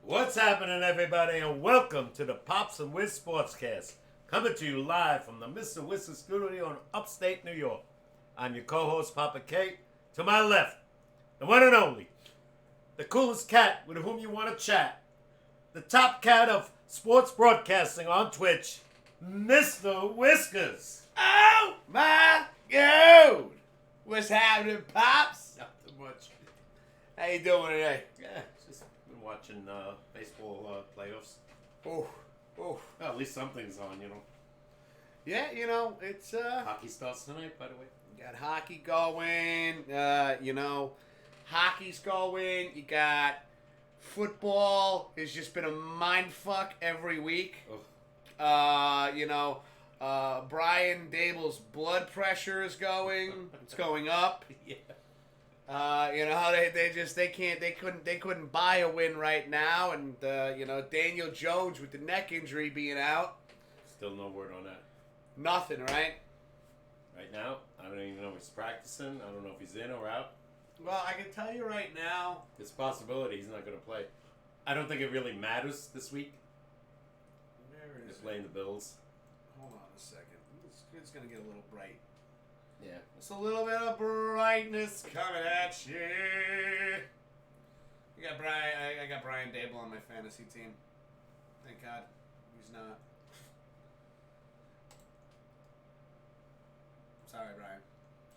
What's happening, everybody, and welcome to the Pops and Wiz SportsCast, coming to you live from the Mr. Wiz studio in upstate New York. I'm your co-host, Papa K. To my left, the one and only, the coolest cat with whom you want to chat, the top cat of sports broadcasting on Twitch, Mr. Whiskers. Oh my God! What's happening, Pops? Nothing much. How you doing today? Yeah, just been watching baseball playoffs. Oh. Well, at least something's on, you know. Yeah, it's Hockey starts tonight, by the way. got hockey going. Hockey's going. You got football. It's just been a mind fuck every week. Oh. Brian Dable's blood pressure is going. It's going up. Yeah. They couldn't buy a win right now, and Daniel Jones with the neck injury being out. Still no word on that. Nothing, right? Right now, I don't even know if he's practicing. I don't know if he's in or out. Well, I can tell you right now. It's a possibility he's not going to play. I don't think it really matters this week. Where They're is it? playing the Bills. Hold on a second. It's going to get a little bright. Yeah. It's a little bit of brightness coming at you. I got Brian Dable on my fantasy team. Thank God he's not. Sorry, Brian.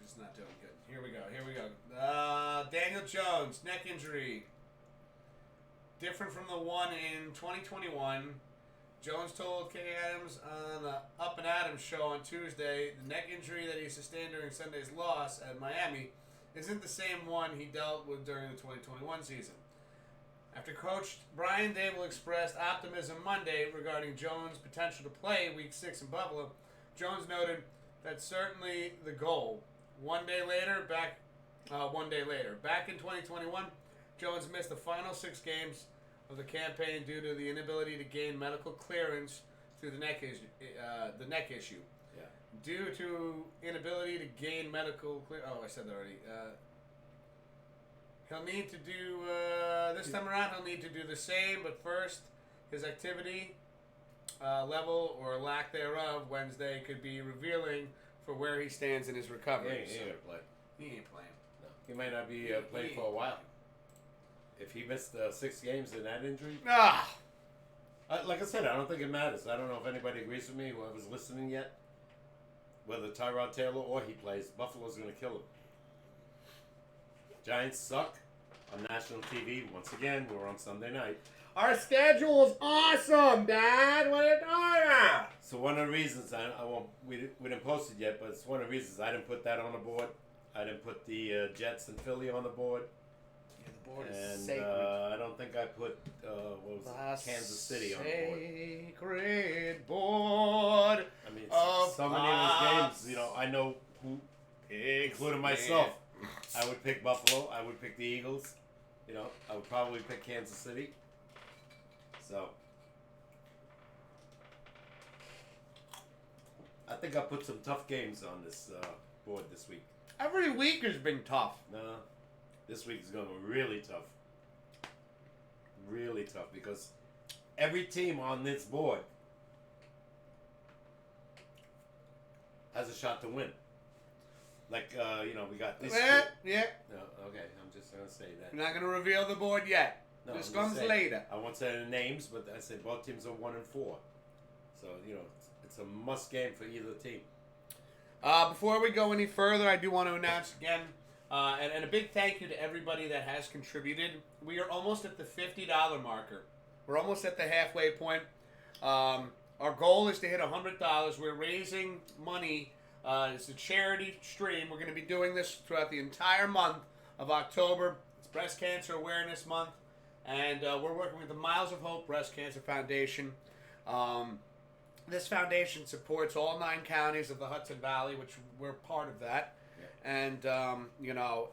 Just not doing good. Here we go. Daniel Jones, neck injury. Different from the one in 2021. Jones told Kay Adams on the Up and Adams show on Tuesday the neck injury that he sustained during Sunday's loss at Miami isn't the same one he dealt with during the 2021 season. After coach Brian Dable expressed optimism Monday regarding Jones' potential to play Week 6 in Buffalo, Jones noted that's certainly the goal. One day later, back in 2021, Jones missed the final 6 games of the campaign due to the inability to gain medical clearance through the neck issue. Yeah. Due to inability to gain medical I said that already. He'll need to do this time around. He'll need to do the same, but first, his activity level or lack thereof Wednesday could be revealing for where he stands in his recovery. He ain't going to play. He ain't playing. No. He might not be playing for a while. If he missed 6 games in that injury, like I said, I don't think it matters. I don't know if anybody agrees with me, whoever's listening yet, whether Tyrod Taylor or he plays, Buffalo's going to kill him. Giants suck on national TV. Once again, we're on Sunday night. Our schedule is awesome, Dad. What are you talking about? So one of the reasons we didn't post it yet, but it's one of the reasons I didn't put that on the board. I didn't put the Jets and Philly on the board. Yeah, the board is And sacred. I don't think I put Kansas City on the board. Sacred board. I mean, of so many of these games, I know who, including myself. I would pick Buffalo. I would pick the Eagles. I would probably pick Kansas City. So, I think I put some tough games on this board this week. Every week has been tough. No, this week is going to be really tough. Really tough because every team on this board has a shot to win. Like, we got this. Yeah. No, okay, I'm just going to say that. We're not going to reveal the board yet. No, this I'm just comes saying, later. I won't say the names, but I said both teams are 1-4. So, it's a must game for either team. Before we go any further, I do want to announce again, and a big thank you to everybody that has contributed. We are almost at the $50 marker. We're almost at the halfway point. Our goal is to hit $100. We're raising money. It's a charity stream. We're going to be doing this throughout the entire month of October. It's Breast Cancer Awareness Month, and we're working with the Miles of Hope Breast Cancer Foundation. This foundation supports all 9 counties of the Hudson Valley, which we're part of that. Yeah. And,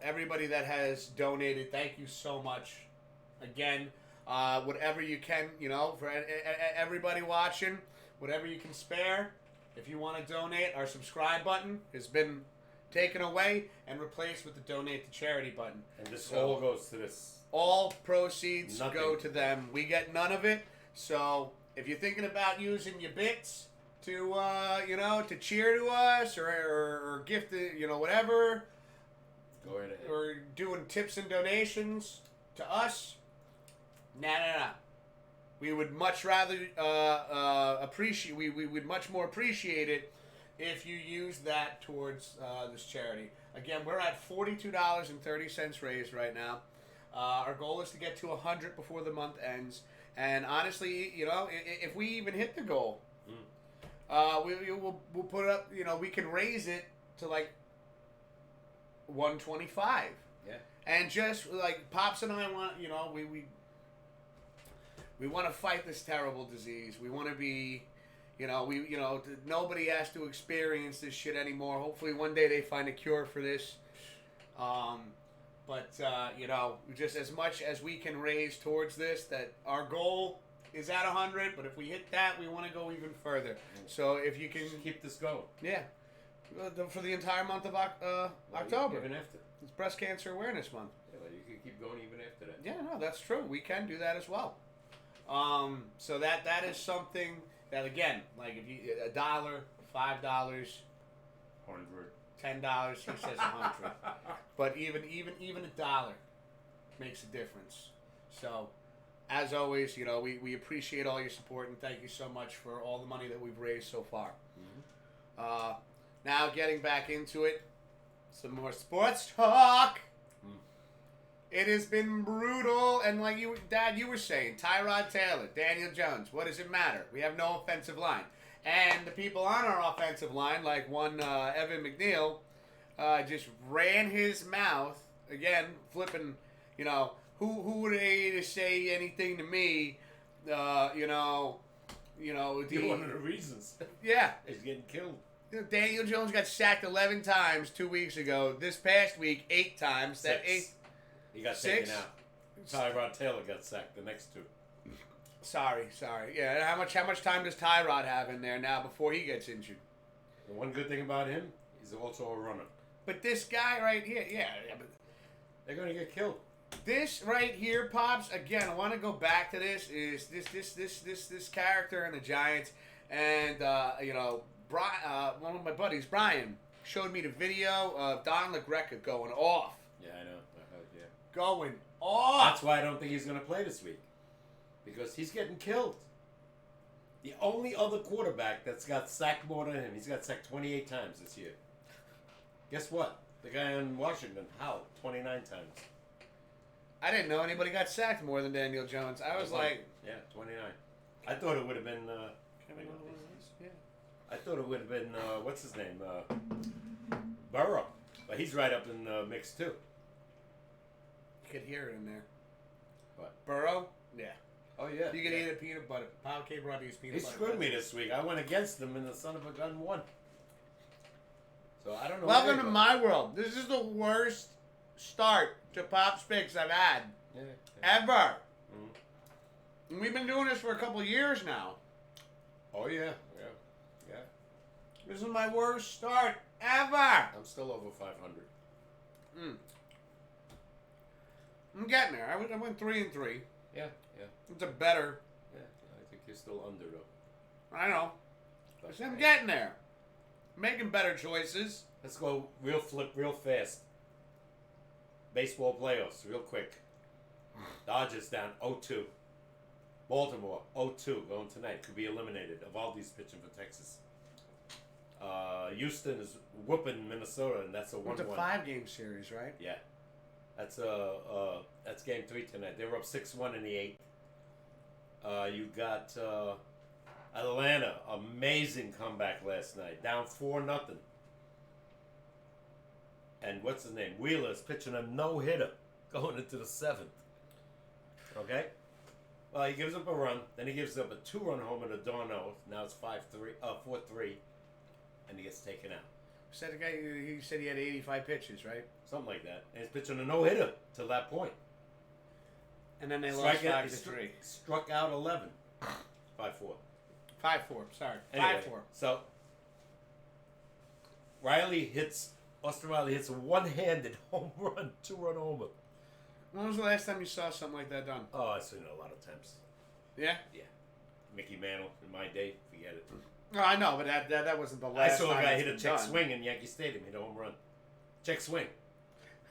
everybody that has donated, thank you so much. Again, whatever you can, for everybody watching, whatever you can spare. If you want to donate, our subscribe button has been taken away and replaced with the donate to charity button. And this all goes to this. All proceeds go to them. We get none of it. So if you're thinking about using your bits to, to cheer to us or gift, whatever, go right ahead. Or doing tips and donations to us, nah. We would much rather appreciate. We would much more appreciate it if you use that towards this charity. Again, we're at $42.30 raised right now. Our goal is to get to 100 before the month ends. And honestly, if we even hit the goal, we'll put it up. We can raise it to like 125. Yeah. And just like Pops and I want, we want to fight this terrible disease. We want to be, nobody has to experience this shit anymore. Hopefully one day they find a cure for this. But just as much as we can raise towards this, that our goal is at 100, but if we hit that, we want to go even further. So if you can keep this going. Yeah. For the entire month of October. Even after. It's Breast Cancer Awareness Month. Yeah, well, you can keep going even after that. Yeah, no, that's true. We can do that as well. So that is something that, again, like if you $1, $5, $100, $10, he says 100. But even $1 makes a difference. So, as always, we appreciate all your support and thank you so much for all the money that we've raised so far. Mm-hmm. Now getting back into it, some more sports talk. It has been brutal, and like Dad, you were saying, Tyrod Taylor, Daniel Jones, what does it matter? We have no offensive line. And the people on our offensive line, like one Evan McNeil, just ran his mouth, again, flipping, who would they to say anything to me, You're one of the reasons. Yeah. He's getting killed. Daniel Jones got sacked 11 times 2 weeks ago. This past week, 8 times. 6. He got taken out. Tyrod Taylor got sacked the next 2. Sorry. Yeah, and how much time does Tyrod have in there now before he gets injured? The one good thing about him, he's also a runner. But this guy right here, but they're gonna get killed. This right here, Pops. Again, I want to go back to this. Is this character in the Giants, and Brian, one of my buddies, Brian, showed me the video of Don LaGreca going off. Yeah, I know. Yeah. Going off. That's why I don't think he's gonna play this week. Because he's getting killed. The only other quarterback that's got sacked more than him, he's got sacked 28 times this year. Guess what? The guy in Washington, Howell, 29 times. I didn't know anybody got sacked more than Daniel Jones. I was like... Yeah, 29. I thought it would have been... I thought it would have been, what's his name? Burrow. But he's right up in the mix, too. You could hear it in there. What? Burrow? Yeah. Oh, yeah. You can eat a peanut butter. Pop K brought these peanut butter. He screwed me this week. I went against him, and the son of a gun won. So I don't know. Welcome to my world. This is the worst start to Pop's Picks I've had. Yeah. Ever. Mm-hmm. And we've been doing this for a couple years now. Oh, yeah. Yeah. This is my worst start ever. I'm still over 500. I'm getting there. I went 3-3. Yeah. It's a better. Yeah, I think you're still under, though. I know. But I'm getting there. Making better choices. Let's go real fast. Baseball playoffs, real quick. Dodgers down 0-2. Baltimore 0-2 going tonight. Could be eliminated. Evaldi's pitching for Texas. Houston is whooping Minnesota, and that's a 1-1. It's a 5-game series, right? Yeah, that's game 3 tonight. They were up 6-1 in the 8th. You got Atlanta, amazing comeback last night, down 4-0. And what's his name? Wheeler's pitching a no-hitter going into the 7th. Okay. Well, he gives up a run, then he gives up a 2-run homer to Darno. Now it's 4-3, and he gets taken out. Said the guy. He said he had 85 pitches, right? Something like that. And he's pitching a no-hitter till that point. And then they lost 5-3. Struck out 11. 5-4. 5-4. Sorry. Anyway, 5-4. So Austin Riley hits a one-handed home run, 2-run homer. When was the last time you saw something like that done? Oh, I've seen it a lot of times. Yeah? Yeah. Mickey Mantle, in my day, forget it. No, I know, but that wasn't the last time. I saw a guy it's hit a been check done. swing in Yankee Stadium, hit a home run. Check swing.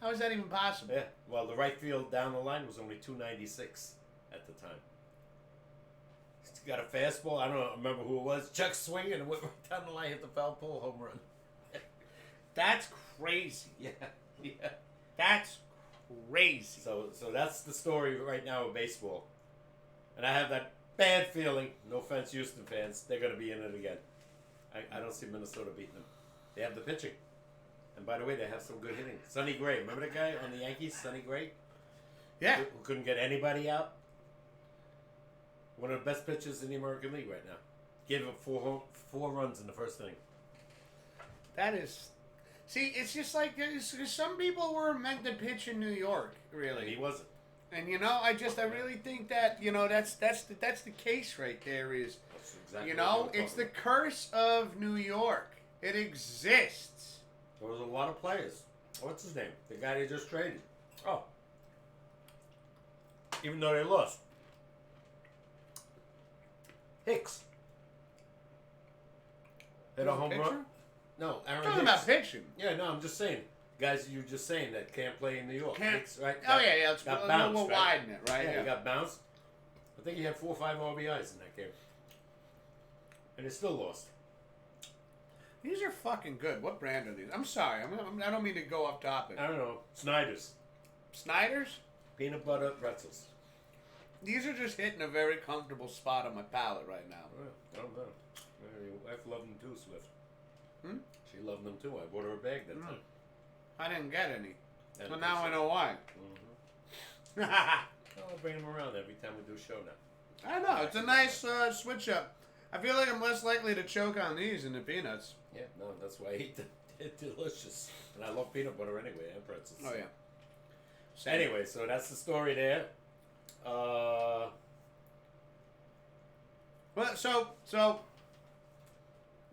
How is that even possible? Yeah. Well, the right field down the line was only 296 at the time. He's got a fastball. I don't remember who it was. Check swing and it went right down the line, hit the foul pole, home run. That's crazy. Yeah. Yeah. That's crazy. So that's the story right now of baseball. And I have that bad feeling, no offense, Houston fans, they're going to be in it again. I don't see Minnesota beating them. They have the pitching. And by the way, they have some good hitting. Sonny Gray, remember the guy on the Yankees, Sonny Gray? Yeah. Who couldn't get anybody out? One of the best pitchers in the American League right now. Gave up four runs in the first inning. That is... See, it's just like some people were meant to pitch in New York, really. And he wasn't. And I really think that that's the case right there. Is That's exactly what it's the curse of New York. It exists. There was a lot of players. What's his name? The guy they just traded. Oh. Even though they lost. Hicks. Hit a home run. No, Aaron Talking Hicks. about pitching. Yeah, no, I'm just saying. Guys, you just saying that can't play in New York. Can't. Hicks, right? Oh yeah, it's got a bounced, little right? widen it, right? Yeah, he got bounced. I think he had 4 or 5 RBIs in that game. And they still lost. These are fucking good. What brand are these? I'm sorry. I don't mean to go off topic. I don't know. Snyder's. Snyder's? Peanut butter pretzels. These are just hitting a very comfortable spot on my palate right now. Oh, yeah. I don't know. Your wife loved them too, Swift. Hmm? She loved them too. I bought her a bag that time. I didn't get any. And So now I know why. I'll bring them around every time we do a show now. I know. It's a nice switch up. I feel like I'm less likely to choke on these than the peanuts. Yeah, no, that's why I eat them. They're delicious. And I love peanut butter anyway, and pretzels. Oh, yeah. Anyway, so that's the story there. Well, so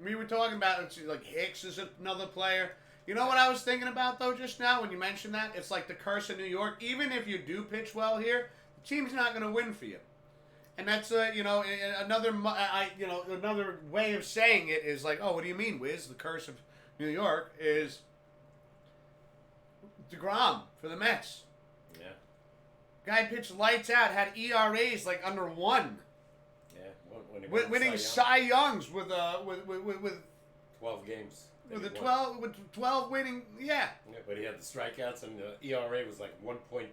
we were talking about like Hicks is another player. You know what I was thinking about though just now when you mentioned that? It's like the curse of New York. Even if you do pitch well here, the team's not going to win for you. And that's another way of saying it is like, oh, what do you mean, Wiz? The curse of New York is DeGrom for the Mets. Yeah. Guy pitched lights out, had ERAs like under 1. Yeah. Winning Cy Youngs with 12 games. with 12 winning, yeah. Yeah, but he had the strikeouts and the ERA was like 1.24.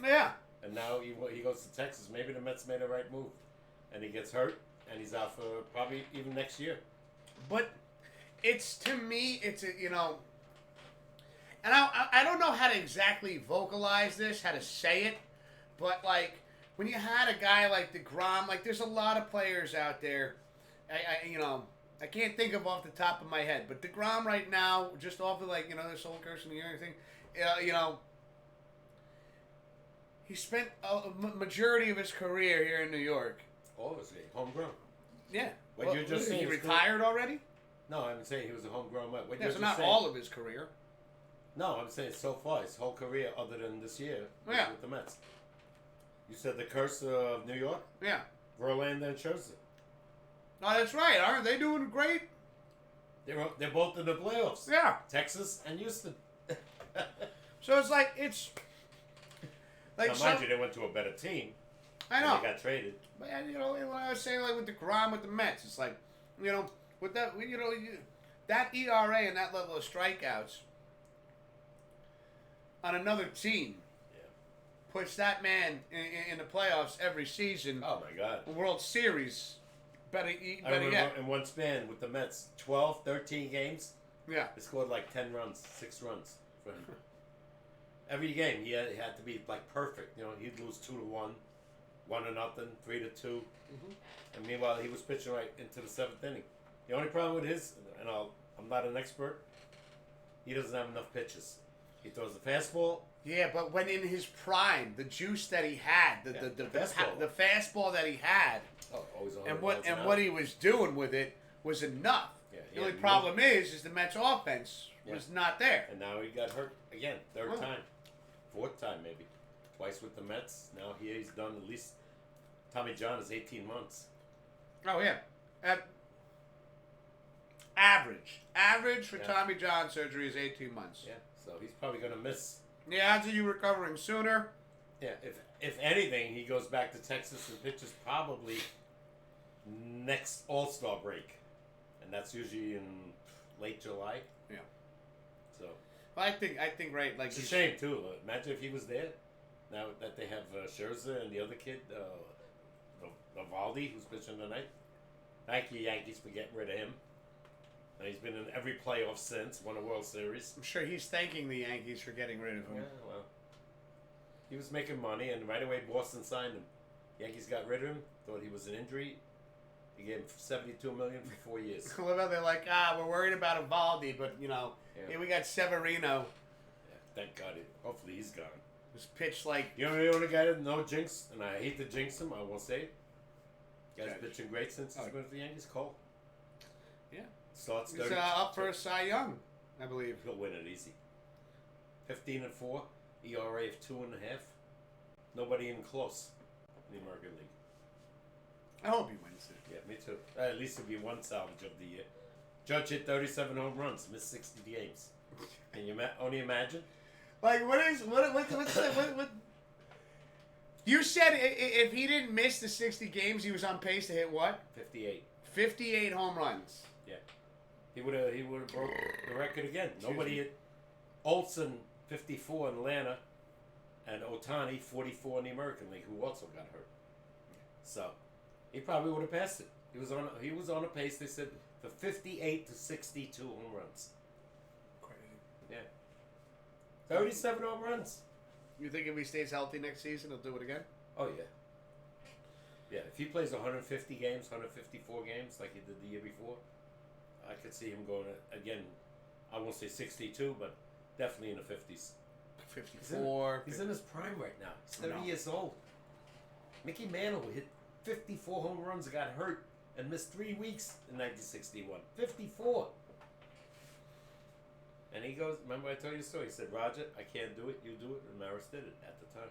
Yeah. And now he goes to Texas. Maybe the Mets made the right move. And he gets hurt, and he's out for probably even next year. But to me, and I don't know how to exactly vocalize this, how to say it, but like when you had a guy like DeGrom, like there's a lot of players out there, I can't think of off the top of my head, but DeGrom right now, just off of this whole curse in the year thing, he spent a majority of his career here in New York. All of us, homegrown. Yeah. What you're just saying he is retired already? No, I'm saying he was a homegrown Met. What Yeah, you're so just not saying, all of his career. No, I'm saying so far, his whole career, other than this year, Yeah. with the Mets. You said the curse of New York? Yeah. Verlander and Scherzer. No, that's right. Aren't they doing great? They're both in the playoffs. Yeah. Texas and Houston. So it's like, Like now, mind you, they went to a better team. I know. And they got traded. But you know, when I was saying like with the Grom with the Mets, it's like, you know, with that, you know, that ERA and that level of strikeouts on another team puts that man in the playoffs every season. Oh my God. World Series. Better I remember yet. in one span with the Mets, 12, 13 games. Yeah. They scored like 10 runs, 6 runs for him. Every game he had to be like perfect. You know, he'd lose 2-1, 1-0, 3-2. Mm-hmm. And meanwhile, he was pitching right into the 7th inning. The only problem with his, and I'm not an expert, he doesn't have enough pitches. He throws the fastball. Yeah, but when in his prime, the juice that he had, the fastball that he had, Always and what he was doing with it was enough. Yeah, the only problem is the Mets offense was not there. And now he got hurt again, third time, fourth time maybe, twice with the Mets. Now he's done at least. Tommy John is 18 months. Oh yeah, average for Tommy John surgery is 18 months. Yeah, so he's probably gonna miss. The odds of you recovering sooner. Yeah, if anything, he goes back to Texas and pitches probably next All-Star break, and that's usually in late July. Yeah. So. Well, I think right. Like it's a shame too. Imagine if he was there. Now that they have Scherzer and the other kid, Valdi, who's pitching tonight. Thank you, Yankees, for getting rid of him. And he's been in every playoff since, won a World Series. I'm sure he's thanking the Yankees for getting rid of him. Yeah, well, he was making money, and right away Boston signed him. Yankees got rid of him, thought he was an injury. He gave him $72 million for 4 years. What about they're like, we're worried about Evaldi, but you know, here we got Severino. Yeah, thank God. Hopefully he's gone. Was pitched like you know the only guy that no jinx, and I hate to jinx him. I will say it. Guy's pitching great since he's been with the Yankees. Cole. Yeah. Starts he's up for a Cy Young, I believe. He'll win it easy. 15-4, ERA of 2.5. Nobody even close in the American League. I hope he wins it. Yeah, me too. At least it'll be one salvage of the year. Judge hit 37 home runs, missed 60 games. Can you only imagine? Like what's the You said if he didn't miss the 60 games, he was on pace to hit what? 58. 58 home runs. Yeah, he would have broke the record again. Nobody hit. Olsen 54 in Atlanta, and Ohtani 44 in the American League, who also got hurt. So he probably would have passed it. He was on a pace. They said for 58 to 62 home runs. Crazy. Yeah. 37 home runs. You think if he stays healthy next season, he'll do it again? Oh, yeah. Yeah, if he plays 150 games, 154 games like he did the year before, I could see him going again. I won't say 62, but definitely in the 50s. 54. He's in his prime right now. He's 30 years old. Mickey Mantle hit 54 home runs and got hurt and missed 3 weeks in 1961. 54. And he goes, remember I told you the story? He said, Roger, I can't do it, you do it, and Maris did it at the time.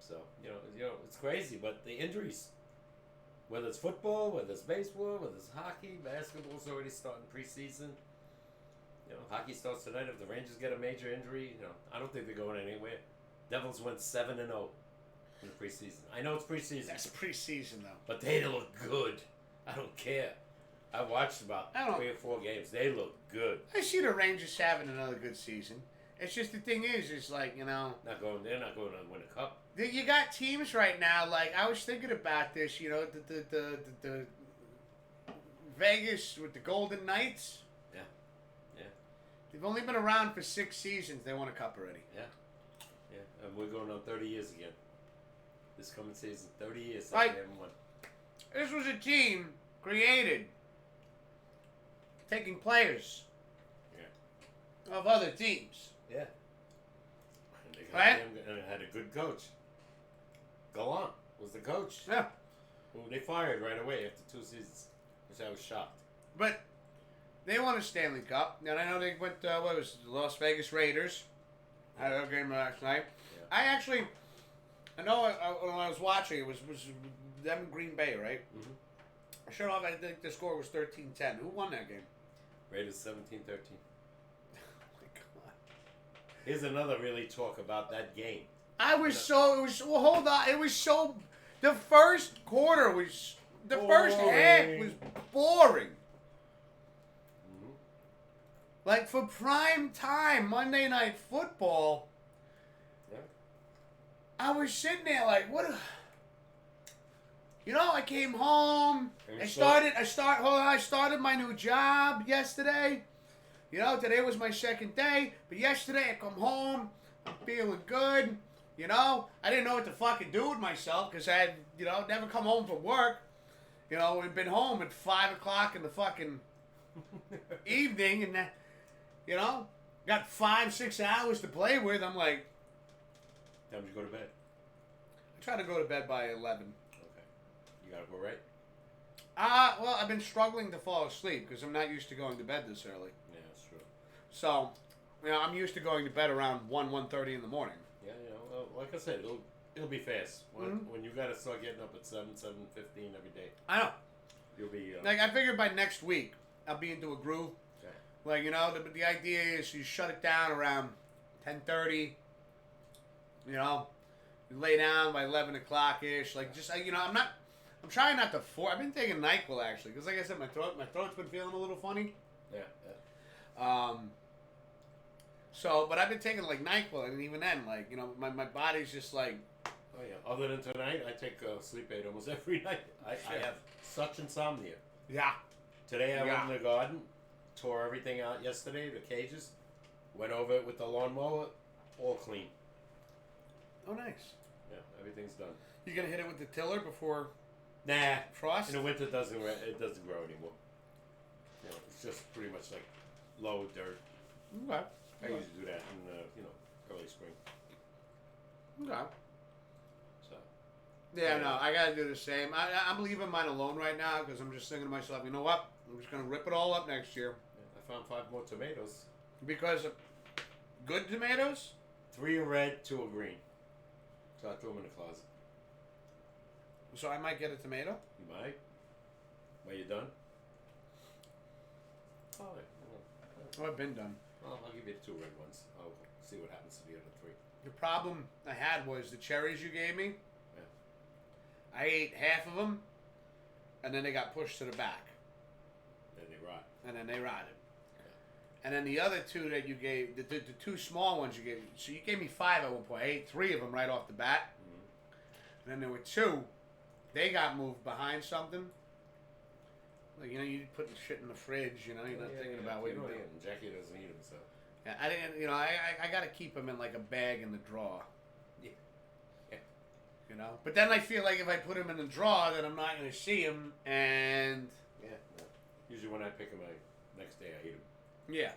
So, you know, it's crazy, but the injuries, whether it's football, whether it's baseball, whether it's hockey, basketball's already starting preseason. You know, hockey starts tonight. If the Rangers get a major injury, you know, I don't think they're going anywhere. Devils went 7-0 in the preseason. I know it's preseason. That's preseason, though. But they look good. I don't care. I watched about 3 or 4 games. They look good. I see the Rangers having another good season. It's just the thing is like, you know... They're not going to win a cup. You got teams right now, like, I was thinking about this, you know, the Vegas with the Golden Knights. Yeah. Yeah. They've only been around for 6 seasons. They won a cup already. Yeah. Yeah. And we're going on 30 years again. This coming season, 30 years. Like, they haven't won. This was a team created taking players of other teams. Yeah. And they Right? and had a good coach. Gallant was the coach. Yeah. Who they fired right away after 2 seasons, which I was shocked. But they won a Stanley Cup. And I know they went, what was it, the Las Vegas Raiders. Had a game last night. Yeah. I know when I was watching, it was them in Green Bay, right? Mm-hmm. I shut off, I think the score was 13-10. Who won that game? Raiders 17-13. Oh, my God. Here's another really talk about that game. Hold on. It was so, the first quarter was, the first half was boring. Mm-hmm. Like for prime time Monday Night Football, Yeah. I was sitting there like, what? I came home. I started my new job yesterday. Today was my second day. But yesterday I come home. I'm feeling good. I didn't know what to fucking do with myself because I had, never come home from work. We've been home at 5 o'clock in the fucking evening and, got 5-6 hours to play with. I'm like, Time to go to bed. I try to go to bed by 11. You gotta go right? Well, I've been struggling to fall asleep because I'm not used to going to bed this early. Yeah, that's true. So, I'm used to going to bed around 1:30 in the morning. Yeah, well, like I said, it'll be fast. When you gotta start getting up at 7:15 every day. I know. You'll be... Like, I figured by next week, I'll be into a groove. Okay. Like, the idea is you shut it down around 10:30. You lay down by 11 o'clock-ish. Like, just, I'm trying not to force. I've been taking NyQuil, actually, because like I said, my throat's been feeling a little funny. Yeah. But I've been taking, like, NyQuil, and even then, like, my body's just like... Oh, yeah. Other than tonight, I take a sleep aid almost every night. I have such insomnia. Yeah. Today I went in the garden, tore everything out yesterday, the cages, went over it with the lawnmower, all clean. Oh, nice. Yeah, everything's done. You gonna hit it with the tiller before... Nah. Frost? In the winter, it doesn't grow anymore. It's just pretty much like low dirt. Okay. I usually do that in, early spring. Okay. So. Yeah, no, I gotta do the same. I'm leaving mine alone right now because I'm just thinking to myself, you know what? I'm just gonna rip it all up next year. Yeah, I found 5 more tomatoes. Because of good tomatoes? 3 are red, 2 are green. So I threw them in the closet. So I might get a tomato? You might. Are you done? Oh, yeah. Oh, I've been done. Well, I'll give you the 2 red ones. I'll see what happens to the other 3. The problem I had was the cherries you gave me. Yeah. I ate half of them, and then they got pushed to the back. Then they rot. And then they rotted. Yeah. And then the other 2 that you gave, the 2 small ones you gave, so you gave me 5 at one point. I ate 3 of them right off the bat. Mm-hmm. And then there were 2, they got moved behind something. Like, you put shit in the fridge, you're not thinking about what you're doing. Jackie doesn't eat them, so. Yeah, I didn't, I got to keep them in like a bag in the drawer. Yeah. But then I feel like if I put them in the drawer, then I'm not going to see them, and... Yeah. No. Usually when I pick them, next day I eat them. Yeah.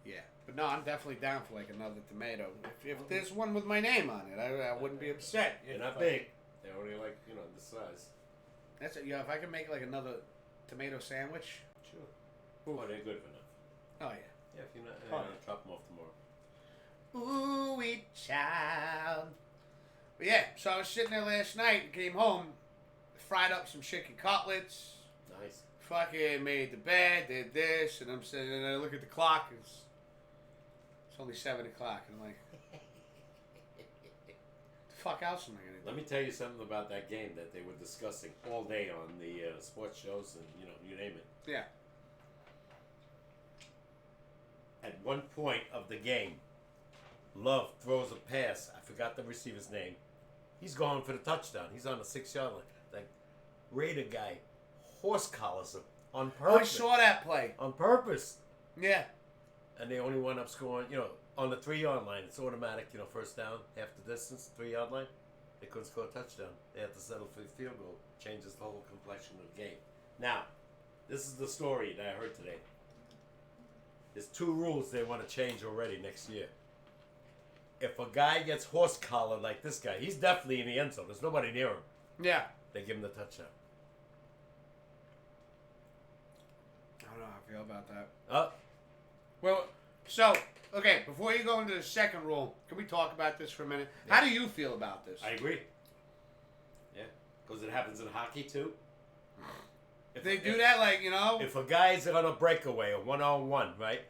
Yeah. But no, I'm definitely down for like another tomato. If there's one with my name on it, I wouldn't be upset. They're not big. They're only like, this size. That's it. Yeah, if I could make like another tomato sandwich. Sure. Oh, they're good enough. Oh, yeah. Yeah, if you're not, chop them off tomorrow. Ooh, wee child. But yeah, so I was sitting there last night, came home, fried up some chicken cutlets. Nice. Fucking made the bed, did this, and I'm sitting and I look at the clock, it's only 7 o'clock, and I'm like, the fuck else am I gonna do? Let me tell you something about that game that they were discussing all day on the sports shows and, you name it. Yeah. At one point of the game, Love throws a pass. I forgot the receiver's name. He's going for the touchdown. He's on the 6-yard line. The Raider guy horse collars him on purpose. Oh, I saw that play. On purpose. Yeah. And they only wound up scoring, on the 3-yard line. It's automatic, first down, half the distance, 3-yard line. They couldn't score a touchdown. They had to settle for the field goal. Changes the whole complexion of the game. Now, this is the story that I heard today. There's 2 rules they want to change already next year. If a guy gets horse collared like this guy, he's definitely in the end zone. There's nobody near him. Yeah. They give him the touchdown. I don't know how I feel about that. Oh. Well, so, okay, before you go into the second rule, can we talk about this for a minute? Yeah. How do you feel about this? I agree. Yeah. Because it happens in hockey, too. If they do that, like, If a guy's on a breakaway, a 1-on-1, right?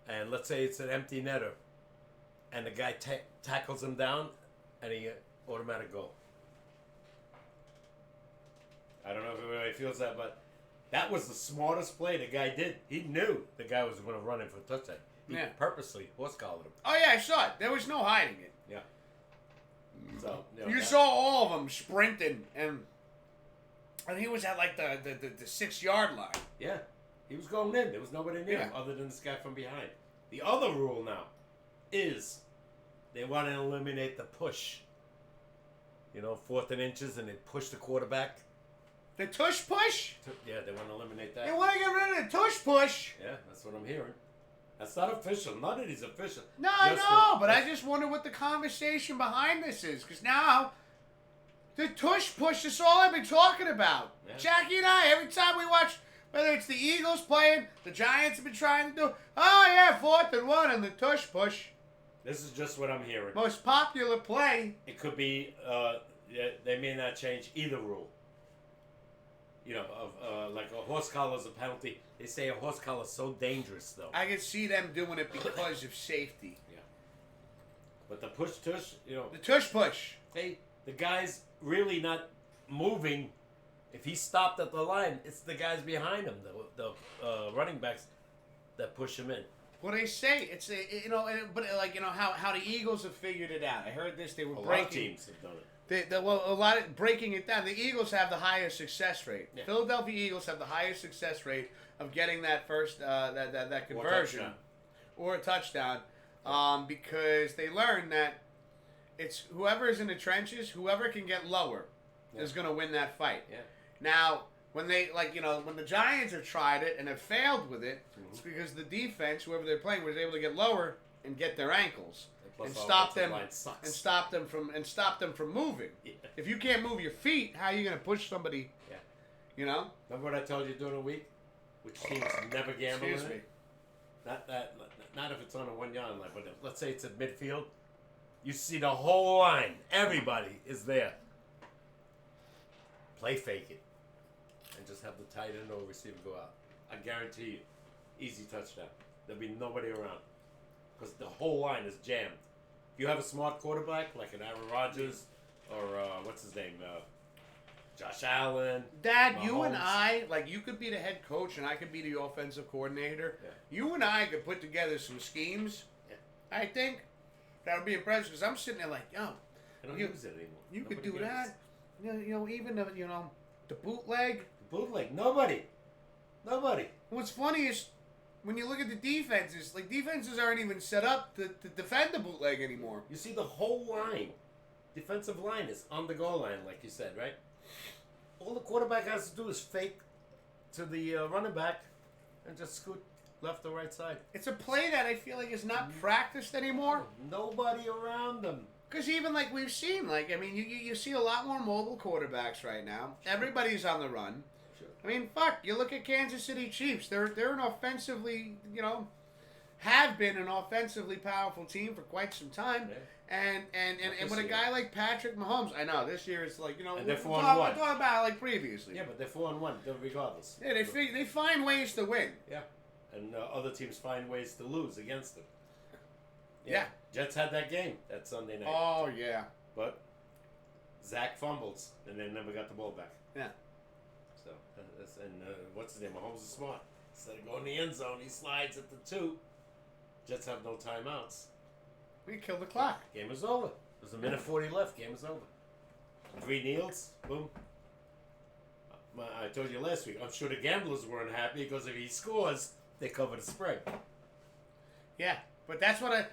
and let's say it's an empty netter, and the guy tackles him down, and he automatic goal. I don't know if everybody feels that, but that was the smartest play the guy did. He knew the guy was going to run in for a touchdown. He purposely horse-collared him. Oh, yeah, I saw it. There was no hiding it. Yeah. So you saw all of them sprinting, and he was at like the 6-yard line. Yeah. He was going in. There was nobody near him other than this guy from behind. The other rule now is they want to eliminate the push. 4th and inches, and they push the quarterback. The tush push? Yeah, they want to eliminate that. They want to get rid of the tush push. Yeah, that's what I'm hearing. That's not official. None of these official. No, I know, but I just wonder what the conversation behind this is. Because now, the tush push is all I've been talking about. Yeah. Jackie and I, every time we watch, whether it's the Eagles playing, the Giants have been trying to do, 4th and 1 and the tush push. This is just what I'm hearing. Most popular play. It could be, they may not change either rule. Like a horse collar is a penalty. They say a horse collar is so dangerous, though. I can see them doing it because of safety. Yeah. But the push-tush, The tush-push. The guy's really not moving. If he stopped at the line, it's the guys behind him, the running backs, that push him in. Well, they say it's how the Eagles have figured it out. I heard this. They were breaking. A lot of teams have done it. A lot of breaking it down. The Eagles have the highest success rate. Yeah. Philadelphia Eagles have the highest success rate of getting that first that conversion or a touchdown, because they learned that it's whoever is in the trenches, whoever can get lower, is going to win that fight. Yeah. Now, when they when the Giants have tried it and have failed with it, it's because the defense, whoever they're playing, was able to get lower and get their ankles. And stop them from moving. Yeah. If you can't move your feet, how are you going to push somebody? Yeah. Remember what I told you during the week? Which teams never gamble? Excuse me. Not if it's on a 1-yard line, but let's say it's at midfield. You see the whole line. Everybody is there. Play fake it, and just have the tight end or receiver go out. I guarantee you, easy touchdown. There'll be nobody around because the whole line is jammed. If you have a smart quarterback like an Aaron Rodgers or what's his name, Josh Allen. Dad, Mahomes. You and I, you could be the head coach and I could be the offensive coordinator. Yeah. You and I could put together some schemes. Yeah. I think that would be impressive because I'm sitting there like, I don't use it anymore. You could do that. Even the bootleg. The bootleg. Nobody. What's funny is when you look at the defenses, defenses aren't even set up to defend the bootleg anymore. You see the whole line. Defensive line is on the goal line, like you said, right? All the quarterback has to do is fake to the running back and just scoot left or right side. It's a play that I feel like is not practiced anymore. Nobody around them. Because even we've seen, you see a lot more mobile quarterbacks right now. Everybody's on the run. Sure. I mean, you look at Kansas City Chiefs. They're an offensively, have been an offensively powerful team for quite some time. Yeah. And with a guy like Patrick Mahomes, I know this year it's and they're 4-1. We're talking about previously. Yeah, but they're 4-1 regardless. Yeah, they find ways to win. Yeah, and other teams find ways to lose against them. Yeah. Jets had that game that Sunday night. Oh yeah. But Zach fumbles and they never got the ball back. Yeah. So what's his name? Mahomes is smart. Instead of going in the end zone, he slides at the 2. Jets have no timeouts. We killed the clock. Game is over. There's a minute 40 left. Game is over. 3 kneels. Boom. I told you last week. I'm sure the gamblers weren't happy because if he scores, they cover the spread. Yeah, but that's what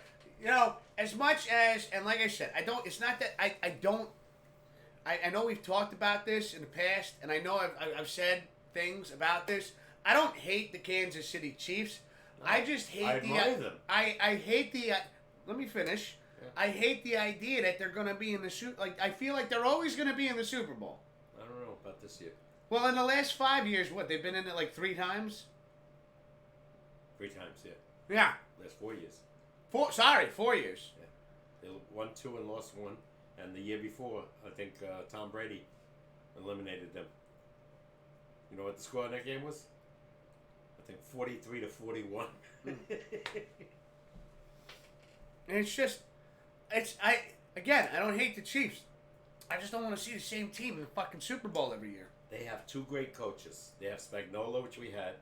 as much as, and like I said, it's not that I know we've talked about this in the past, and I know I've said things about this. I don't hate the Kansas City Chiefs. No, I just hate I admire them. I hate the. Let me finish. Yeah. I hate the idea that they're going to be in the I feel like they're always going to be in the Super Bowl. I don't know about this year. Well, in the last 5 years, they've been in it 3 times. 3 times, yeah. Yeah. Last 4 years. 4 years. Yeah. They won 2 and lost 1, and the year before, I think Tom Brady eliminated them. You know what the score in that game was? think 43-41. And it's just, I don't hate the Chiefs. I just don't want to see the same team in the fucking Super Bowl every year. They have two great coaches. They have Spagnuolo, which we had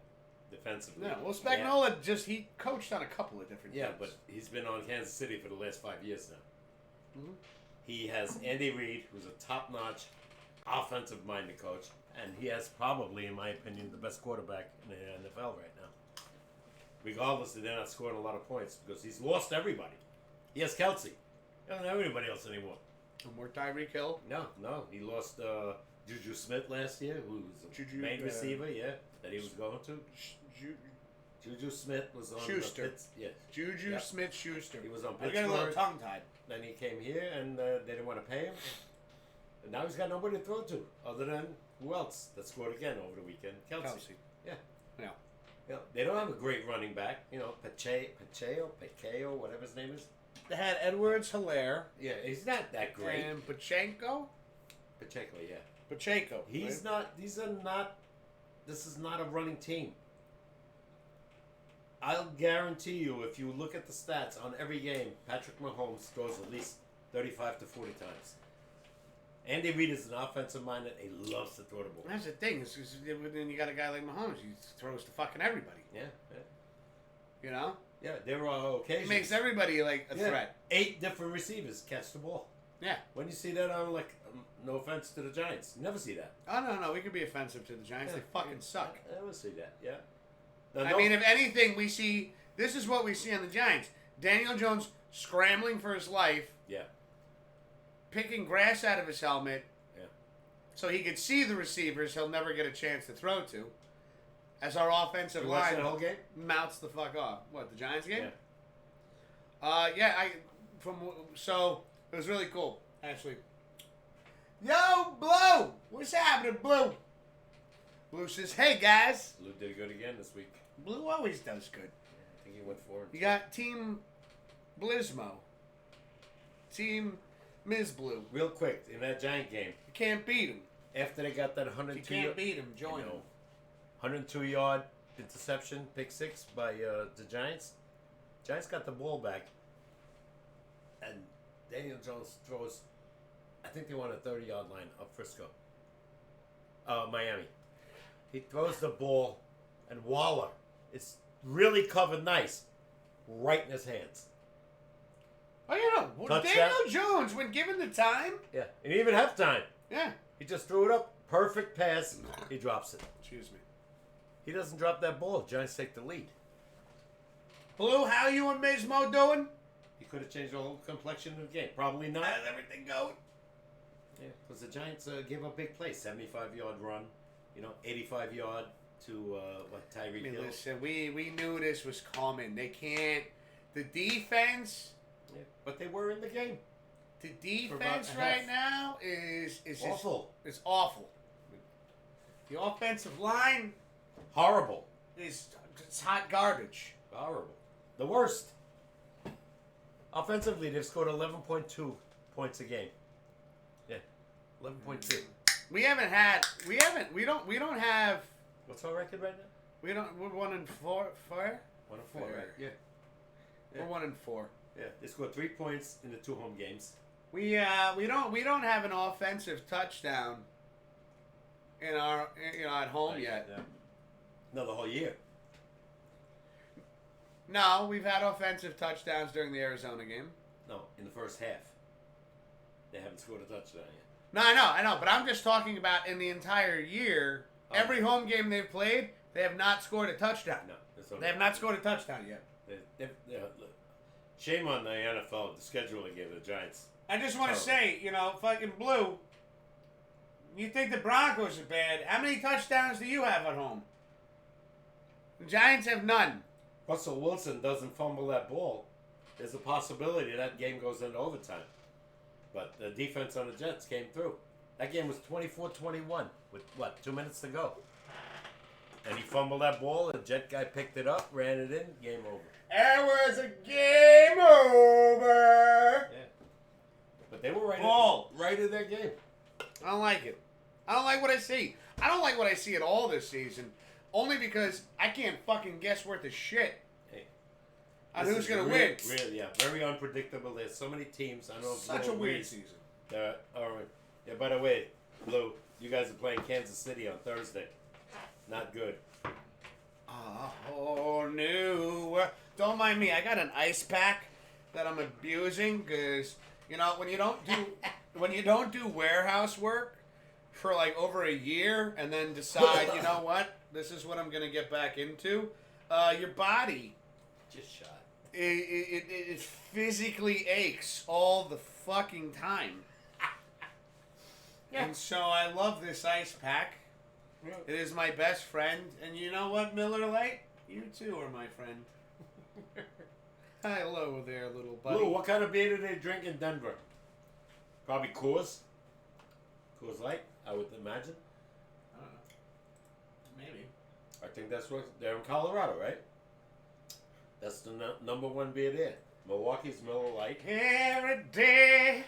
defensively. Yeah, well, Spagnuolo he coached on a couple of different teams. Yeah, but he's been on Kansas City for the last 5 years now. Mm-hmm. He has Andy Reid, who's a top-notch offensive-minded coach, and he has probably, in my opinion, the best quarterback in the NFL right now. Regardless that they're not scoring a lot of points, because he's lost everybody. He has Kelsey. He doesn't have anybody else anymore. No more Tyreek Hill? No. He lost Juju Smith last year, who was the main receiver, that he was going to. Juju Smith was on Schuster. Juju Smith-Schuster. He was on I Pittsburgh. got a little tongue-tied. Then he came here, and they didn't want to pay him. And now he's got nobody to throw to, other than who else that scored again over the weekend? Kelsey. Yeah. They don't have a great running back. Pacheco, whatever his name is. They had Edwards-Helaire. Yeah, he's not that great. And Pacheco. Yeah. Pacheco. He's right? not. These are not. This is not a running team. I'll guarantee you, if you look at the stats on every game, Patrick Mahomes throws at least 35 to 40 times. Andy Reid is an offensive mind that he loves to throw the ball. That's the thing. Then you got a guy like Mahomes. He throws to fucking everybody. Yeah. You know? Yeah, there are occasions. He makes everybody like a threat. 8 different receivers catch the ball. Yeah. When you see that on, no offense to the Giants, you never see that. Oh, no. We could be offensive to the Giants. They fucking suck. I never see that, yeah. I mean, if anything, we see, this is what we see on the Giants. Daniel Jones scrambling for his life. Yeah. Picking grass out of his helmet. Yeah. So he could see the receivers he'll never get a chance to throw to. As our offensive line the whole game? mounts the fuck off. What, the Giants game? Yeah. So it was really cool, actually. Yo, Blue! What's happening, Blue? Blue says, hey, guys. Blue did good again this week. Blue always does good. Yeah, I think he went 4. You got Team Blizmo. Team Ms. Blue. Real quick, in that Giant game, You can't beat him. after they got that If 102 you can't beat him, join him. 102-yard interception, pick 6 by the Giants. Giants got the ball back, and Daniel Jones throws, I think they won a 30-yard line up Frisco. Miami. He throws the ball, and Waller is really covered nice, right in his hands. Oh, yeah, no. Well, Daniel Jones, when given the time. Yeah, and even halftime, Yeah. he just threw it up, perfect pass, he drops it. Excuse me. He doesn't drop that ball. Giants take the lead. Blue, how you and Mizmo doing? He could have changed the whole complexion of the game. Probably not. How's everything going? Yeah, because the Giants gave up big plays. 75-yard run, 85-yard to Tyreek Hill. Listen, we knew this was coming. They can't. The defense. Yeah, but they were in the game. The defense right now is Awful. It's awful. The offensive line Horrible. it's hot garbage. Horrible. The worst. Offensively, they've scored 11.2 points a game. Yeah, 11.2. We don't have. What's our record right now? We're 1-4. 1-4, right? Yeah. We're 1-4. Yeah, they scored 3 points in the 2 home games. We don't have an offensive touchdown in our at home yet. Yeah. No, the whole year. No, we've had offensive touchdowns during the Arizona game. No, in the first half. They haven't scored a touchdown yet. No, I know, but I'm just talking about in the entire year. Oh. Every home game they've played, they have not scored a touchdown. No, that's They have not scored a touchdown yet. Look, shame on the NFL, the schedule they gave the Giants. I just want to say, fucking Blue, you think the Broncos are bad. How many touchdowns do you have at home? The Giants have none. Russell Wilson doesn't fumble that ball. There's a possibility that game goes into overtime. But the defense on the Jets came through. That game was 24-21 with, 2 minutes to go. And he fumbled that ball, the Jet guy picked it up, ran it in, game over. It was a game over. Yeah. But they were right in their game. I don't like it. I don't like what I see. I don't like what I see at all this season. Only because I can't fucking guess worth a shit Hey, on this who's is gonna real- win. Really, yeah, very unpredictable. There's so many teams. I know. Such a weird season. All right. Yeah. By the way, Blue, you guys are playing Kansas City on Thursday. Not good. Oh no! Don't mind me. I got an ice pack that I'm abusing because when you don't do warehouse work for like over a year and then decide this is what I'm gonna get back into. Your body Just shot. it physically aches all the fucking time. Yeah. And so I love this ice pack. Yeah. It is my best friend, and you know what, Miller Lite? You too are my friend. Hello there, little buddy. Blue, what kind of beer do they drink in Denver? Probably Coors. Coors Light, I would imagine. I don't know. Maybe. I think that's what they're in Colorado, right? That's the number one beer there. Milwaukee's Miller Lite. Every day.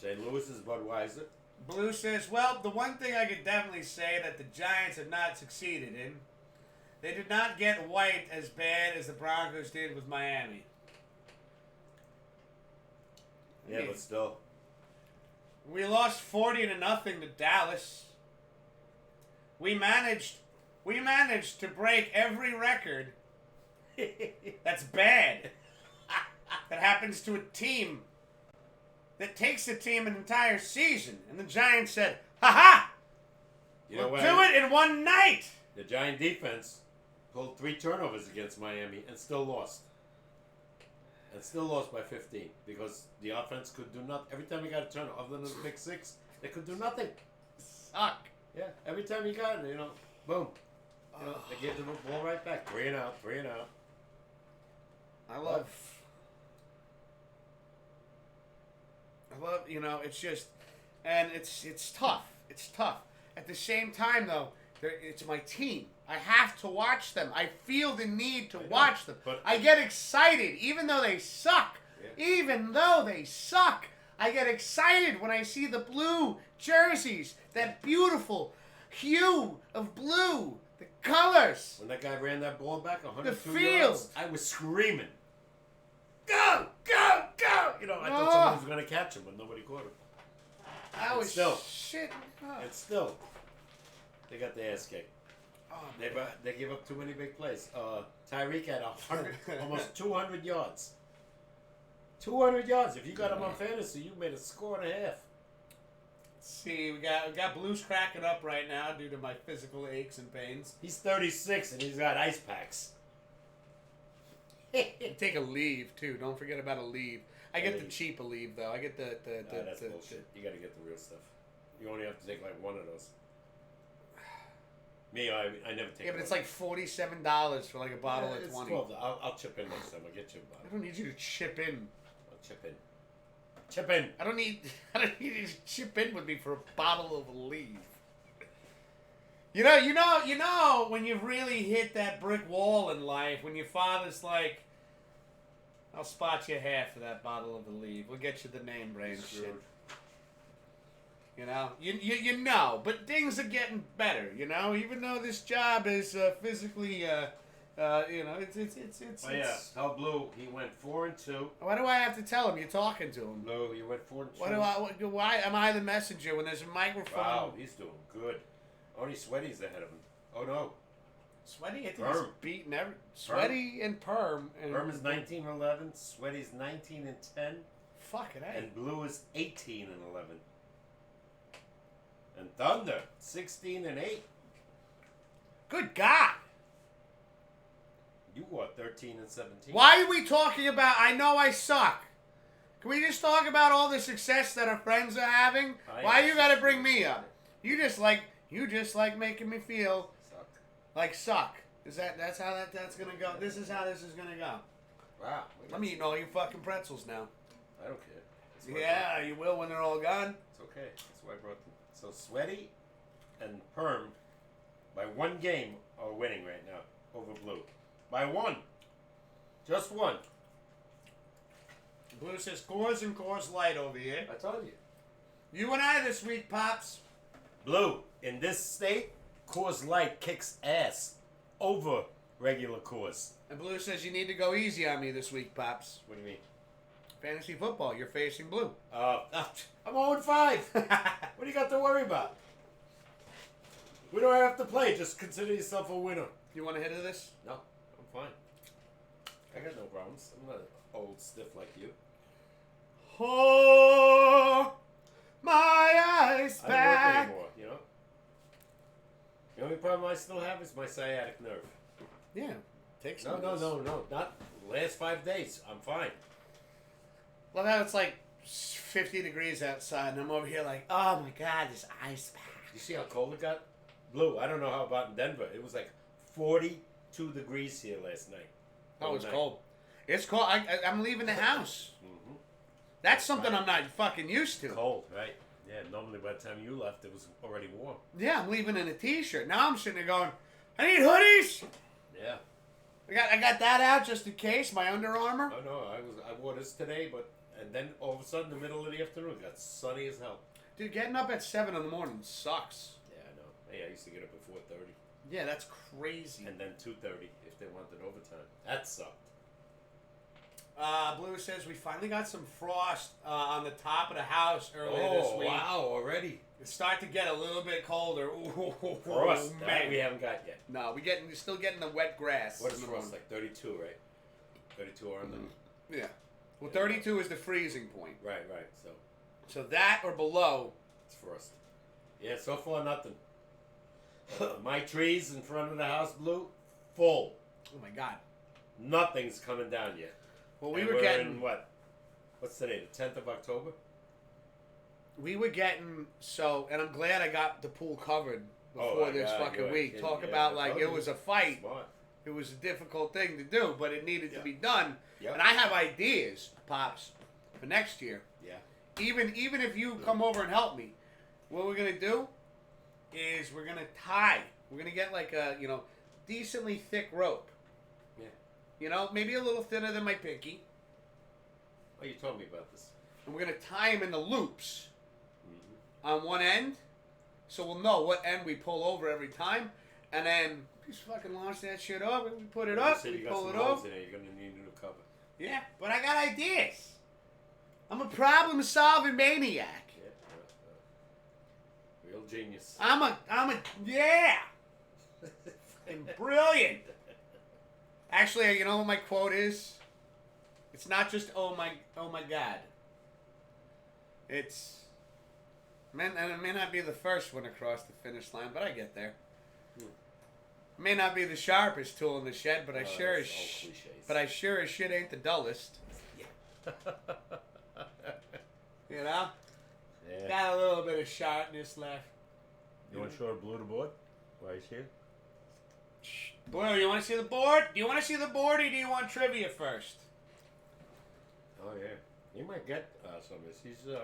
St. Louis is Budweiser. Blue says, well, the one thing I could definitely say that the Giants have not succeeded in, they did not get white as bad as the Broncos did with Miami. Yeah, but still. We lost 40-0 to Dallas. We managed to break every record that's bad. That happens to a team that takes a team an entire season. And the Giants said, ha-ha! We'll do it in one night! The Giant defense pulled 3 turnovers against Miami and still lost. And still lost by 15 because the offense could do nothing. Every time you got a turnover, other than the pick 6, they could do nothing. Suck. Yeah, every time you got it, boom. They gave the ball right back. 3 and out, 3 and out. I love, it's just, and it's tough. It's tough. At the same time, though, it's my team. I have to watch them. I feel the need to watch them. But I get excited, even though they suck. Yeah. Even though they suck, I get excited when I see the blue jerseys, that beautiful hue of blue, the colors. when that guy ran that ball back 102 The yards, field. I was screaming, "Go, go, go!" I thought someone was going to catch him, but nobody caught him. I was still. shit. And still, they got their ass kicked. Oh, They gave up too many big plays. Tyreek had 100, almost 200 yards. 200 yards. If you got him on fantasy, you made a score and a half. See, we got Blues cracking up right now due to my physical aches and pains. He's 36 and he's got ice packs. Take a leave too. Don't forget about a leave. I get the Leave. cheap leave though. I get the That's bullshit. You got to get the real stuff. You only have to take like one of those. Me, I never take. Yeah, but it's one. like $47 for like a bottle of It's 20. 12. I'll chip in next time. I'll get you a I bottle. don't need you to chip in. I'll chip in. Chip in. I don't need you to chip in with me for a bottle of leave. You know when you've really hit that brick wall in life, when your father's like, I'll spot you half for that bottle of leave. We'll get you the name brand shit. You know, but things are getting better. Even though this job is physically, it's. Oh yeah, tell Blue he went 4-2. Why do I have to tell him? You're talking to him. Blue, you went 4-2. Why am I the messenger when there's a microphone? Wow, he's doing good. Only Sweaty's ahead of him. Oh no, Sweaty, I think Perm. he's beating every. Sweaty and Perm. And Perm is 19-11. Sweaty's 19-10, Fucking A. and Blue is 18-11. And Thunder 16-8. Good God. You what? 13-17. Why are we talking about I know I suck? Can we just talk about all the success that our friends are having? Why you gotta bring me up? You just like making me feel Suck. like suck. That's how that's gonna go? This is how this is gonna go. Wow. I'm eating all your fucking pretzels now. I don't care. That's why I Yeah, you will when they're all gone. It's okay. That's why I brought them. So Sweaty and Perm, by one game, are winning right now over Blue. By one. Just one. Blue says Coors and Coors Light over here. I told you. You and I this week, Pops. Blue, in this state, Coors Light kicks ass over regular Coors. And Blue says you need to go easy on me this week, Pops. What do you mean? Fantasy football, you're facing Blue. I'm 0-5. What do you got to worry about? We don't have to play. Just consider yourself a winner. You want to hit of this? No, I'm fine. I got no problems. I'm not old stiff like you. Oh, my eyes I don't work back. anymore, you know? The only problem I still have is my sciatic nerve. Yeah, take some. No, of no, this. no, no. Not the last 5 days. I'm fine. Well, now it's like 50 degrees outside, and I'm over here like, oh my God, this ice pack. You see how cold it got? Blue, I don't know how about in Denver. It was like 42 degrees here last night. Oh, it's Overnight. cold. It's cold. I'm leaving the house. Mm-hmm. That's something right. I'm not fucking used to. Cold, right? Yeah, normally by the time you left, it was already warm. Yeah, I'm leaving in a t-shirt. Now I'm sitting there going, I need hoodies. Yeah. I got that out just in case. My Under Armour. Oh no, I wore this today, and then all of a sudden, in the middle of the afternoon, it got sunny as hell. Dude, getting up at 7 in the morning sucks. Yeah, I know. Hey, I used to get up at 4:30, Yeah, that's crazy. and then 2:30 if they wanted overtime. That sucked. Blue says we finally got some frost on the top of the house earlier this week. Wow, already. It's starting to get a little bit colder. Ooh, Frost, man. that we haven't got yet. No, we're still getting the wet grass. What is in the frost, morning. like 32, right? 32 or under? Yeah. Well, 32 is the freezing point. Right, so So that or below. it's frost. Yeah, so far nothing. My trees in front of the house, Blue, full. Oh my God. Nothing's coming down yet. Well, we And were we're getting. in what? What's today? The 10th of October? We were getting so, and I'm glad I got the pool covered Oh, before my this God, fucking you're week. kidding. Talk Yeah, about I like told it you. was a fight. Smart. It was a difficult thing to do, but it needed to Yeah. be done. Yep. And I have ideas, Pops, for next year. Yeah. Even if you come over and help me, what we're gonna do is we're gonna tie. We're gonna get like a decently thick rope. Yeah. Maybe a little thinner than my pinky. Oh, you told me about this. And we're gonna tie them in the loops Mm-hmm. on one end, so we'll know what end we pull over every time, and then just fucking launch that shit up, and we put it up, You we said you got pull some it holes up. in there. You're gonna need a new cover. Yeah, but I got ideas. I'm a problem-solving maniac. Yeah. Real genius. I'm a yeah. And brilliant. Actually, you know what my quote is? It's not just oh my God. It's and it may not be the first one across the finish line, but I get there. It may not be the sharpest tool in the shed, but I sure as that's all cliches. but I sure as shit ain't the dullest. You know? Yeah. Got a little bit of sharpness left. You want to show Blue the board? Right here. Blue, you want to see the board? Do you want to see the board, or do you want trivia first? Oh yeah. He might get some of this. He's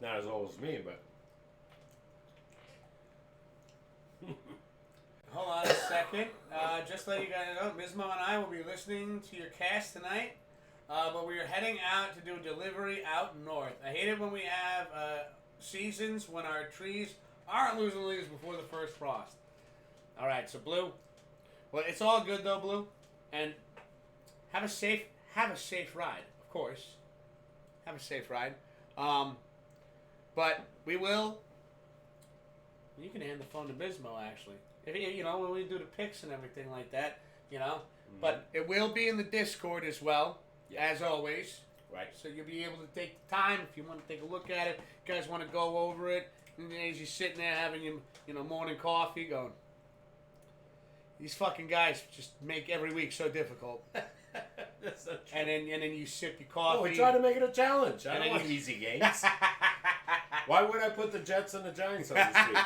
not as old as me, but Hold on a second. Just let you guys know, Mismo and I will be listening to your cast tonight. But we are heading out to do a delivery out north. I hate it when we have seasons when our trees aren't losing leaves before the first frost. All right, so Blue. Well, it's all good though, Blue, and have a safe ride, of course. Have a safe ride. But we will. You can hand the phone to Bismo actually. If when we do the picks and everything like that, Mm-hmm. But it will be in the Discord as well, as always. right. So you'll be able to take the time if you want to take a look at it. You guys want to go over it, and then as you're sitting there having your morning coffee, going, these fucking guys just make every week so difficult. That's not true. And then you sip your coffee. Oh, we try to make it a challenge. I And don't then want you- easy games. Why would I put the Jets and the Giants on this week?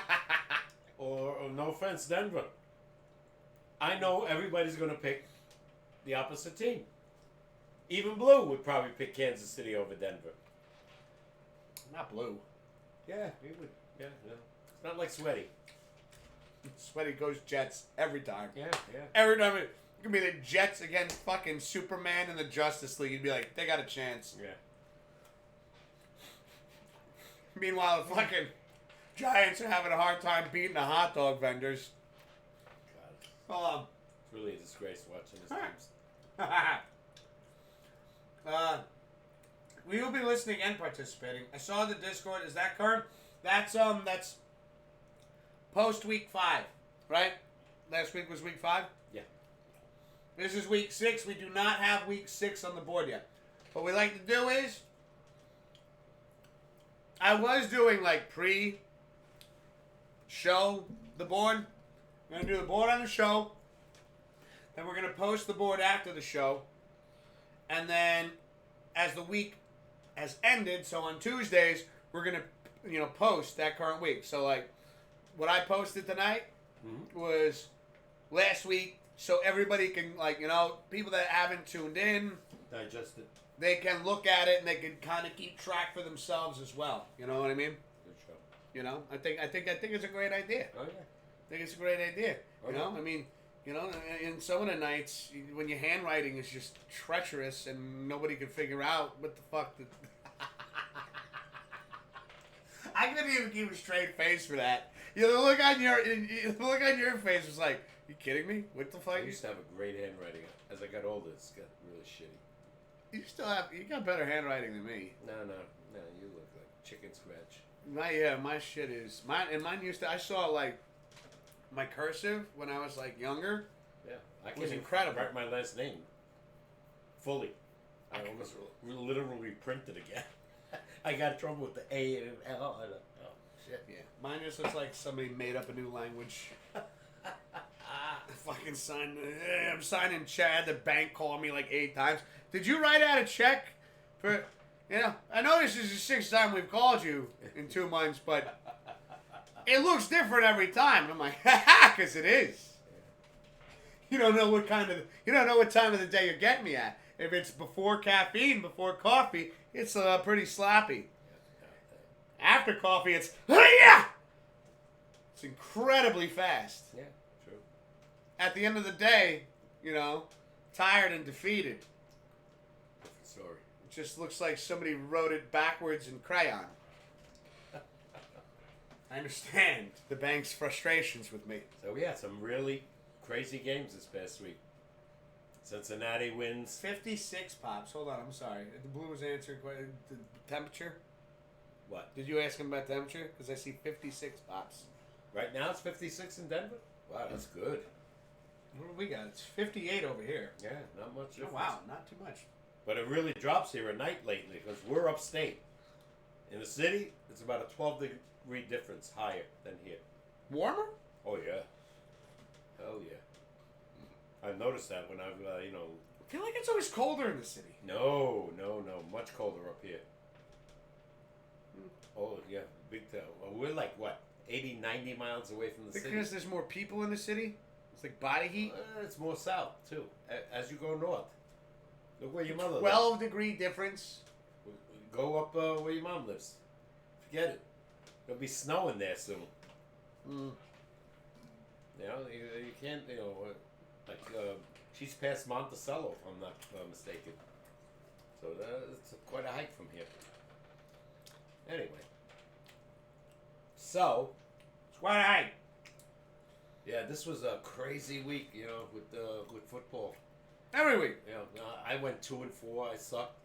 Or no offense, Denver. I know everybody's going to pick the opposite team. Even Blue would probably pick Kansas City over Denver. Not Blue. Yeah, he would. Yeah. It's not like Sweaty. Sweaty goes Jets every time. Yeah. Every time it could be the Jets against fucking Superman and the Justice League. You'd be like, they got a chance. Yeah. Meanwhile, the fucking Giants are having a hard time beating the hot dog vendors. God, Hold on. it's really a disgrace watching this teams. We will be listening and participating. I saw the Discord. Is that current? That's post week 5, right? Last week was week 5? Yeah. This is week 6. We do not have week 6 on the board yet. What we like to do is, I was doing like pre-show the board. We're going to do the board on the show. Then we're going to post the board after the show. And then as the week has ended, so on Tuesdays, we're going to, post that current week. So like what I posted tonight was last week, so everybody can, people that haven't tuned in, Digest it. they can look at it and they can kind of keep track for themselves as well. You know what I mean? Good show. I think it's a great idea. Oh, yeah. I think it's a great idea. And some of the nights when your handwriting is just treacherous and nobody can figure out what the fuck. I couldn't even keep a straight face for that. The look on your face was like, "You kidding me? What the fuck?" I used to have a great handwriting. As I got older, it's got really shitty. You got better handwriting than me. No, you look like chicken scratch. My shit is mine. And mine used to. I saw like my cursive when I was like younger. Yeah, I was can incredible. write my last name fully. I almost literally printed again. I got in trouble with the A and L. Oh shit. Yeah, mine just looks like somebody made up a new language. Fucking sign. I'm signing Chad. The bank called me like 8 times. Did you write out a check for? I know this is the 6th time we've called you in 2 months, but it looks different every time. And I'm like, because it is. You don't know what time of the day you're getting me at. If it's before caffeine, before coffee, it's pretty sloppy. After coffee, it's it's incredibly fast. Yeah, true. At the end of the day, tired and defeated. Different story. It just looks like somebody wrote it backwards in crayon. I understand the bank's frustrations with me. So we had some really crazy games this past week. Cincinnati wins. 56 pops. Hold on, I'm sorry. The Blue was answering the temperature. What? Did you ask him about temperature? Because I see 56 pops. Right now it's 56 in Denver? Wow, that's good. What do we got? It's 58 over here. Yeah, not much difference. Oh, wow, not too much. But it really drops here at night lately because we're upstate. In the city, it's about a 12-degree difference higher than here. Warmer? Oh, yeah. Hell yeah. I've noticed that when I've, I feel like it's always colder in the city. No. Much colder up here. Oh, yeah. Big time. Well, we're like, what, 80, 90 miles away from the city? Because there's more people in the city? It's like body heat? It's more south, too, as you go north. Look where your mother 12-degree difference. Go up where your mom lives. Forget it. There'll be snow in there soon. You can't, she's past Monticello, if I'm not mistaken. So it's quite a hike from here. Anyway. So. It's quite a hike. Yeah, this was a crazy week, with football. Every week. I went 2-4. I sucked.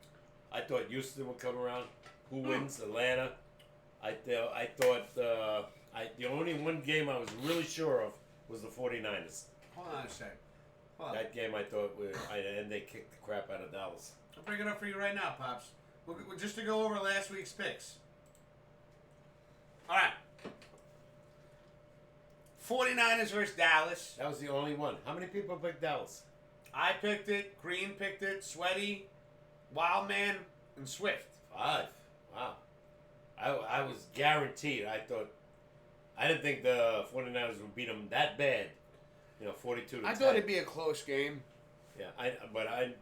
I thought Houston would come around. Who wins? Atlanta. I thought the only one game I was really sure of was the 49ers. Hold on a second. That game I thought and they kicked the crap out of Dallas. I'll bring it up for you right now, Pops. Just to go over last week's picks. All right. 49ers versus Dallas. That was the only one. How many people picked Dallas? I picked it. Green picked it. Sweaty, Wildman, and Swift. 5. Wow. I was guaranteed. I didn't think the 49ers would beat them that bad. 42-10. I thought it'd be a close game. Yeah,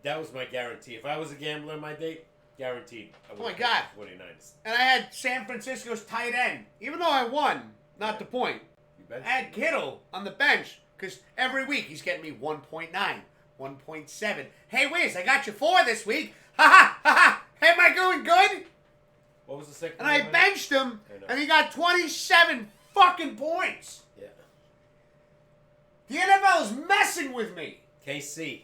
that was my guarantee. If I was a gambler in my day, guaranteed. I would Oh my God. 49ers. And I had San Francisco's tight end. Even though I won, not the point. You bet. I had Kittle on the bench because every week he's getting me 1.9, 1.7. Hey, Wiz, I got you 4 this week. Ha ha ha ha. Hey, am I going good? What was the second? And I game? benched him, I know. and he got 27 fucking points. Yeah. The NFL is messing with me. KC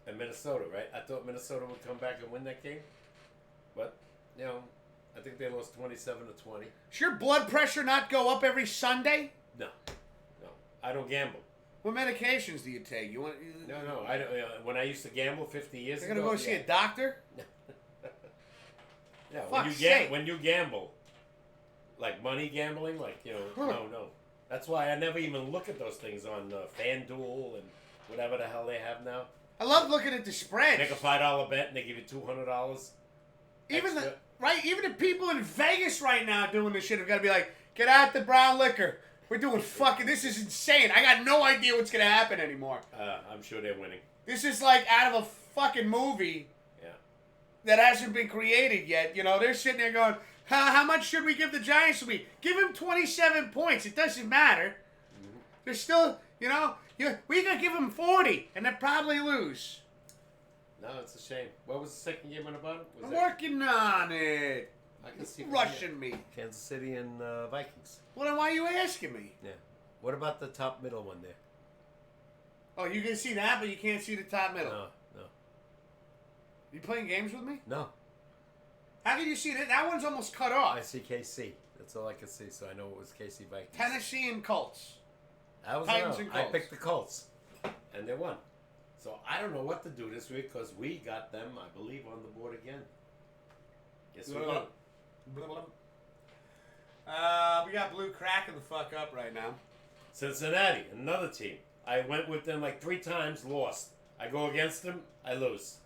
and Minnesota, right? I thought Minnesota would come back and win that game, but I think they lost 27-20. Does your blood pressure not go up every Sunday? No, I don't gamble. What medications do you take? You want? No, I don't. When I used to gamble 50 years You're ago, gonna go see a doctor? Yeah, Fuck's sake. when you gamble, like money gambling, like no. That's why I never even look at those things on FanDuel and whatever the hell they have now. I love looking at the spreads. Make a $5 bet and they give you $200. Even extra. even the people in Vegas right now doing this shit have got to be like, get out the brown liquor. We're doing fucking. This is insane. I got no idea what's gonna happen anymore. I'm sure they're winning. This is like out of a fucking movie. Yeah. That hasn't been created yet. They're sitting there going, how much should we give the Giants this week? Give him 27 points. It doesn't matter. Mm-hmm. They're still, we could give them 40, and they'll probably lose. No, it's a shame. What was the second game on the bottom? I'm working on it. I can see Rushing me. Kansas City and Vikings. Well, then why are you asking me? Yeah. What about the top middle one there? Oh, you can see that, but you can't see the top middle. No. You playing games with me? No. How can you see that? That one's almost cut off. I see KC. That's all I could see, so I know it was KC Vikings. Tennessee and Colts. I was Titans out. and I Colts. picked the Colts, and they won. So I don't know what to do this week because we got them, I believe, on the board again. Yes, we do. We got Blue cracking the fuck up right now. Cincinnati, another team. I went with them like 3 times, lost. I go against them, I lose.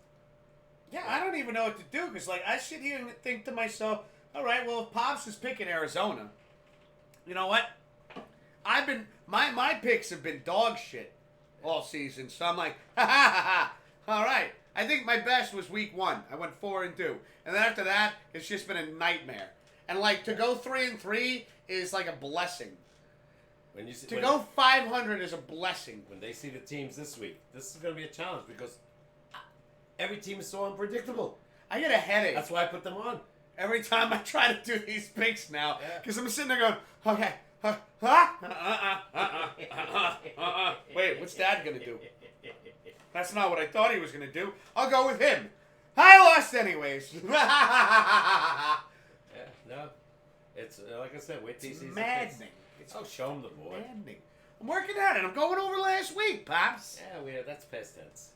Yeah, I don't even know what to do because, I sit here and think to myself, all right, well, if Pops is picking Arizona, you know what? My picks have been dog shit all season, so I'm like, ha ha ha ha. All right. I think my best was week 1. I went 4-2, and then after that, it's just been a nightmare. And to go 3-3 is like a blessing. To go 500 is a blessing. When they see the teams this week, this is going to be a challenge because every team is so unpredictable. I get a headache. That's why I put them on. Every time I try to do these picks now, because I'm sitting there going, okay, wait, what's Dad gonna do? That's not what I thought he was gonna do. I'll go with him. I lost anyways. No, it's like I said, wait till you see. It's maddening. I'll show them the board. Maddening. I'm working at it. I'm going over last week, Pops. Yeah, that's past tense.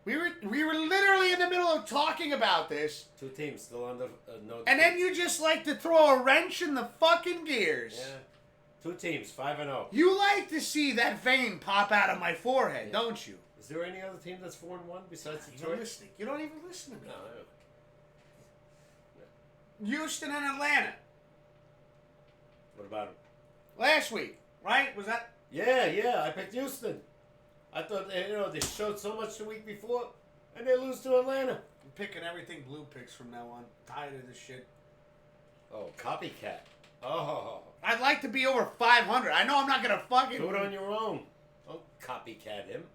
We were literally in the middle of talking about this. 2 teams still on the no. And then you just like to throw a wrench in the fucking gears. Yeah. 2 teams, 5-0. You like to see that vein pop out of my forehead, don't you? Is there any other team that's 4-1 besides You're Detroit? listening. You don't even listen to me. No. Houston and Atlanta. What about them? Last week, right? Was that? Yeah. I picked Houston. I thought they showed so much the week before, and they lose to Atlanta. I'm picking everything Blue picks from now on. Tired of this shit. Oh, copycat. Oh. I'd like to be over 500. I know I'm not gonna fucking Do it on your own. Don't copycat him.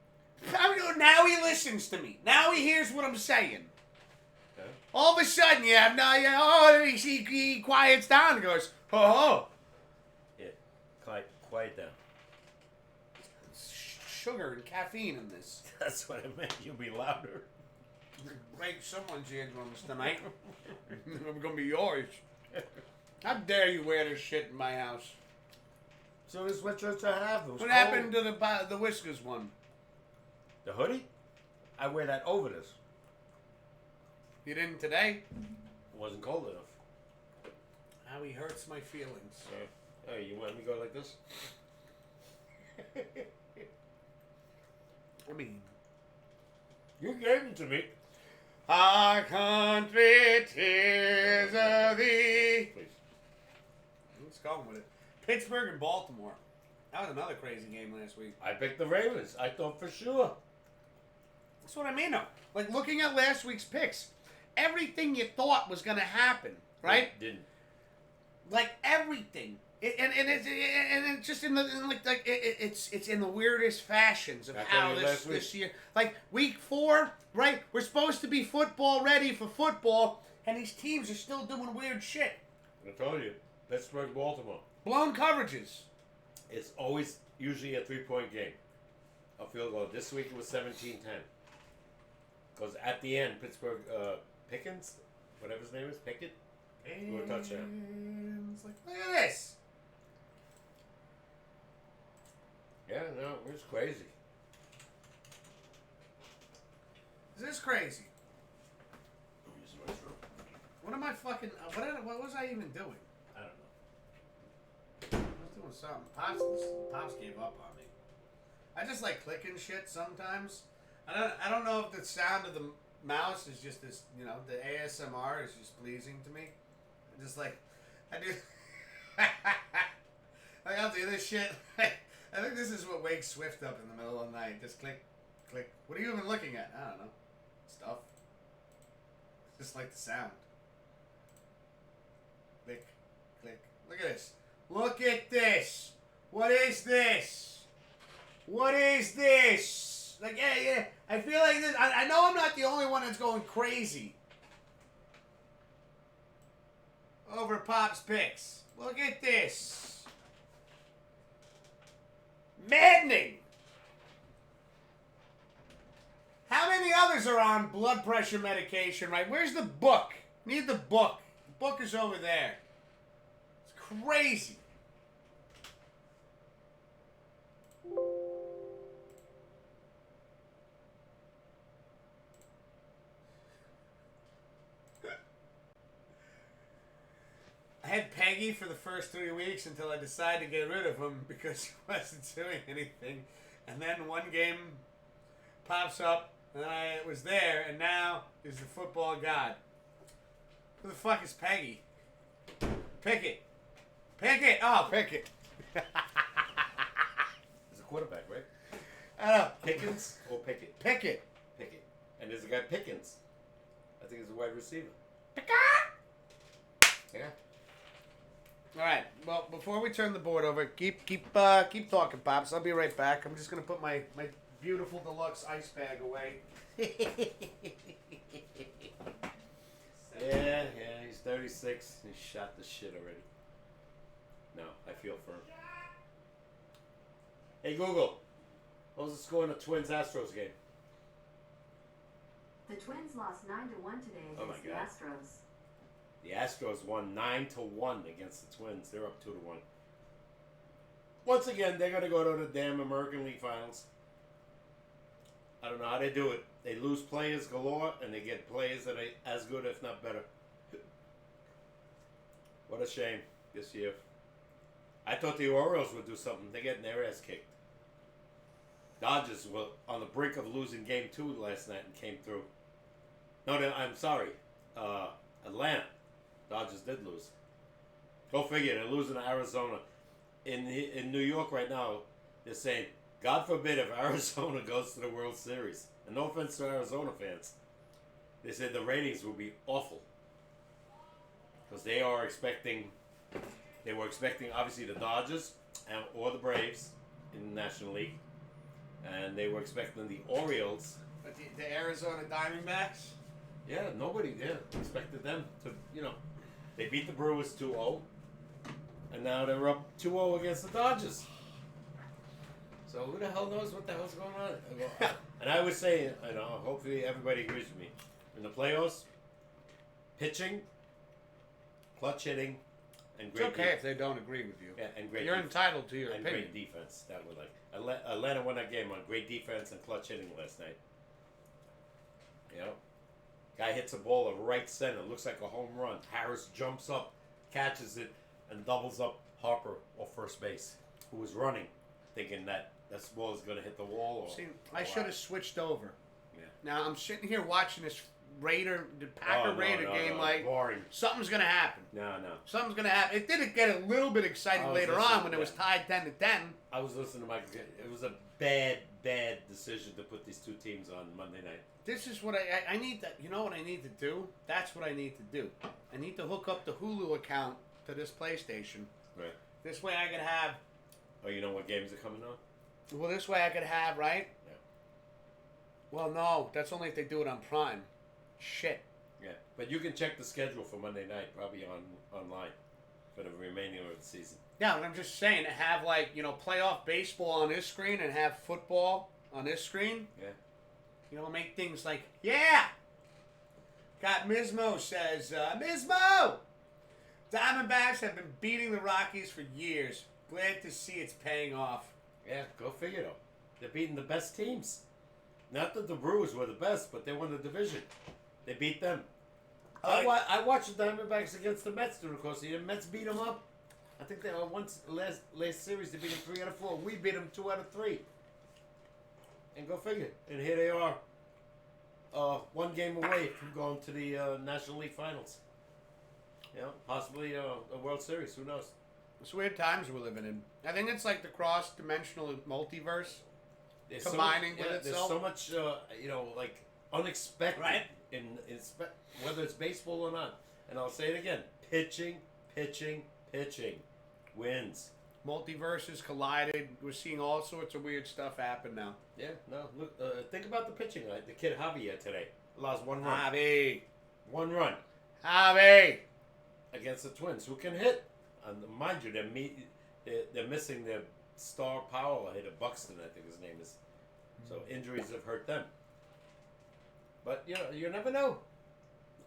Now he listens to me. Now he hears what I'm saying. Okay. All of a sudden, he quiets down and goes, oh. Yeah, quiet down. Sugar and caffeine in this. That's what I meant. You'll be louder. Break someone's eardrums tonight. I'm gonna be yours. How dare you wear this shit in my house? So this sweatshirts I have. What happened to the Whiskers one? The hoodie? I wear that over this. You didn't today? It wasn't cold enough. How he hurts my feelings. Hey, you want me to go like this? I mean, you gave them to me. Our country, tears of thee. Please. Let's go with it. Pittsburgh and Baltimore. That was another crazy game last week. I picked the Ravens. I thought for sure. That's what I mean, though. Like, looking at last week's picks, everything you thought was going to happen, right? It didn't. Like, everything. It's just in the it's in the weirdest fashions of That's how only this year. Like week 4, right? We're supposed to be football ready for football, And these teams are still doing weird shit. I told you, Pittsburgh, Baltimore. Blown coverages. It's always usually a 3-point game. A field goal. This week it was 17-10. Because at the end, Pittsburgh, Pickens, whatever his name is, Pickett, threw a touchdown. It's like, look at this. Yeah, no, it was crazy. This is crazy. What am I fucking... What was I even doing? I don't know. I was doing something. Pops gave up on me. I just like clicking shit sometimes. I don't know if the sound of the mouse is just this, the ASMR is just pleasing to me. I just like, I do... like, I'll do this shit. I think this is what wakes Swift up in the middle of the night. Just click, click. What are you even looking at? I don't know. Stuff. Just like the sound. Click, click. Look at this. Look at this. What is this? What is this? Like, yeah. I feel like this. I know I'm not the only one that's going crazy over Pop's picks. Look at this. Maddening. How many others are on blood pressure medication, right? Where's the book? Need the book. The book is over there. It's crazy. I had Peggy for the first 3 weeks until I decided to get rid of him because he wasn't doing anything. And then one game pops up, and I was there, and now is the football god. Who the fuck is Peggy? Pickett. Pickett! Oh, Pickett. He's a quarterback, right? I don't know. Pickens or Pickett? Pickett. Pickett. And there's a guy Pickens. I think he's a wide receiver. Pickett! Yeah. All right. Well, before we turn the board over, keep talking, Pops. I'll be right back. I'm just gonna put my beautiful deluxe ice bag away. Yeah, he's 36. He shot the shit already. No, I feel for him. Hey, Google. What was the score in the Twins-Astros game? The Twins lost 9-1 today Oh my against the God. Astros. The Astros won 9-1 against the Twins. They're up 2-1. Once again, they're going to go to the damn American League Finals. I don't know how they do it. They lose players galore, and they get players that are as good, if not better. What a shame this year. I thought the Orioles would do something. They're getting their ass kicked. Dodgers were on the brink of losing Game 2 last night and came through. No, I'm sorry. Atlanta. Dodgers did lose. Go figure. They're losing to Arizona. In New York right now, they're saying, God forbid if Arizona goes to the World Series. And no offense to Arizona fans. They said the ratings will be awful. Because they were expecting obviously the Dodgers or the Braves in the National League. And they were expecting the Orioles. But the Arizona Diamondbacks? Yeah, nobody expected them to, they beat the Brewers 2-0. And now they're up 2-0 against the Dodgers. So who the hell knows what the hell's going on? And I would say, hopefully everybody agrees with me. In the playoffs, pitching, clutch hitting, and great It's okay if they don't agree with you. Yeah, and great You're entitled to your and opinion. great defense. That would Atlanta won that game on great defense and clutch hitting last night. Guy hits a ball of right center, looks like a home run. Harris jumps up, catches it, and doubles up Harper off first base, who was running, thinking that ball is going to hit the wall. Or, See, I should have switched over. Yeah. Now I'm sitting here watching this Packer Raider game like boring. something's gonna happen. No. Something's gonna happen. It did get a little bit exciting later on when it was tied 10-10. I was listening to Michael. It was a bad decision to put these two teams on Monday night. This is what I need to. You know what I need to do? That's what I need to do. I need to hook up the Hulu account to this PlayStation. Right. This way I could have. Oh, you know what games are coming on? Well, this way I could have, right? Yeah. Well, no. That's only if they do it on Prime. Shit. Yeah, but you can check the schedule for Monday night, probably online for the remaining of the season. Yeah, but I'm just saying to have playoff baseball on this screen and have football on this screen. Yeah. Make things like Got Mismo says Mismo. Diamondbacks have been beating the Rockies for years. Glad to see it's paying off. Yeah, go figure though. They're beating the best teams. Not that the Brewers were the best, but they won the division. They beat them. I watched the Diamondbacks against the Mets during the course of the year. Mets beat them up. I think they were last series they beat them 3 out of 4. We beat them 2 out of 3. And go figure. And here they are, 1 game away from going to the National League Finals. Possibly a World Series. Who knows? It's weird times we're living in. I think it's like the cross-dimensional multiverse There's combining with There's itself. so much, like unexpected, Right. in whether it's baseball or not. And I'll say it again: pitching wins. Multiverses collided. We're seeing all sorts of weird stuff happen now. Yeah, no. Look, think about the pitching. The kid Javier today allows 1 run. Javi. 1 run against the Twins, who can hit. And mind you, they're missing their star power hitter, Buxton, I think his name is. So injuries have hurt them. But you never know.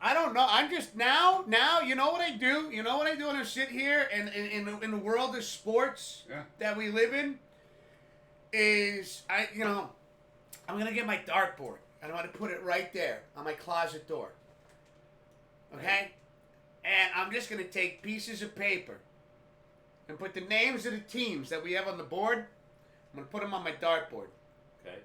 I don't know. I'm just now. You know what I do? You know what I do when I sit here and in the world of sports that we live in is I'm gonna get my dartboard and I'm gonna put it right there on my closet door. Okay, and I'm just gonna take pieces of paper and put the names of the teams that we have on the board. I'm gonna put them on my dartboard. Okay.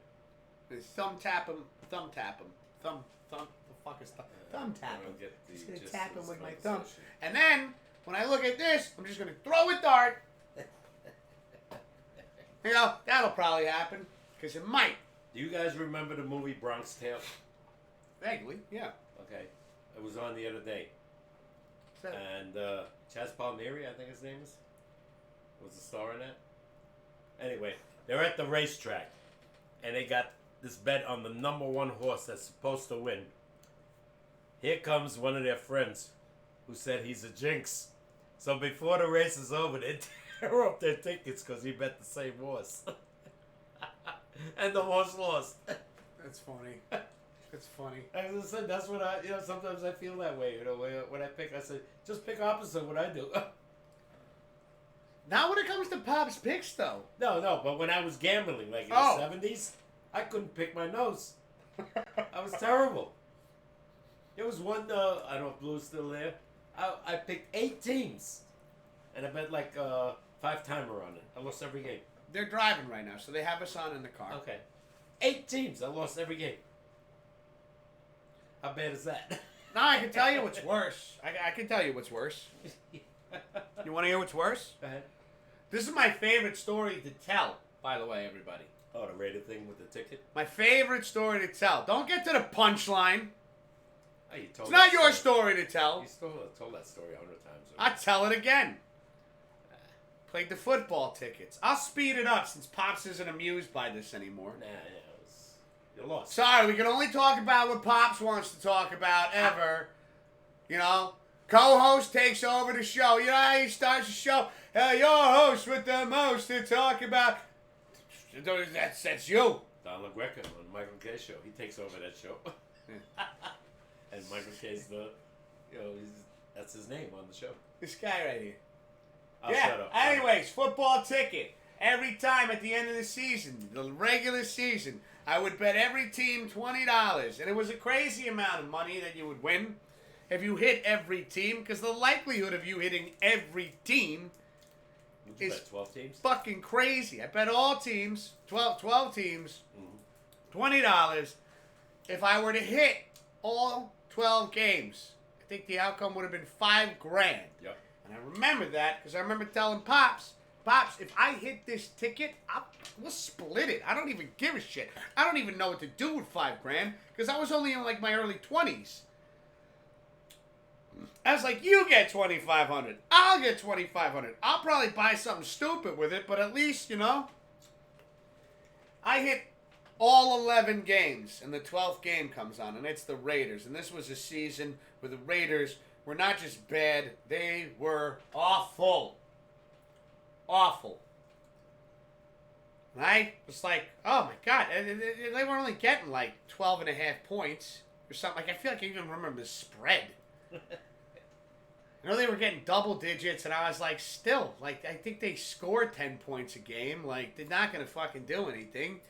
And thumb tap them. Thumb. The fuck is thumb tap them. Just gonna tap them with my thumb. And then when I look at this, I'm just gonna throw a dart. That'll probably happen because it might. Do you guys remember the movie Bronx Tale? Vaguely, yeah. Okay. It was on the other day. And Chaz Palmieri, I think his name is, was the star in that. Anyway, they're at the racetrack, and they got this bet on the number 1 horse that's supposed to win. Here comes one of their friends who said he's a jinx. So before the race is over, they tear up their tickets because he bet the same horse. And the horse lost. That's funny. That's funny. As I said, that's what sometimes I feel that way. When I pick, I say, just pick opposite what I do. Not when it comes to Pop's picks, though. No, but when I was gambling, like in the 70s, I couldn't pick my nose. I was terrible. There was one, I don't know if Blue's still there. I picked 8 teams. And I bet like 5-timer on it. I lost every game. They're driving right now, so they have us on in the car. Okay. 8 teams. I lost every game. How bad is that? No, I can tell you what's worse. I can tell you what's worse. You want to hear what's worse? Go ahead. This is my favorite story to tell, by the way, everybody. Oh, the rated thing with the ticket? My favorite story to tell. Don't get to the punchline. Oh, you told It's not your story to tell. You still told that story 100 times. I'll tell it again. Played the football tickets. I'll speed it up since Pops isn't amused by this anymore. Nah, you lost. Sorry, we can only talk about what Pops wants to talk about ever. Co-host takes over the show. You know how he starts the show? Your host with the most to talk about. That's you. Don LaGreca on Michael K's show. He takes over that show. And Michael K's that's his name on the show. This guy right here. I'll shut up. Anyways, football ticket. Every time at the end of the season, the regular season, I would bet every team $20. And it was a crazy amount of money that you would win if you hit every team. Because the likelihood of you hitting every team is bet 12 teams? Fucking crazy. I bet all teams, 12 teams, $20. If I were to hit all 12 games, I think the outcome would have been $5,000. Yep. And I remember that because I remember telling Pops, if I hit this ticket, we'll split it. I don't even give a shit. I don't even know what to do with $5,000 because I was only in like my early 20s. I was like, you get $2,500. I'll get $2,500. I'll probably buy something stupid with it, but at least, I hit all 11 games, and the 12th game comes on, and it's the Raiders. And this was a season where the Raiders were not just bad, they were awful. Awful. And I was like, oh my God, they were only getting like 12 and a half points or something. Like, I feel like I even remember the spread. I know they were getting double digits, and I was like, still, like, I think they scored 10 points a game. Like, they're not going to fucking do anything.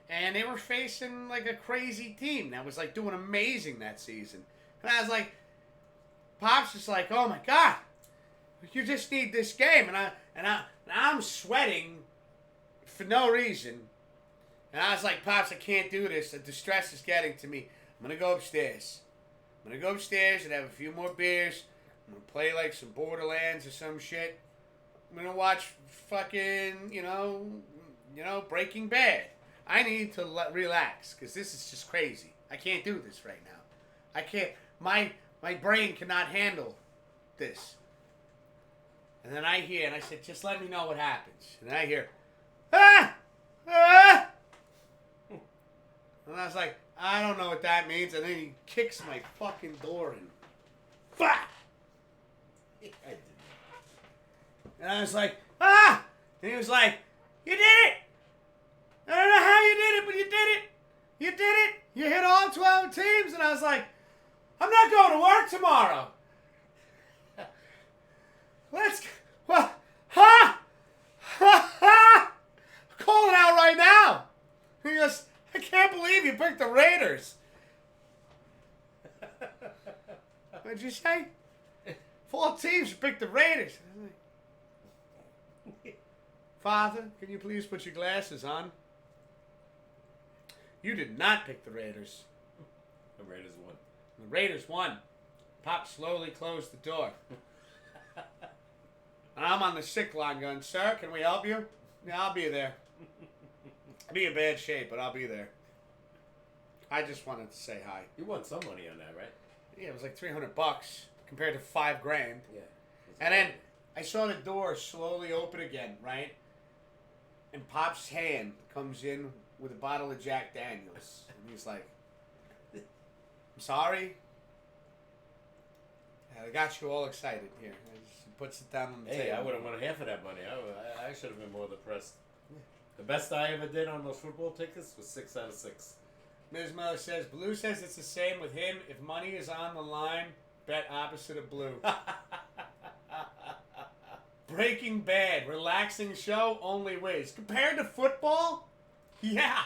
And they were facing, like, a crazy team that was, like, doing amazing that season. And I was like, Pop's just like, oh my God, you just need this game. And I'm sweating for no reason. And I was like, Pops, I can't do this. The distress is getting to me. I'm going to go upstairs. I'm going to go upstairs and have a few more beers. I'm going to play like some Borderlands or some shit. I'm going to watch fucking, you know, Breaking Bad. I need to relax because this is just crazy. I can't do this right now. I can't. My brain cannot handle this. And then I hear, and I said, just let me know what happens. And I hear, ah! Ah! And I was like, I don't know what that means. And then he kicks my fucking door in. Bah! And I was like, ah! And he was like, you did it! I don't know how you did it, but you did it! You did it! You hit all 12 teams! And I was like, I'm not going to work tomorrow! Well, ha! Ha ha! I'm calling out right now! He goes, I can't believe you picked the Raiders! What'd you say? 4 teams picked the Raiders. Father, can you please put your glasses on? You did not pick the Raiders. The Raiders won. The Raiders won. Pop slowly closed the door. And I'm on the sick line going, sir, can we help you? Yeah, I'll be there. I'll be in bad shape, but I'll be there. I just wanted to say hi. You won some money on that, right? Yeah, it was like $300 compared to $5,000. Yeah. And then I saw the door slowly open again, right? And Pop's hand comes in with a bottle of Jack Daniels. And he's like, I'm sorry. I got you all excited here. He puts it down on the table. Hey, I would have won half of that money. I should have been more depressed. The best I ever did on those football tickets was 6 out of 6. Mismo says, Blue says it's the same with him. If money is on the line, bet opposite of Blue. Breaking Bad, relaxing show, only ways. Compared to football? Yeah.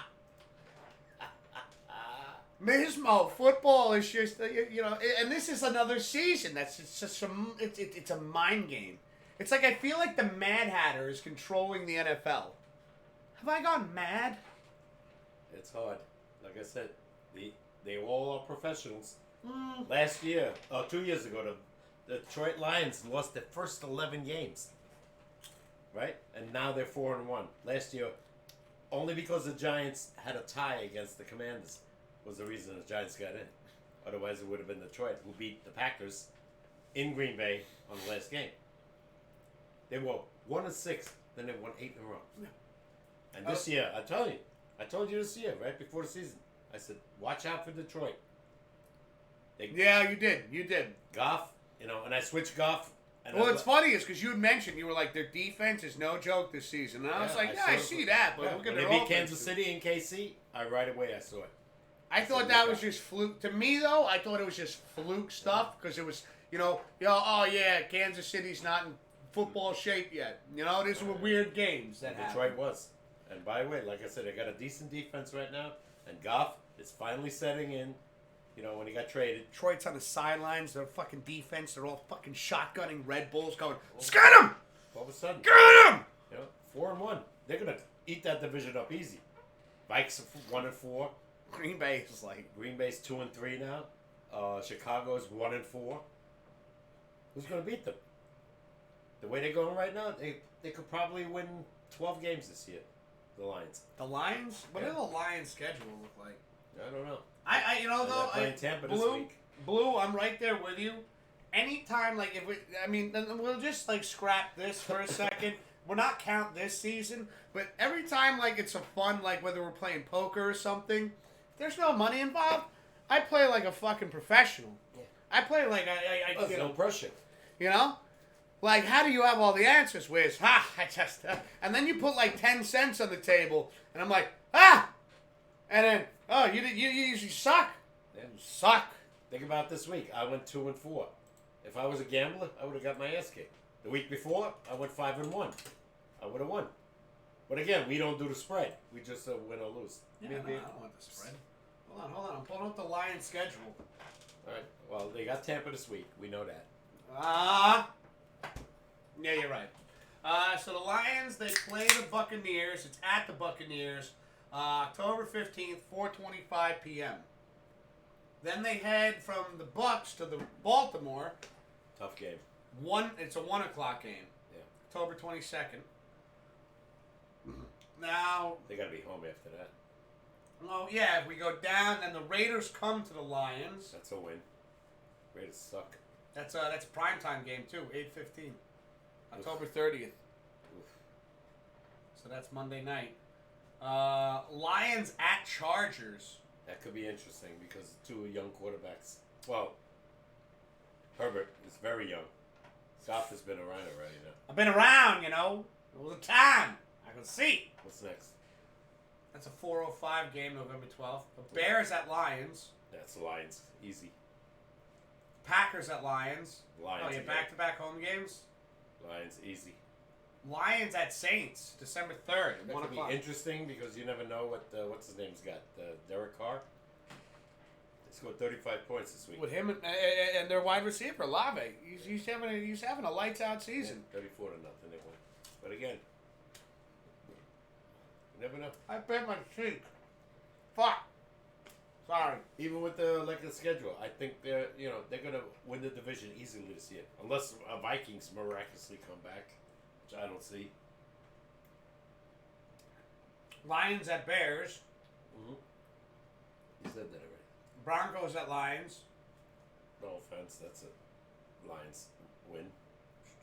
Mismo, football is just, you know, and this is another season. It's just it's a mind game. It's like I feel like the Mad Hatter is controlling the NFL. Have I gone mad? It's hard. Like I said, they all are professionals. Last year, 2 years ago, the Detroit Lions lost their first 11 games. Right? And now they're 4-1. Last year, only because the Giants had a tie against the Commanders was the reason the Giants got in. Otherwise, it would have been Detroit who beat the Packers in Green Bay on the last game. They were 1-6, then they won 8 in a row. And this year, I told you this year, right before the season, I said, watch out for Detroit. Yeah, you did. Goff, you know, and I switched Goff. Well, it's funny is because you had mentioned, you were like, their defense is no joke this season. And I was like, I see that, but look at their offense. When they beat Kansas City and KC, right away I saw it. I thought that was just fluke. To me, though, I thought it was just fluke stuff because it was, Kansas City's not in football shape yet. You know, these were weird games that happened. Detroit was. And by the way, like I said, they got a decent defense right now, and Goff is finally setting in. You know, when he got traded. Detroit's on the sidelines. Their fucking defense. They're all fucking shotgunning Red Bulls going, get him! All of a sudden. Get him! You know, 4-1. They're going to eat that division up easy. Vikes are 1-4. Green Bay is like... Green Bay's 2-3 now. Chicago's 1-4. Who's going to beat them? The way they're going right now, they could probably win 12 games this year. The Lions. The Lions? What does the Lions schedule look like? I don't know. Though, playing Tampa this week. Blue, I'm right there with you. Anytime, we'll just, scrap this for a second. we're not count this season, but every time like it's a fun, like whether we're playing poker or something, if there's no money involved, I play like a fucking professional. Yeah. I play like I There's you no know, pressure. you know? Like, how do you have all the answers, Wiz? I just... and then you put, like, 10 cents on the table, and I'm like, And then, you suck. Yeah. You suck. Think about this week. I went 2-4. If I was a gambler, I would have got my ass kicked. The week before, I went 5-1. I would have won. But again, we don't do the spread. We just win or lose. Yeah, I don't want the spread. Hold on. I'm pulling up the Lions schedule. All right. Well, they got Tampa this week. We know that. Yeah, you're right. So the Lions, they play the Buccaneers. It's at the Buccaneers. October 15th, 4:25 p.m. Then they head from the Bucs to the Baltimore. Tough game. It's a 1 o'clock game. Yeah. October 22nd. Now, They got to be home after that. oh yeah, if we go down, then the Raiders come to the Lions. That's a win. Raiders suck. That's a primetime game too, 8:15, October 30th. Oof. So that's Monday night. Lions at Chargers. That could be interesting because two young quarterbacks. Well, Herbert is very young. Goff has been around already now. I've been around, you know. It was a time. I can see. What's next? That's a 4:05 game, November 12th. The Bears at Lions. That's the Lions. Easy. Packers at Lions. Lions. Oh, yeah, again. back-to-back home games. Lions. Easy. Lions at Saints, December 3rd, That 1 could o'clock. be interesting because you never know what's his name's got. Derek Carr. They scored 35 points this week. With him and their wide receiver, Olave. He's having a lights-out season. 34-0 they won. But again, you never know. I bet my cheek. Fuck. Sorry. Even with the schedule, I think they're gonna win the division easily this year, unless Vikings miraculously come back, which I don't see. Lions at Bears. Mm-hmm. You said that already. Broncos at Lions. No offense, that's a Lions win.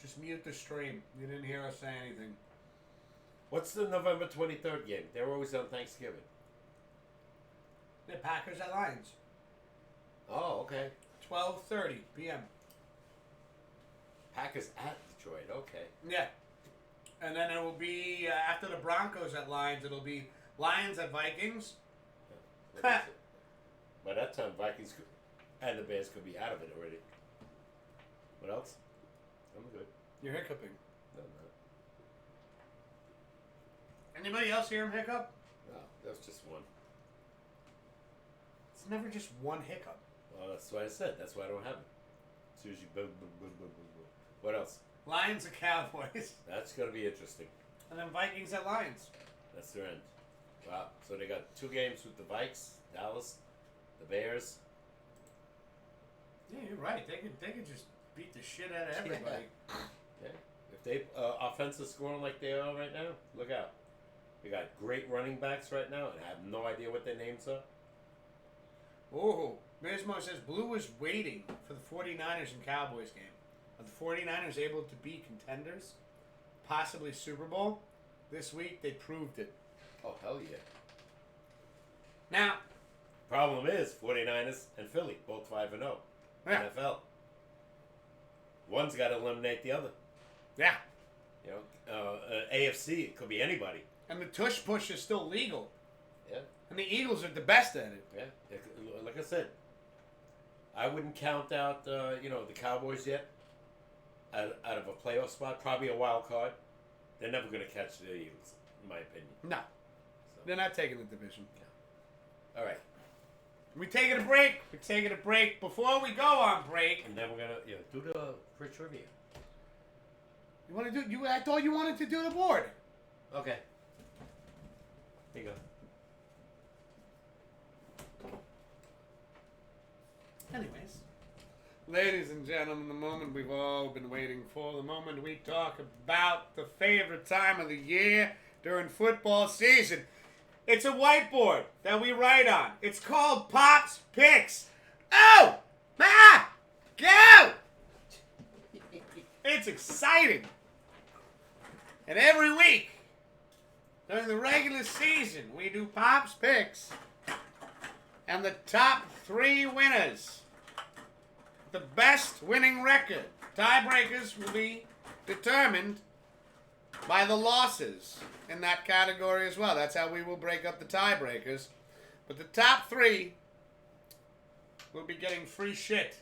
Just mute the stream. You didn't hear us say anything. What's the November 23rd game? They're always on Thanksgiving. The Packers at Lions. Oh, okay. 12:30 p.m. Packers at Detroit. Okay. Yeah. And then it will be, after the Broncos at Lions, it'll be Lions at Vikings. By that time, Vikings and the Bears could be out of it already. What else? I'm good. You're hiccuping. No. Anybody else hear him hiccup? No, that was just one. It's never just one hiccup. Well, that's what I said. That's why I don't have it. As soon as you boom, boom, boom, boom, boom, boom. What else? Lions at Cowboys. That's going to be interesting. And then Vikings at Lions. That's their end. Wow. So they got 2 games with the Vikes, Dallas, the Bears. Yeah, you're right. They could just beat the shit out of everybody. Yeah. If they offensive scoring like they are right now, look out. They got great running backs right now, and I have no idea what their names are. Oh, Mismo says Blue is waiting for the 49ers and Cowboys game. Are the 49ers able to be contenders? Possibly Super Bowl? This week they proved it. Oh, hell yeah. Now, Problem is, 49ers and Philly, both 5-0. Yeah. NFL. One's got to eliminate the other. yeah. You know, AFC, it could be anybody. And the tush push is still legal. Yeah. And the Eagles are the best at it. Yeah. Like I said, I wouldn't count out, the Cowboys yet out of a playoff spot. Probably a wild card. They're never going to catch the Eagles, in my opinion. No. So, They're not taking the division. all right. We're taking a break. We're taking a break. Before we go on break, And then we're going to do the free trivia. you want to do? I thought you wanted to do the board. Okay. Here you go. Anyways, ladies and gentlemen, the moment we've all been waiting for, the moment we talk about the favorite time of the year during football season. It's a whiteboard that we write on. It's called Pop's Picks. Oh! Ma! Go! It's exciting. And every week, during the regular season, we do Pop's Picks. And the top 3 winners, the best winning record, tiebreakers will be determined by the losses in that category as well. That's how we will break up the tiebreakers. But the top 3 will be getting free shit.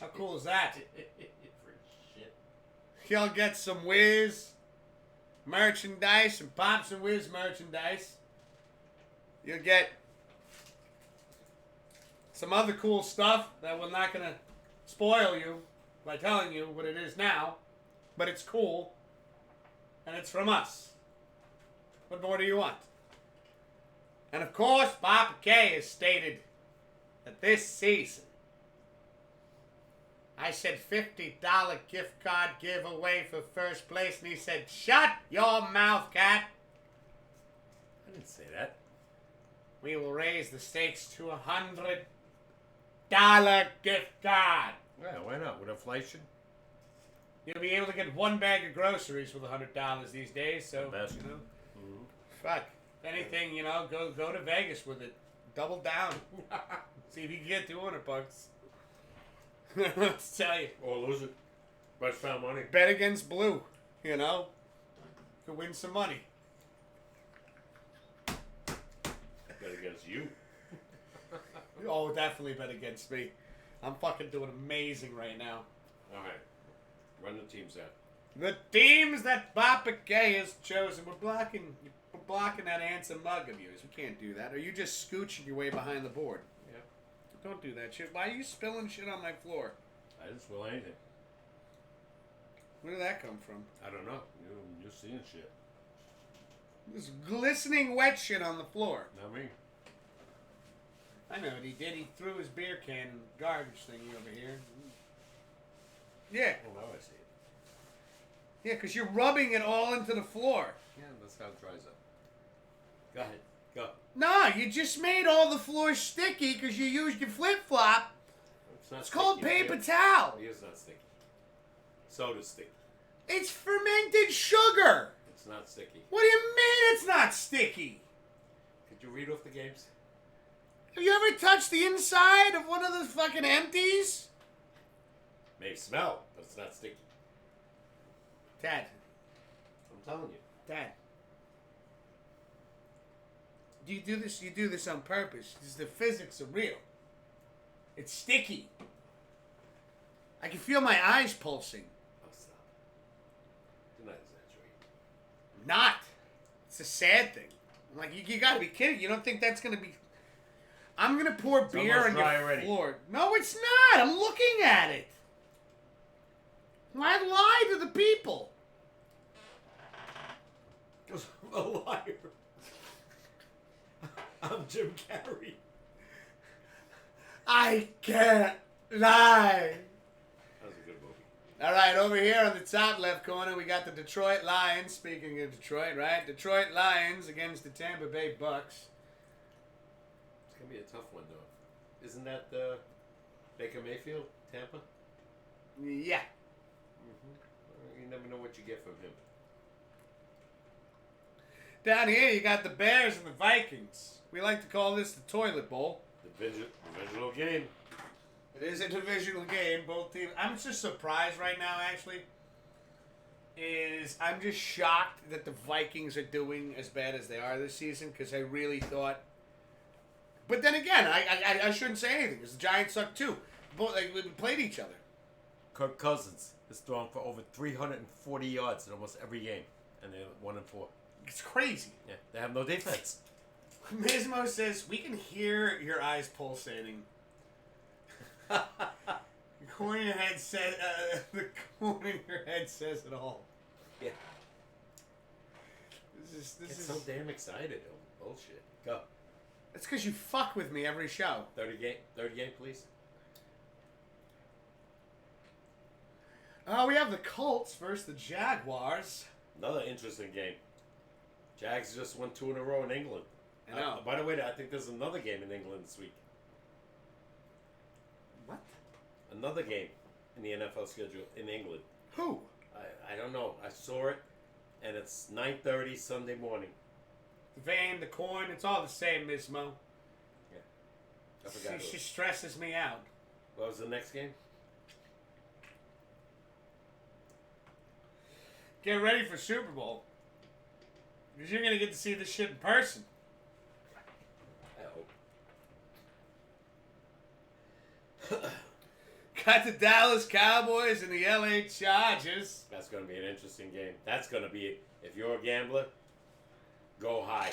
How cool is that? Free shit. You'll get some Wiz merchandise, some Pops and Wiz merchandise. You'll get some other cool stuff that we're not going to spoil you by telling you what it is now. But it's cool. And it's from us. What more do you want? And of course, Papa K has stated that this season, I said $50 gift card giveaway for first place, and he said, "Shut your mouth, cat." I didn't say that. We will raise the stakes to $100 gift card. Yeah, why not? With inflation? You'll be able to get 1 bag of groceries with $100 these days, so, Best. you know, Mm-hmm. fuck. If anything, you know, go to Vegas with it. Double down. See if you can get $200. Let's tell you. Or lose it. But found money. Bet against blue, you know. Could win some money. Bet against you. Oh, definitely bet against me. I'm fucking doing amazing right now. All right. Run the teams out. The teams that Papa K has chosen. We're blocking that handsome mug of yours. We can't do that. Or you just scooching your way behind the board. Yeah. Don't do that shit. Why are you spilling shit on my floor? I didn't spill anything. Where did that come from? I don't know. You're seeing shit. There's glistening wet shit on the floor. Not me. I know what he did. He threw his beer can in the garbage thingy over here. Yeah. Oh, now I see it. Yeah, because you're rubbing it all into the floor. Yeah, that's how it dries up. Go ahead. Go. No, you just made all the floor sticky because you used your flip-flop. It's not It's called sticky, paper okay? towel. It's not sticky. Soda's sticky. It's fermented sugar. It's not sticky. What do you mean it's not sticky? Could you read off the games? Have you ever touched the inside of one of the fucking empties? May smell, but it's not sticky. Dad. I'm telling you. Dad. Do you do this? You do this on purpose. Because the physics are real. It's sticky. I can feel my eyes pulsing. Oh, stop. Do not exaggerate. Not. It's a sad thing. I'm like, you gotta be kidding. You don't think that's gonna be... I'm gonna pour It's beer almost on your dry already. floor. No, it's not. I'm looking at it. Why lie to the people? Because I'm a liar. I'm Jim Carrey. I can't lie. That was a good movie. All right, over here on the top left corner, we got the Detroit Lions. Speaking of Detroit, right? Detroit Lions against the Tampa Bay Bucks. It's going to be a tough one, though. Isn't that Baker Mayfield, Tampa? Yeah. Mm-hmm. You never know what you get from him. Down here, you got the Bears and the Vikings. We like to call this the toilet bowl. Divisional game. It is a divisional game. Both teams. I'm just surprised right now, actually. I'm just shocked that the Vikings are doing as bad as they are this season because I really thought. But then again, I shouldn't say anything because the Giants suck too. Both we played each other. Kirk Cousins is throwing for over 340 yards in almost every game, and they're 1-4. It's crazy. Yeah, they have no defense. Mismo says we can hear your eyes pulsating. The corner of your head says the corner of your head says it all. Yeah. This Get is so damn excited. Oh, bullshit. Go. It's because you fuck with me every show. 30 game, please. We have the Colts versus the Jaguars. Another interesting game. Jags just won 2 in a row in England. I know. By the way, I think there's another game in England this week. What? Another game in the NFL schedule in England. Who? I don't know. I saw it. and it's 9:30 Sunday morning. The vein, the coin, it's all the same, Mismo. I forgot. She stresses me out. What was the next game? Get ready for Super Bowl. Because you're going to get to see this shit in person. I hope. Got the Dallas Cowboys and the LA Chargers. That's going to be an interesting game. That's going to be, if you're a gambler, go high.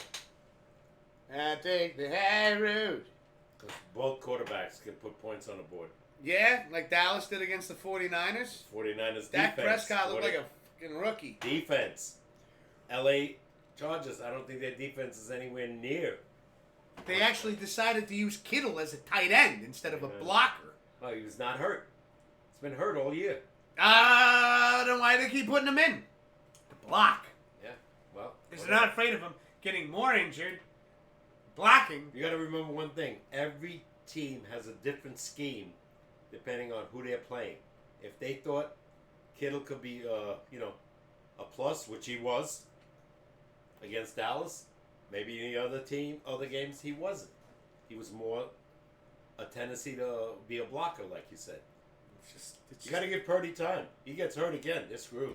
I take the high road. Because both quarterbacks can put points on the board. Yeah, like Dallas did against the 49ers. 49ers Dak defense. Prescott looked like a fucking rookie. Defense. LA Chargers, I don't think their defense is anywhere near. They actually decided to use Kittle as a tight end instead of a blocker. Oh, he was not hurt. He's been hurt all year. Then why do they keep putting him in? To block. Yeah, well. Because they're not afraid of him getting more injured. Blocking. You got to remember one thing. Every team has a different scheme depending on who they're playing. If they thought Kittle could be, a plus, which he was against Dallas, maybe in the other games he wasn't. He was more a tendency to be a blocker, like you said. You got to give Purdy time. He gets hurt again. They're screwed.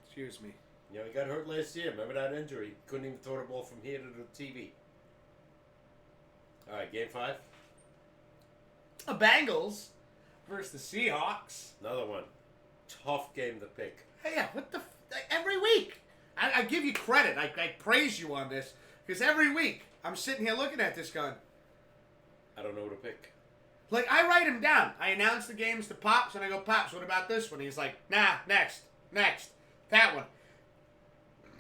Excuse me. You know, he got hurt last year. Remember that injury? Couldn't even throw the ball from here to the TV. All right, game 5. The Bengals versus the Seahawks. Another one. Tough game to pick. Hey, yeah, what the... every week. I give you credit. I praise you on this. Because every week, I'm sitting here looking at this going... I don't know who to pick. Like, I write him down. I announce the games to Pops, and I go, Pops, what about this one? He's like, nah, next, that one.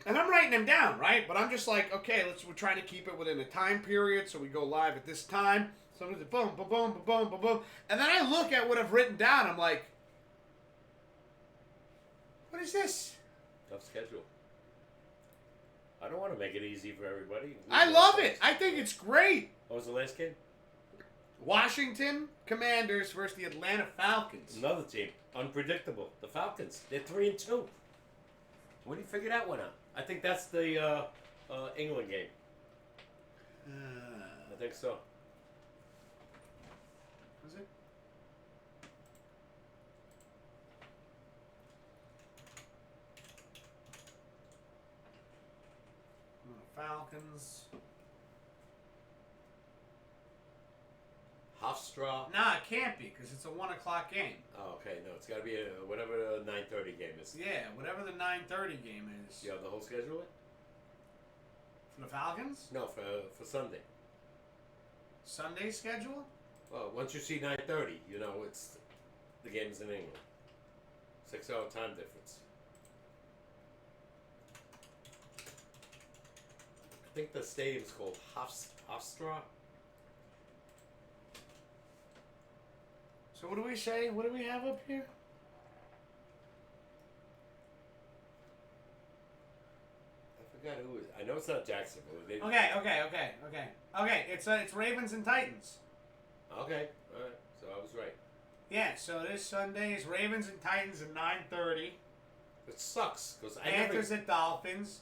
And I'm writing them down, right? But I'm just like, okay, we're trying to keep it within a time period, so we go live at this time. So boom, boom, boom, boom, boom, boom, boom. And then I look at what I've written down, I'm like, what is this? Tough schedule. I don't want to make it easy for everybody. I love it. I think it's great. What was the last game? Washington Commanders versus the Atlanta Falcons. Another team. Unpredictable. The Falcons. They're 3-2. When do you figure that one out? I think that's the England game. I think so. Was it? Falcons. Hofstra. Nah, it can't be because it's a 1 o'clock game. Oh, okay. No, it's got to be whatever the 9:30 game is. Yeah, whatever the 9:30 game is. You have the whole schedule? For the Falcons? No, for Sunday. Sunday schedule? Well, once you see 9:30, you know it's the game's in England. 6-hour time difference. I think the stadium's called Hofstra. So what do we say? What do we have up here? I forgot who it is. I know it's not Jacksonville. Okay. It's Ravens and Titans. Okay, all right. So I was right. Yeah. So this Sunday is Ravens and Titans at 9:30. It sucks because Panthers at Dolphins.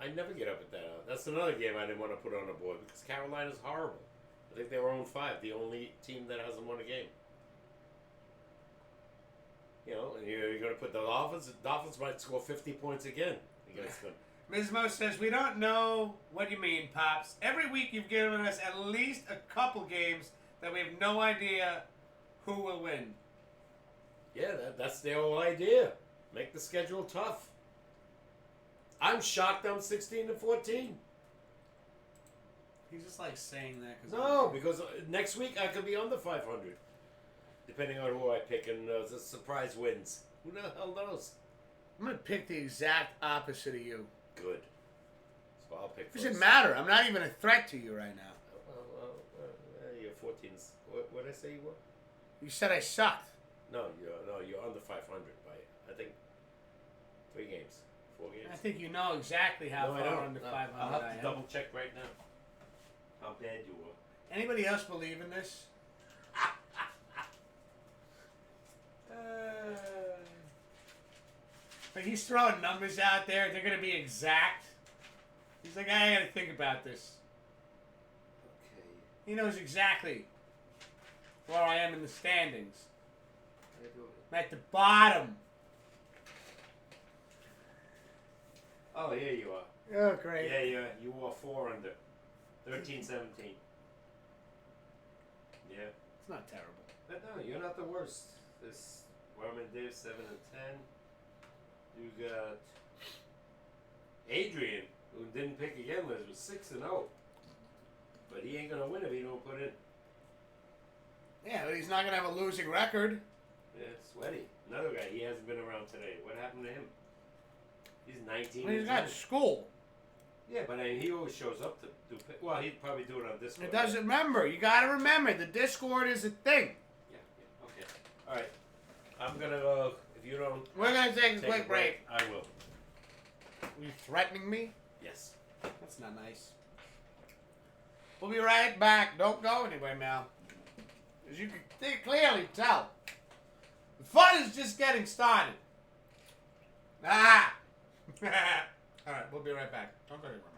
I never get up at that hour. That's another game I didn't want to put on the board because Carolina's horrible. I think they were 0-5, the only team that hasn't won a game. You know, and you're going to put the Dolphins. The Dolphins might score 50 points again against them. Ms. Mo says, we don't know what you mean, Pops. Every week you've given us at least a couple games that we have no idea who will win. Yeah, that's their whole idea. Make the schedule tough. I'm shocked I'm 16-14. He's just like saying that because No, because next week I could be under 500. Depending on who I pick and the surprise wins. Who the hell knows? I'm going to pick the exact opposite of you. Good. So I'll pick It first. doesn't matter. I'm not even a threat to you right now. You're 14. What did I say you were? You said I sucked. No, you're under 500 by, I think, 3 games. 4 games. I think you know exactly how I far don't. under No, 500 I'll have I to am. double check right now how bad you were. Anybody else believe in this? Like he's throwing numbers out there. They're gonna be exact. He's like, I gotta think about this. Okay. He knows exactly where I am in the standings. How you doing? I'm at the bottom. Oh, here you are. Oh, great. Yeah, you were 4 under. 13, 17. Yeah. It's not terrible. But no, you're not the worst. This Werman Dave 7 and 10. You got Adrian, who didn't pick again, was 6 and 0. But he ain't gonna win if he don't put in. Yeah, but he's not gonna have a losing record. Yeah, Sweaty. Another guy. He hasn't been around today. What happened to him? He's 19. He's and got 10. school. Yeah, but I mean, he always shows up to do. Well, he'd probably do it on Discord. It doesn't remember. You gotta remember, the Discord is a thing. Yeah. Okay. All right. I'm gonna go. If you don't. We're gonna take a Take quick break. I will. Are you threatening me? Yes. That's not nice. We'll be right back. Don't go anywhere, Mel. As you can clearly tell, the fun is just getting started. Ah! All right, we'll be right back. Don't go anywhere, man.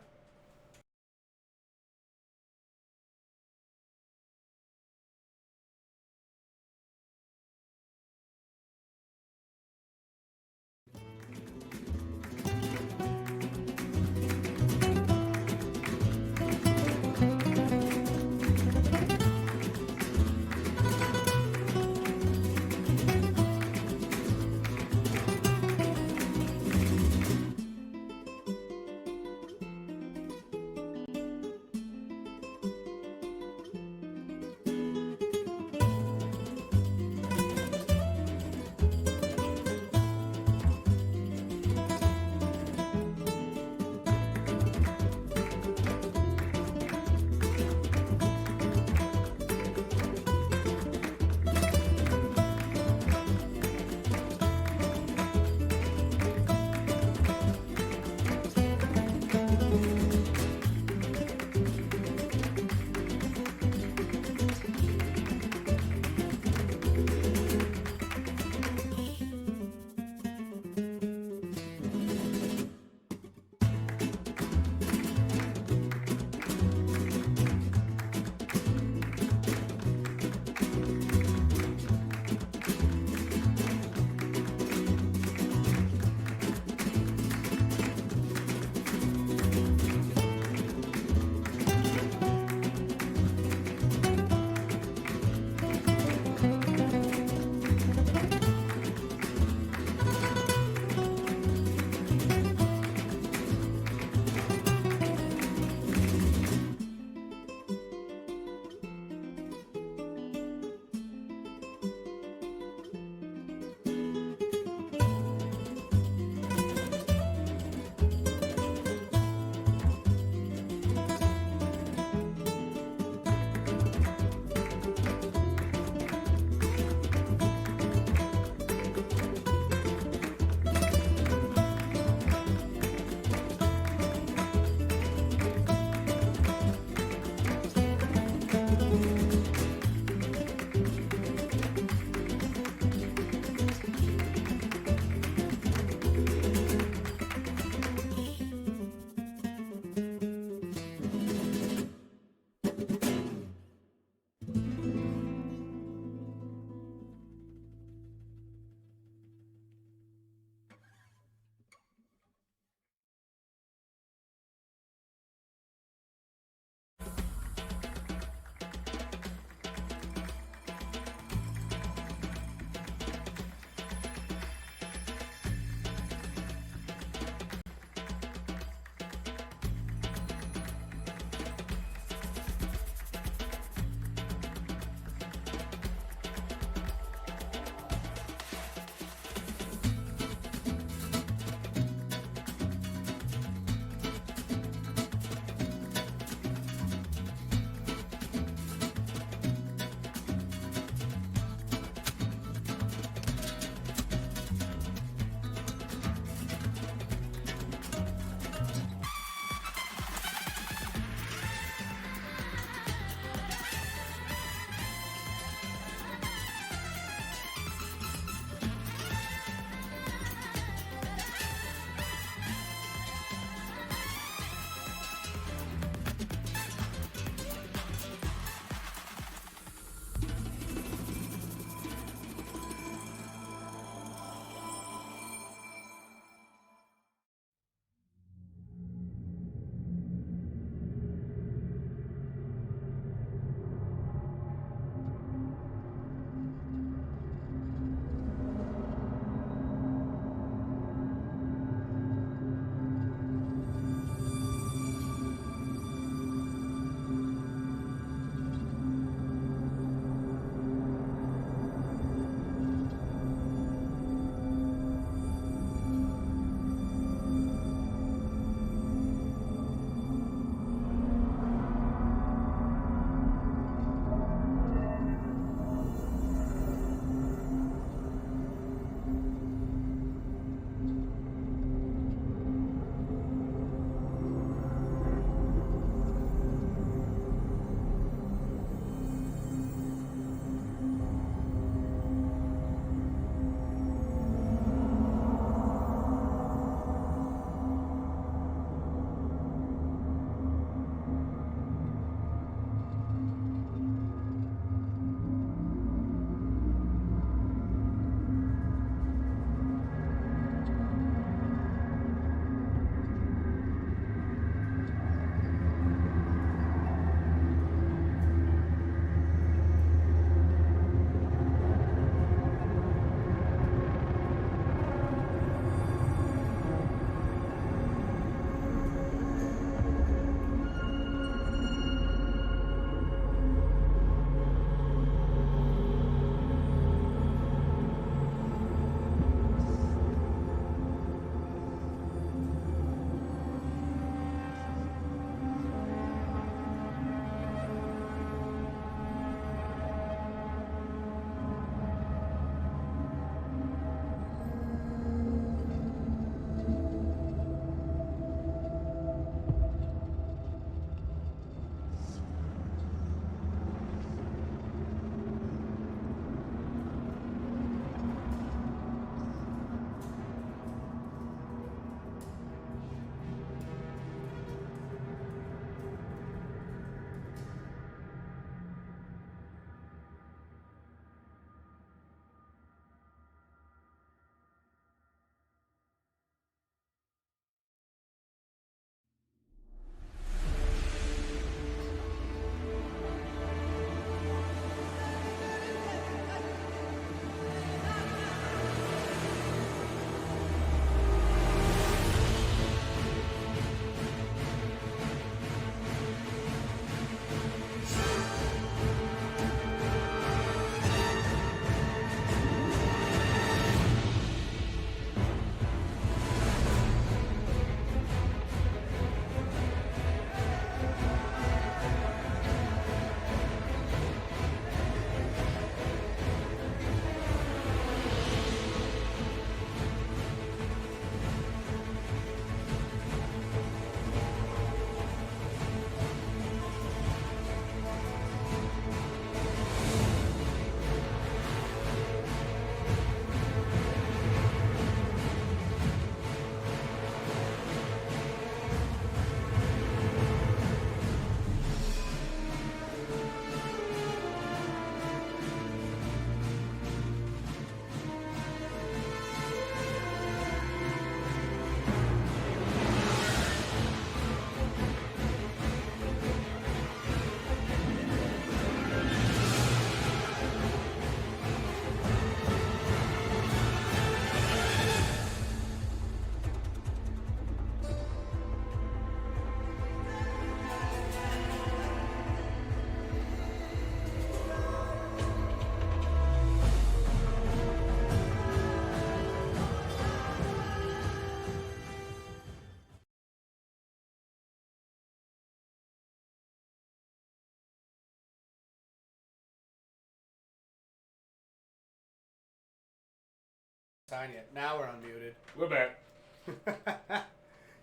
Sign yet. Now we're unmuted. We're back.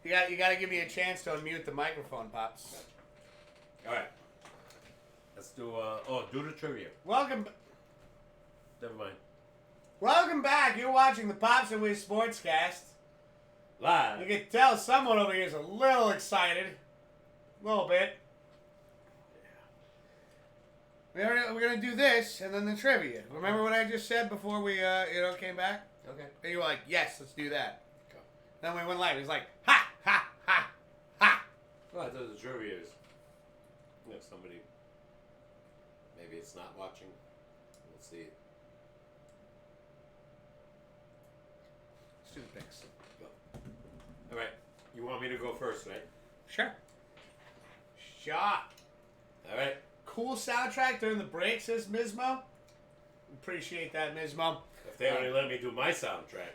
You got to give me a chance to unmute the microphone, Pops. All right. Let's do do the trivia. Welcome Never mind. back. You're watching the Pops and Wiz SportsCast. Live. You can tell someone over here is a little excited. A little bit. We're going to do this and then the trivia. Remember what I just said before we came back? Okay. And you were like, yes, let's do that. Go. Then we went live. It was like, ha, ha, ha, ha. Well, I thought the trivia is. If somebody, maybe it's not watching, we'll see it. Let's do the picks. Go. All right. You want me to go first, right? Sure. Shot. All right. Cool soundtrack during the break, says Mizmo. Appreciate that, Mizmo. If they only let me do my soundtrack.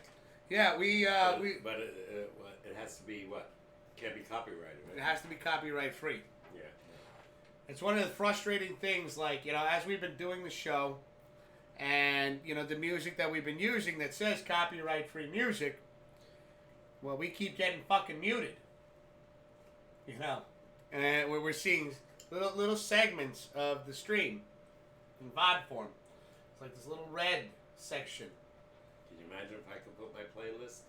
Yeah, But it has to be what? Can't be copyrighted, it right? has to be copyright free. Yeah. It's one of the frustrating things, like, as we've been doing the show, and, the music that we've been using that says copyright free music, well, we keep getting fucking muted. And we're seeing little segments of the stream in VOD form. It's like this little red section. Can you imagine if I could put my playlist?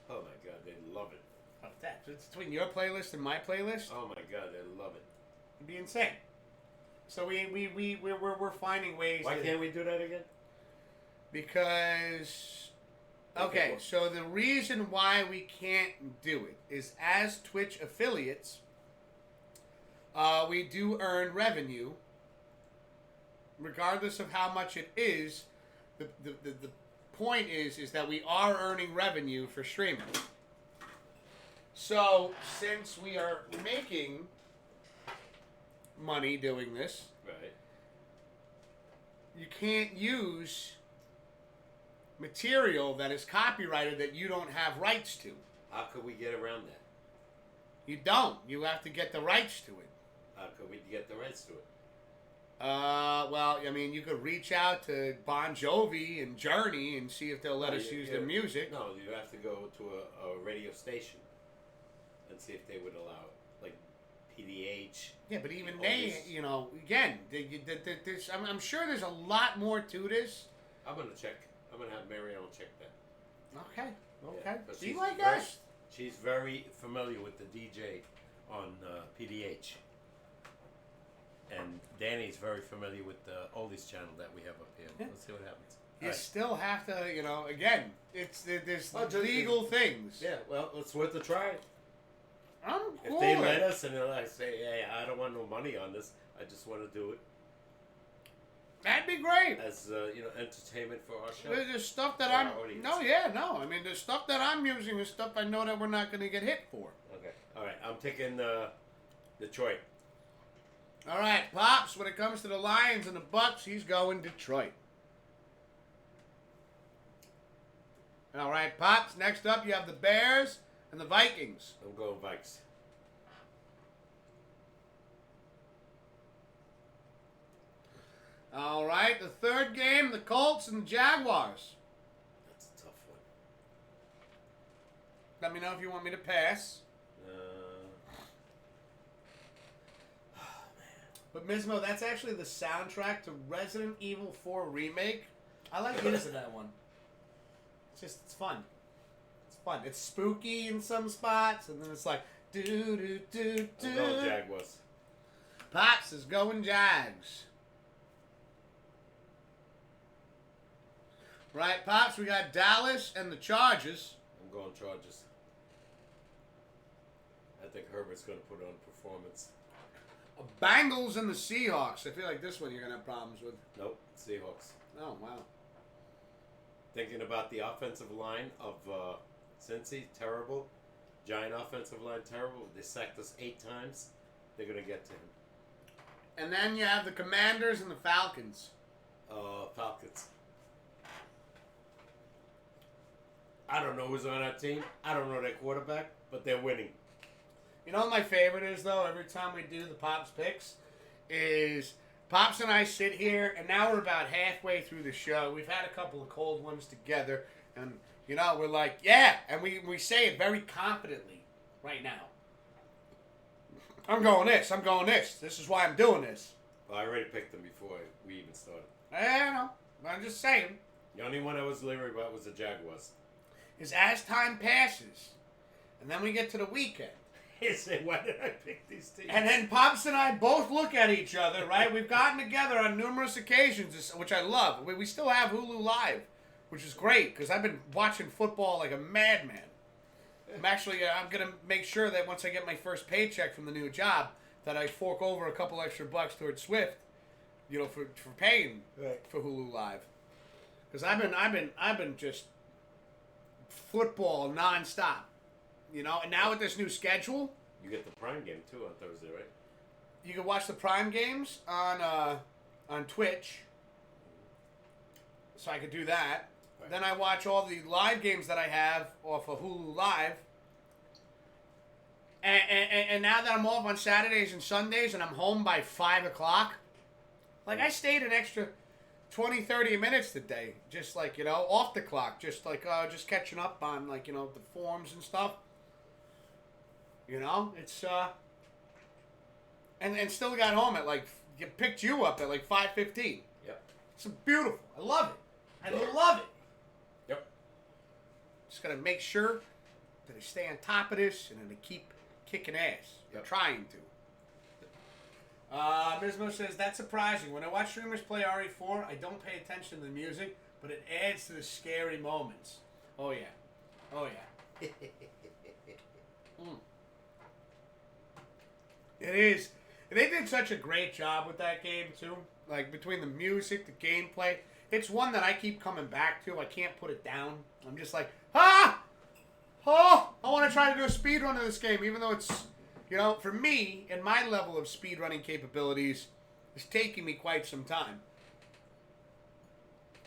Oh my God, they'd love it. Of that. It's between your playlist and my playlist. Oh my God, they'd love it. It'd be insane. So we're finding ways. Why can't we do that again? Because okay, so the reason why we can't do it is as Twitch affiliates, we do earn revenue, regardless of how much it is. The point is that we are earning revenue for streaming. So since we are making money doing this, Right. you can't use material that is copyrighted that you don't have rights to. How could we get around that? You don't. You have to get the rights to it. How could we get the rights to it? Well, I mean, you could reach out to Bon Jovi and Journey and see if they'll let us use their music. No, you have to go to a radio station and see if they would allow it, like PDH. Yeah, but even all they, this. again, I'm sure there's a lot more to this. I'm gonna check. I'm gonna have Mariano check that. Okay. Yeah, 'cause Be she's like very- us. She's very familiar with the DJ on PDH. And Danny's very familiar with the oldies channel that we have up here. Yeah. Let's see what happens. You All right. still have to, again, there's Well, just- legal things. Yeah, well, it's worth a try. I'm If cool. they let us and I say, hey, I don't want no money on this, I just want to do it That'd be great. as entertainment for our show. There's stuff that For I'm. our audience. I mean, the stuff that I'm using is stuff I know that we're not going to get hit for. Okay, all right, I'm taking Detroit. All right, Pops, when it comes to the Lions and the Bucks, he's going Detroit. All right, Pops, next up you have the Bears and the Vikings. I'm going Vikes. All right, the third game, the Colts and the Jaguars. That's a tough one. Let me know if you want me to pass. But Mizmo, that's actually the soundtrack to Resident Evil 4 Remake. I like using that one. It's fun. It's fun. It's spooky in some spots, and then it's like do do do do. I'm going Jaguars. Pops is going Jags. Right, Pops, we got Dallas and the Chargers. I'm going Chargers. I think Herbert's going to put on performance. Bengals and the Seahawks. I feel like this one you're going to have problems with. Nope, Seahawks. Oh, wow. Thinking about the offensive line of Cincy, terrible. Giant offensive line, terrible. They sacked us 8 times. They're going to get to him. And then you have the Commanders and the Falcons. Falcons. I don't know who's on that team. I don't know their quarterback, but they're winning. You know what my favorite is, though, every time we do the Pops picks, is Pops and I sit here, and now we're about halfway through the show. We've had a couple of cold ones together, and, You know, we're like, yeah, and we say it very confidently right now. I'm going this. I'm going this. This is why I'm doing this. Well, I already picked them before we even started. I know. I'm just saying. The only one I was leery about was the Jaguars. Is as time passes, and then we get to the weekend. He said, why did I pick these teams? And then Pops and I both look at each other, right? We've gotten together on numerous occasions, which I love. We still have Hulu Live, which is great, because I've been watching football like a madman. I'm going to make sure that once I get my first paycheck from the new job, that I fork over a couple extra bucks towards Swift, you know, for paying for Hulu Live. Because I've been just football nonstop, you know. And now with this new schedule, You get the Prime game, too, on Thursday, right? you can watch the Prime games on Twitch. So I could do that. Right. Then I watch all the live games that I have off of Hulu Live. And now that I'm off on Saturdays and Sundays and I'm home by 5 o'clock, like I stayed an extra 20, 30 minutes today, just like, you know, off the clock, just like, just catching up on, like, you know, the forms and stuff. You know, it's, and still got home at, like, picked you up at, like, 5:15. Yep. It's beautiful. I love it. I love it. Yep. Just got to make sure that I stay on top of this and that I keep kicking ass. I'm Yep. trying to. Bismo says, that's surprising. When I watch streamers play RE4, I don't pay attention to the music, but it adds to the scary moments. Oh, yeah. Oh, yeah. It is. And they did such a great job with that game, too. Like, between the music, the gameplay. It's one that I keep coming back to. I can't put it down. I'm just like, ah! Oh! I want to try to do a speed run of this game, even though it's, you know, for me, and my level of speed running capabilities, it's taking me quite some time.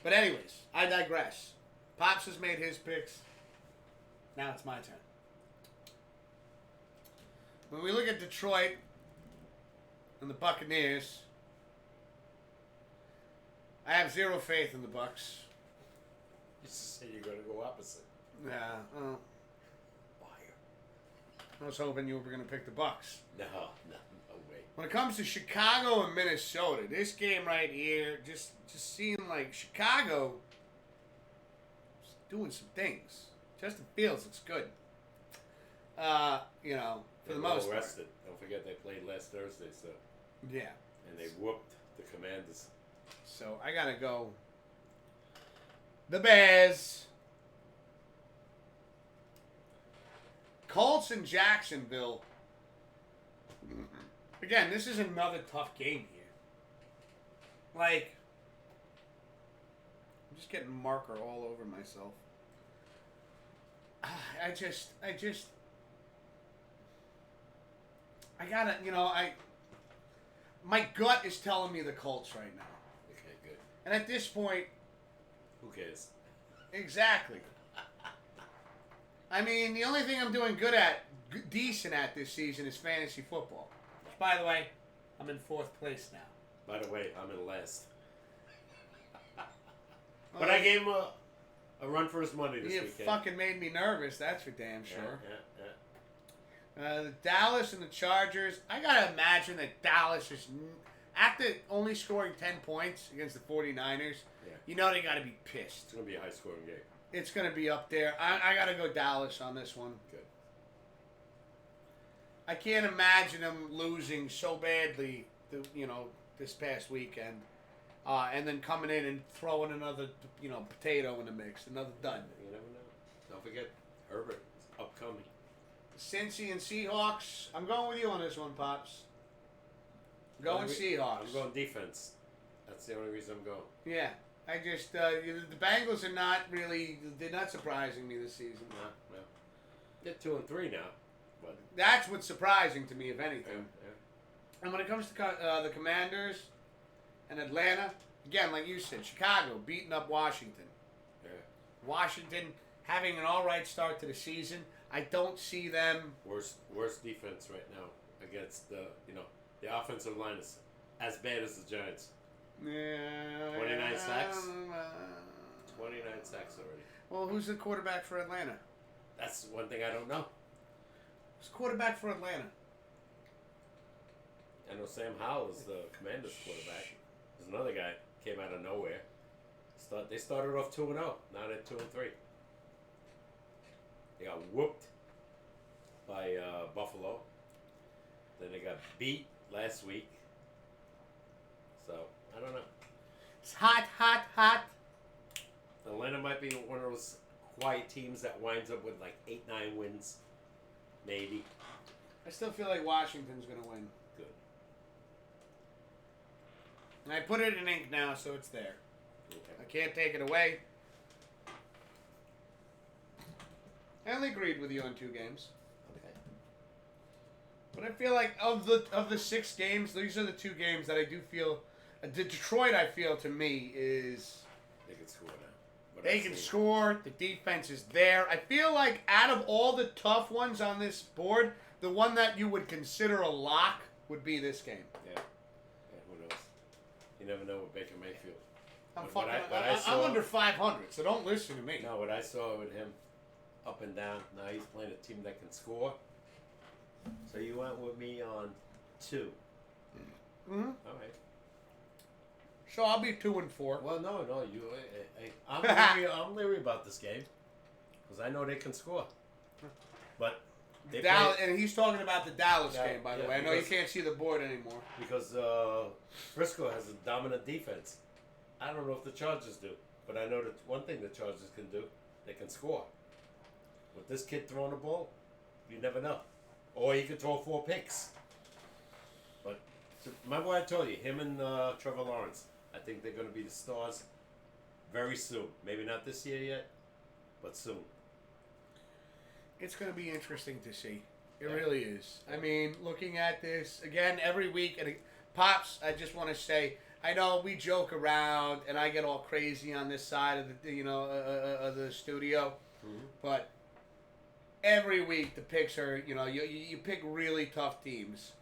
But anyways, I digress. Pops has made his picks. Now it's my turn. When we look at Detroit and the Buccaneers, I have zero faith in the Bucs. You just said you're going to go opposite. Yeah, Liar. I was hoping you were going to pick the Bucs. No way. When it comes to Chicago and Minnesota, this game right here just seemed like Chicago is doing some things. Justin Fields looks good. You know, for They're the most well part. rested. Don't forget they played last Thursday, so Yeah. and they whooped the Commanders. So I gotta go. The Bears. Colts and Jacksonville. Again, this is another tough game here. Like, I'm just getting marker all over myself. I gotta, you know, my gut is telling me the Colts right now. Okay, good. And at this point, Who cares? exactly. I mean, the only thing I'm doing decent at this season is fantasy football. Which, by the way, I'm in 4th place now. By the way, I'm in last. But I gave him a run for his money this You weekend. fucking made me nervous, that's for damn sure. Yeah. The Dallas and the Chargers, I gotta imagine that Dallas is, after only scoring 10 points against the 49ers, you know they gotta be pissed. It's going to be a high-scoring game. It's gonna be up there. I gotta go Dallas on this one. Good. I can't imagine them losing so badly, this past weekend, and then coming in and throwing another, potato in the mix, another dud. You never know. Don't forget, Herbert is upcoming. Cincy and Seahawks. I'm going with you on this one, Pops. Going Seahawks. I'm going defense. That's the only reason I'm going. Yeah. I just, the Bengals are not really, they're not surprising me this season. No. They're 2-3 now. But That's what's surprising to me, if anything. yeah. And when it comes to the Commanders and Atlanta, again, like you said, Chicago beating up Washington. Yeah. Washington having an all right start to the season. I don't see them. Worst defense right now against the offensive line is as bad as the Giants. Yeah, 29 sacks? 29 sacks already. Well, who's the quarterback for Atlanta? That's one thing I don't know. Who's the quarterback for Atlanta? I know Sam Howell is the Commanders quarterback. There's another guy came out of nowhere. They started off 2-0. Now they're 2-3. They got whooped by Buffalo. Then they got beat last week. So I don't know. It's hot, hot, hot. Atlanta might be one of those quiet teams that winds up with like 8-9 wins, maybe. I still feel like Washington's going to win. Good. And I put it in ink now, so it's there. Okay. I can't take it away. I only agreed with you on 2 games. Okay. But I feel like of the 6 games, these are the 2 games that I do feel. Detroit, I feel to me is They can score now. But they can score. The defense is there. I feel like out of all the tough ones on this board, the one that you would consider a lock would be this game. Yeah. Who knows? You never know with Baker Mayfield. I'm What I I'm saw- under 500, so don't listen to me. No, what I saw with him, up and down. Now he's playing a team that can score. So you went with me on 2. Mm-hmm. All right. So I'll be 2-4. Well, no, you. I'm leery about this game because I know they can score. But they Dallas, play, and he's talking about the Dallas Yeah, game, by the yeah, way. I know you because- can't see the board anymore. because Frisco has a dominant defense. I don't know if the Chargers do, but I know that one thing the Chargers can do, they can score. With this kid throwing the ball, you never know. Or he could throw 4 picks. But remember what I told you, him and Trevor Lawrence, I think they're going to be the stars very soon. Maybe not this year yet, but soon. It's going to be interesting to see. It Yeah. really is. I mean, looking at this again every week, and Pops, I just want to say, I know we joke around, and I get all crazy on this side of the of the studio, Mm-hmm. but every week the picks are you pick really tough teams,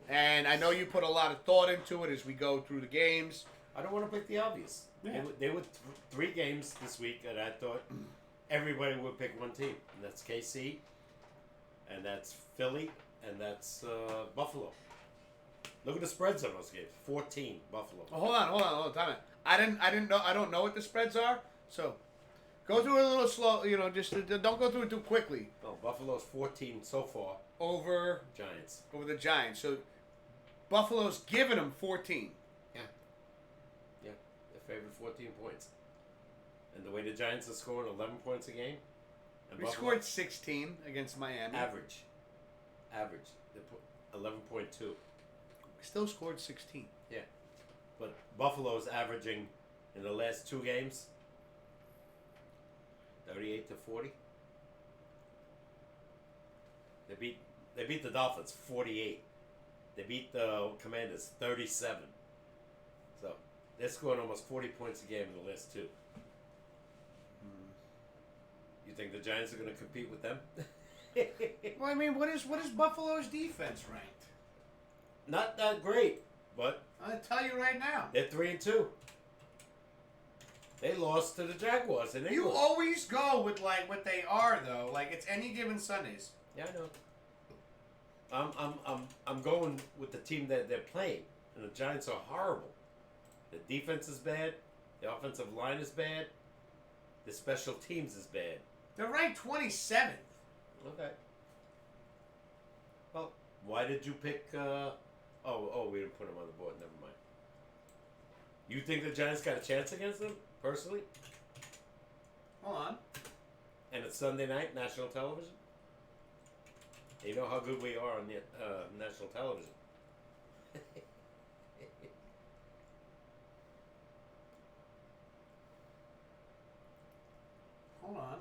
and I know you put a lot of thought into it as we go through the games. I don't want to pick the obvious. Yeah. They were 3 games this week that I thought everybody would pick one team, and that's KC, and that's Philly, and that's Buffalo. Look at the spreads on those games. 14 Buffalo. Oh, hold on, time it. I don't know what the spreads are, so go through it a little slow. Just don't go through it too quickly. No, Buffalo's 14 so far. Over Giants. the Giants. So Buffalo's giving them 14. Yeah, they're favored 14 points. And the way the Giants are scoring 11 points a game. And We Buffalo, scored 16 against Miami. average. They put 11.2. We still scored 16. Yeah. But Buffalo's averaging in the last 2 games 38 to 40. They beat the Dolphins 48. They beat the Commanders 37. So they're scoring almost 40 points a game in the last 2. You think the Giants are going to compete with them? Well, I mean, what is Buffalo's defense ranked? Not that great, but I'll tell you right now. they're 3-2. They lost to the Jaguars in You England. always go with like what they are though. Like it's any given Sundays. Yeah, I know. I'm going with the team that they're playing, and the Giants are horrible. The defense is bad. The offensive line is bad. The special teams is bad. They're ranked 27th. Okay. Well, why did you pick? We didn't put them on the board. Never mind. You think the Giants got a chance against them personally? Hold on. And it's Sunday night, national television. You know how good we are on the national television. Hold on.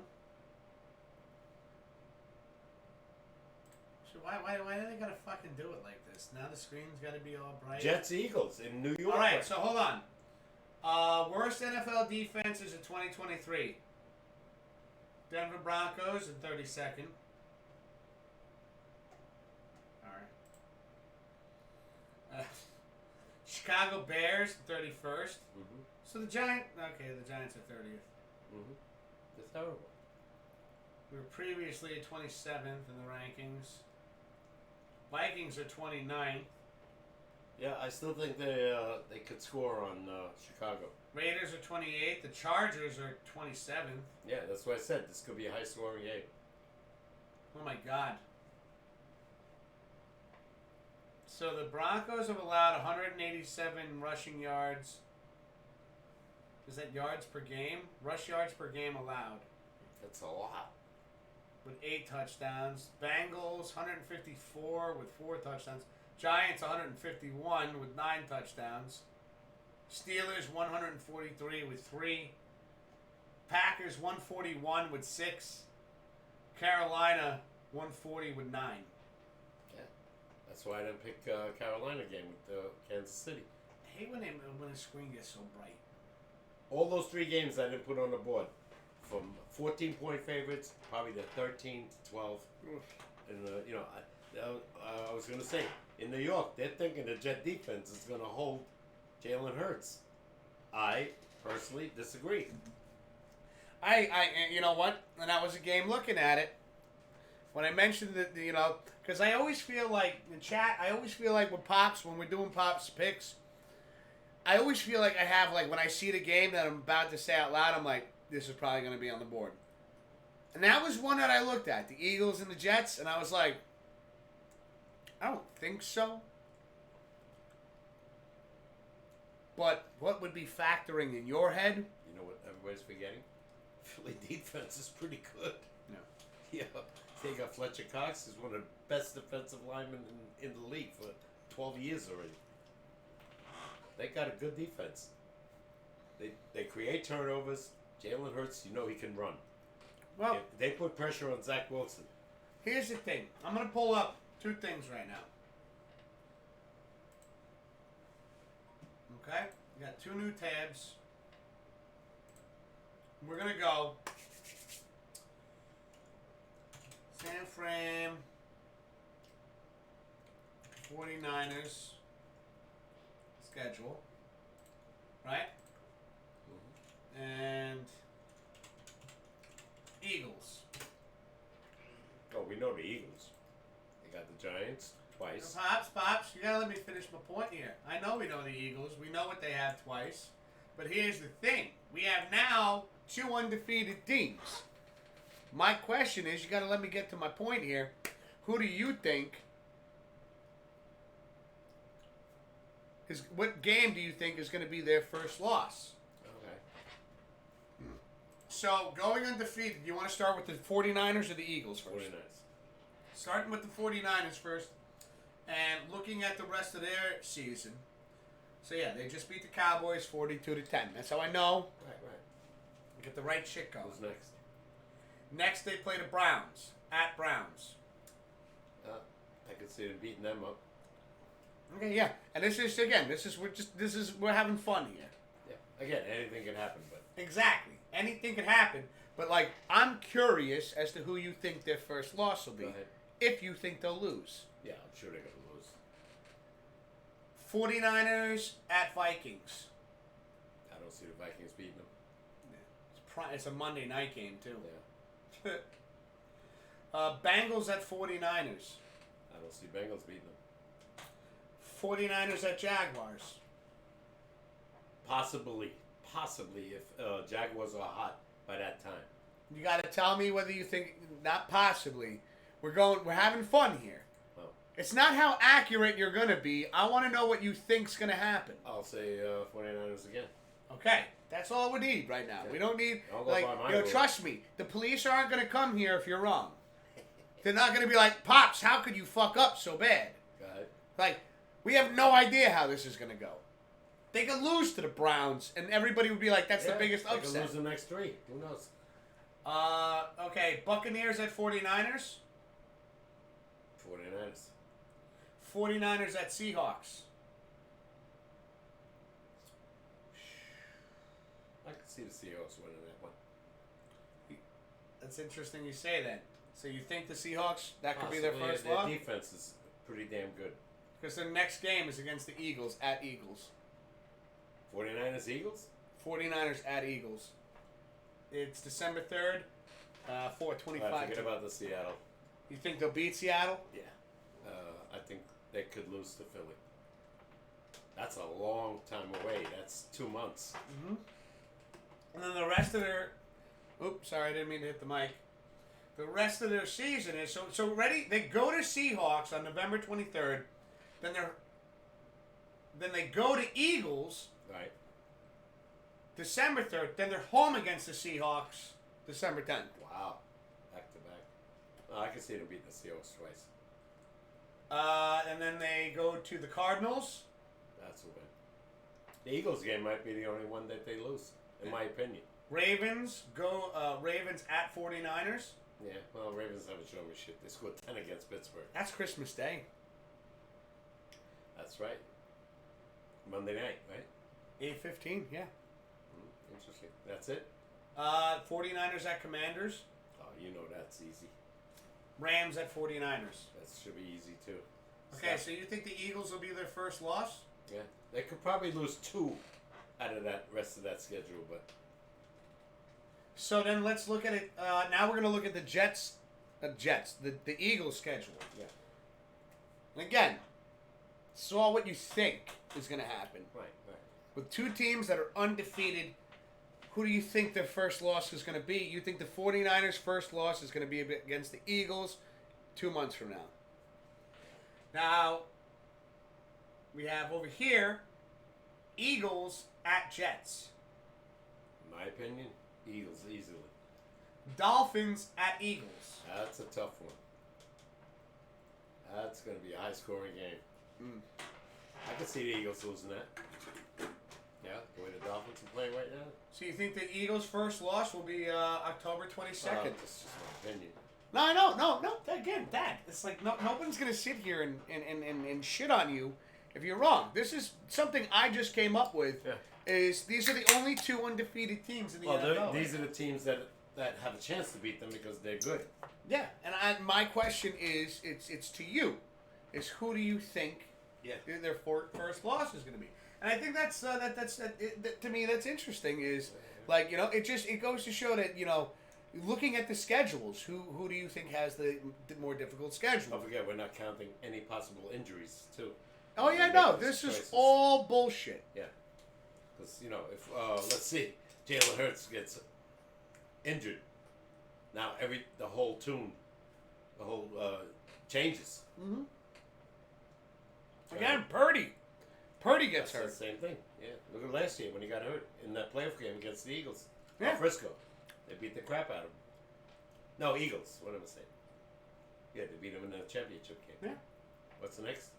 So why do they gotta fucking do it like this? Now the screen's gotta be all bright. Jets Eagles in New York. All right, so hold on. Worst NFL defenses of 2023. Denver Broncos in 32nd. All right. Chicago Bears 31st. Mm-hmm. So the Giants are 30th. Mm-hmm. They're terrible. We were previously at 27th in the rankings. Vikings are 29th. Yeah, I still think they could score on Chicago. Raiders are 28th. The Chargers are 27th. Yeah, that's what I said. This could be a high-scoring game. Oh my God. So the Broncos have allowed 187 rushing yards. Is that yards per game? Rush yards per game allowed. That's a lot. With 8 touchdowns. Bengals 154 with 4 touchdowns. Giants 151 with 9 touchdowns. Steelers 143 with 3. Packers 141 with 6. Carolina 140 with 9. Yeah, that's why I didn't pick Carolina game with Kansas City. I hate when the screen gets so bright. All those 3 games I didn't put on the board. From 14-point favorites, probably to 13 to 12. And, I was going to say, in New York, they're thinking the Jet defense is going to hold Jalen Hurts. I personally disagree. You know what? And that was a game looking at it. When I mentioned that, because I always feel like, in chat, I always feel like with Pops, when we're doing Pops picks, I always feel like I have, like, when I see the game that I'm about to say out loud, I'm like, this is probably going to be on the board. And that was one that I looked at, the Eagles and the Jets, and I was like, I don't think so. But what would be factoring in your head? You know what everybody's forgetting? Philly defense is pretty good. No. Yeah, they got Fletcher Cox, who's one of the best defensive linemen in the league for 12 years already. They got a good defense. They create turnovers. Jalen Hurts, he can run. Well, They put pressure on Zach Wilson. here's the thing. I'm going to pull up 2 things right now. Okay? We got 2 new tabs. We're going to go San Fran 49ers schedule. Right? And Eagles. Oh, we know the Eagles. They got the Giants twice. Pops, you gotta let me finish my point here. I know we know the Eagles. We know what they have twice. But here's the thing. We have now 2 undefeated teams. My question is, you gotta let me get to my point here. Who do you think what game do you think is gonna be their first loss? Okay. So, going undefeated, you want to start with the 49ers or the Eagles first? 49ers. Starting with the 49ers first and looking at the rest of their season. So, yeah, they just beat the Cowboys 42-10. That's how I know. Right. Get the right shit going. Who's next? Next, they play the Browns. At Browns. I could see them beating them up. Okay, yeah. And we're having fun here. Yeah. Again, anything can happen, but Exactly. Anything could happen. But, like, I'm curious as to who you think their first loss will be. go ahead. If you think they'll lose. Yeah, I'm sure they're gonna lose. 49ers at Vikings. I don't see the Vikings beating them. It's a Monday night game, too. Yeah. Bengals at 49ers. I don't see Bengals beating them. 49ers at Jaguars. Possibly if Jaguars are hot by that time. You got to tell me whether you think, not possibly. We're having fun here. Oh. It's not how accurate you're going to be. I want to know what you think's going to happen. I'll say 49ers again. Okay. That's all we need right now. Yeah. We don't need, I'll go by my rule. trust me. The police aren't going to come here if you're wrong. They're not going to be like, Pops, how could you fuck up so bad? Go ahead. Like, we have no idea how this is going to go. They could lose to the Browns, and everybody would be like, that's the biggest They upset. could lose the next 3. Who knows? Okay, Buccaneers at 49ers. 49ers. 49ers at Seahawks. I could see the Seahawks winning that one. That's interesting you say that. So you think the Seahawks, that could be their Possibly, first loss? Their defense is pretty damn good. Because their next game is against the Eagles, at Eagles. 49ers Eagles? 49ers at Eagles. It's December 3rd, 4:25. Forget about the Seattle. You think they'll beat Seattle? Yeah. I think they could lose to Philly. That's a long time away. That's 2 months. Mm-hmm. And then the rest of their... Oops, sorry, I didn't mean to hit the mic. The rest of their season is... So ready? They go to Seahawks on November 23rd. Then they go to Eagles... Right. December 3rd. Then they're home against the Seahawks December 10th. Wow. Back to back. I can see them beating the Seahawks twice. And then they go to the Cardinals. That's a win. The Eagles game might be the only one that they lose, in my opinion. Ravens at 49ers. Yeah, well, Ravens haven't shown me shit. They scored 10 against Pittsburgh. That's Christmas Day. That's right. Monday night, right? 8:15, yeah. Interesting. That's it? 49ers at Commanders. Oh, you know that's easy. Rams at 49ers. That should be easy, too. Okay, so you think the Eagles will be their first loss? Yeah. They could probably lose 2 out of that rest of that schedule, but... So then let's look at it. Now we're going to look at the the Eagles schedule. Yeah. And again, saw what you think is going to happen. Right. With 2 teams that are undefeated, who do you think their first loss is going to be? You think the 49ers' first loss is going to be against the Eagles 2 months from now. Now, we have over here, Eagles at Jets. In my opinion, Eagles easily. Dolphins at Eagles. That's a tough one. That's going to be a high-scoring game. I could see the Eagles losing that. Yeah, the way the Dolphins are playing right now. So you think the Eagles' first loss will be October 22nd? That's just my opinion. No. Again, Dad, it's like nobody's going to sit here and shit on you if you're wrong. This is something I just came up with. Yeah. These are the only 2 undefeated teams in the NFL. These are the teams that have a chance to beat them because they're good. Yeah, and my question is, it's to you, is who do you think their first loss is going to be? And I think that's to me that's interesting. Is like it goes to show that looking at the schedules, who do you think has the more difficult schedule? Don't forget, we're not counting any possible injuries too. Oh yeah, no, this is all bullshit. Yeah, because if let's see, Jalen Hurts gets injured, now the whole changes. Mm-hmm. Again, Purdy gets hurt. The same thing. Yeah, look at last year when he got hurt in that playoff game against the Eagles. Yeah. Frisco, they beat the crap out of him. No, Eagles. What am I saying? Yeah, they beat him in the championship game. Yeah. What's the next?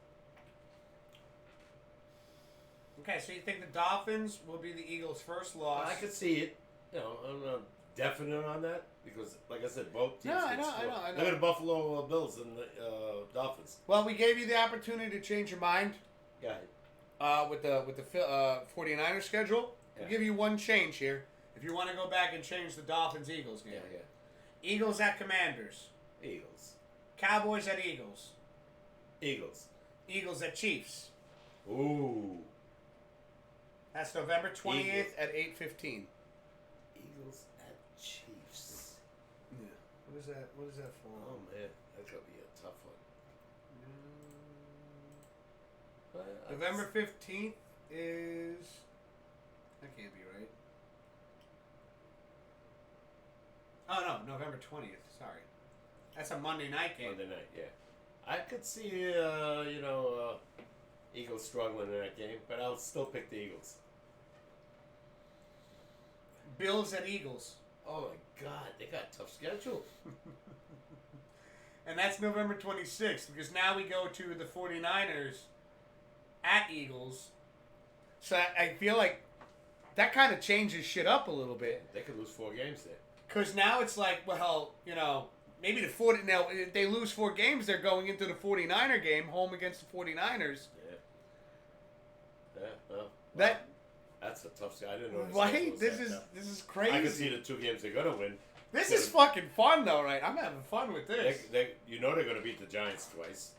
Okay, so you think the Dolphins will be the Eagles' first loss? I could see it. I'm not definite on that because, like I said, both teams. No, I get know. slow. Look at the Buffalo Bills and the Dolphins. Well, we gave you the opportunity to change your mind. Yeah. With the 49ers schedule. Yeah. We'll give you one change here. If you want to go back and change the Dolphins-Eagles game. Yeah. Eagles at Commanders. Eagles. Cowboys at Eagles. Eagles. Eagles at Chiefs. Ooh. That's November 20th Eagles. at 8:15. Eagles at Chiefs. Yeah. What is that? What is that for? Oh man, that could be a tough one. November 15th is... That can't be right. Oh, no. November 20th. Sorry. That's a Monday night game. Monday night, yeah. I could see, Eagles struggling in that game, but I'll still pick the Eagles. Bills at Eagles. Oh my God, they got a tough schedule. And that's November 26th, because now we go to the 49ers at Eagles. So I feel like that kind of changes shit up a little bit. They could lose 4 games there. Because now it's like, well, maybe the 40... Now, if they lose 4 games, they're going into the 49er game, home against the 49ers. Yeah, well, that's a tough schedule. I didn't know the schedule Right? was This is crazy. I can see the 2 games they're going to win. This is fucking fun, though, right? I'm having fun with this. They're going to beat the Giants twice.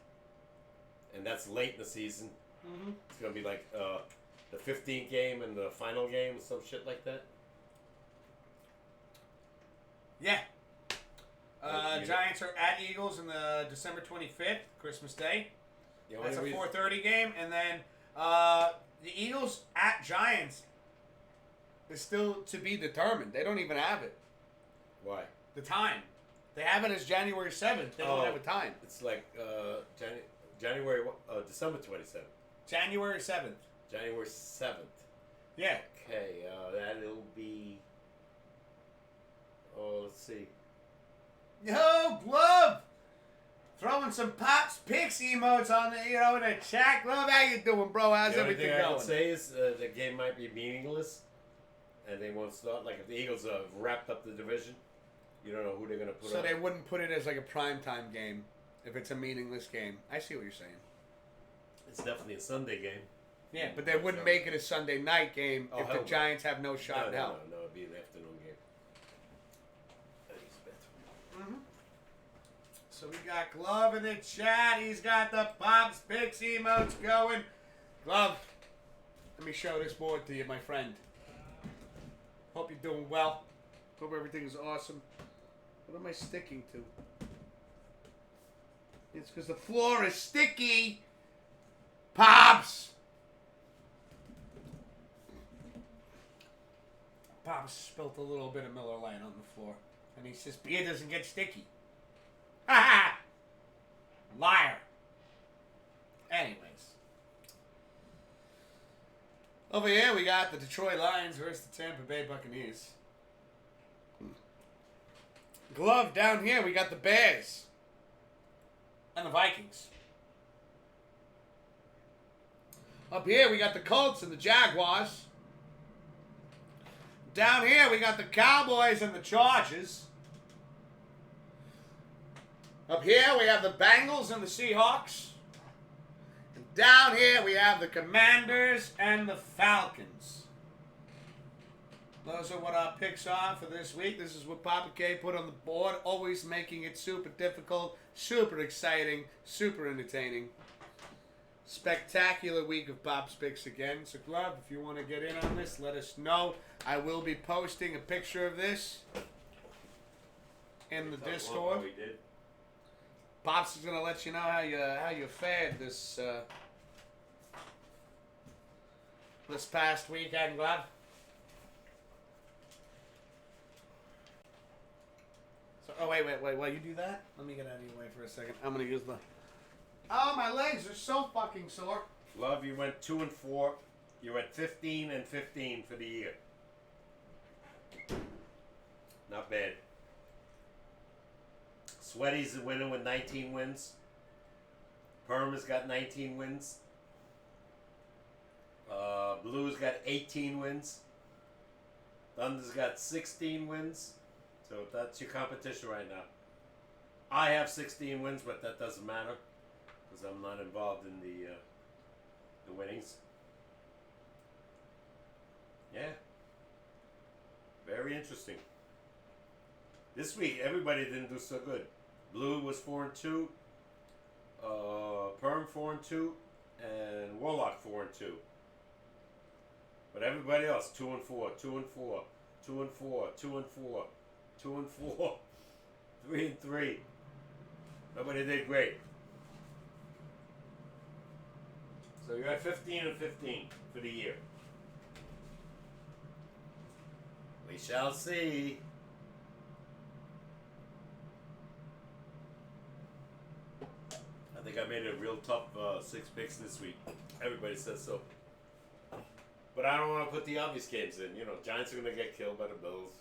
And that's late in the season. Mm-hmm. It's going to be like the 15th game and the final game, some shit like that. Yeah. You- Giants are at Eagles on the December 25th, Christmas Day. The only That's a reason- 4:30 game, and then the Eagles at Giants is still to be determined. They don't even have it. Why? The time. They have it as January 7th. They don't have a time. It's like December 27th. January 7th. January 7th. Yeah. Okay, that'll be. Oh, let's see. Yo, Glove! Throwing some Pops Picks emotes on the, in the chat. Glove, how you doing, bro? How's The only everything thing I going? can say is the game might be meaningless, and they won't start. Like if the Eagles have wrapped up the division, you don't know who they're gonna put So on. they wouldn't put it as like a primetime game if it's a meaningless game. I see what you're saying. It's definitely a Sunday game. Yeah, but they wouldn't make it a Sunday night game Oh, if the hell no. Giants have no shot in hell. No, it'd be an afternoon game. So we got Glove in the chat. He's got the Pops Picks emotes going. Glove, let me show this board to you, my friend. Hope you're doing well. Hope everything is awesome. What am I sticking to? It's because the floor is sticky. Pops! Pops spilt a little bit of Miller Lite on the floor. And he says, beer doesn't get sticky. Ha ha! Liar. Anyways. Over here we got the Detroit Lions versus the Tampa Bay Buccaneers. Glove down here we got the Bears. And the Vikings. Up here we got the Colts and the Jaguars. Down here we got the Cowboys and the Chargers. Up here we have the Bengals and the Seahawks. And down here we have the Commanders and the Falcons. Those are what our picks are for this week. This is what Papa K put on the board, always making it super difficult, super exciting, super entertaining. Spectacular week of Pop's Picks again. So, Glove, if you want to get in on this, let us know. I will be posting a picture of this in the Discord. We did. Pops is gonna let you know how you fared this this past weekend, Glove. So, oh wait, while you do that, let me get out of your way for a second. I'm gonna use the. Oh, my legs are so fucking sore. Love, you went 2-4. You went 15-15 for the year. Not bad. Sweaty's the winner with 19 wins. Perm has got 19 wins. Blues got 18 wins. Thunder's got 16 wins. So that's your competition right now. I have 16 wins, but that doesn't matter because I'm not involved in the winnings. Yeah. Very interesting. This week, everybody didn't do so good. Blue was 4-2. Perm 4-2. And Warlock 4-2. But everybody else 2-4, 2-4, 2-4, 2-4, 2-4, 3-3. Nobody did great. So you're at 15-15 for the year. We shall see. I think I made a real tough 6 picks this week. Everybody says so. But I don't want to put the obvious games in. You know, Giants are going to get killed by the Bills.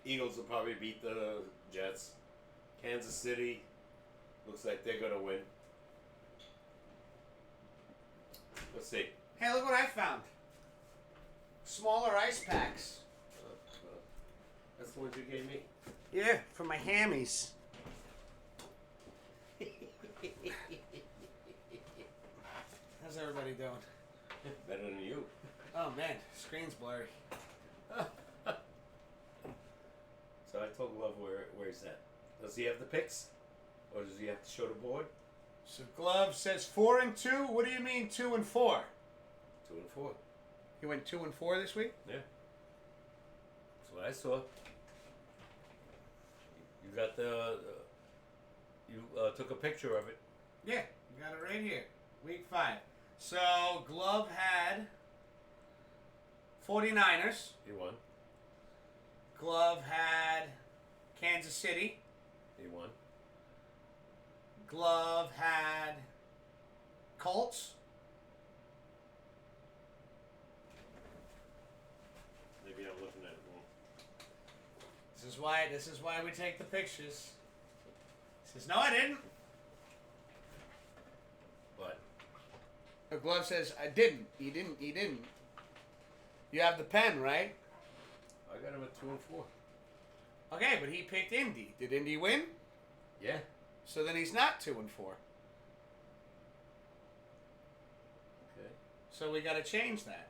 Eagles will probably beat the Jets. Kansas City looks like they're going to win. Let's see. Hey, look what I found. Smaller ice packs. That's the ones you gave me. Yeah, for my hammies. How's everybody doing? Better than you. Oh man, screen's blurry. So I told Love where he's at. Does he have the picks? Or does he have to show the board? So Glove says 4-2. What do you mean 2-4? 2-4. He went 2-4 this week. Yeah. That's what I saw. You got the. You took a picture of it. Yeah, you got it right here. Week 5. So, Glove had 49ers. He won. Glove had Kansas City. He won. Glove had Colts. Maybe I'm looking at it wrong. This is why we take the pictures. He says, no, I didn't. What? The Glove says, I didn't. He didn't. You have the pen, right? I got him at 2-4. Okay, but he picked Indy. Did Indy win? Yeah. So then he's not 2-4. Okay. So we got to change that.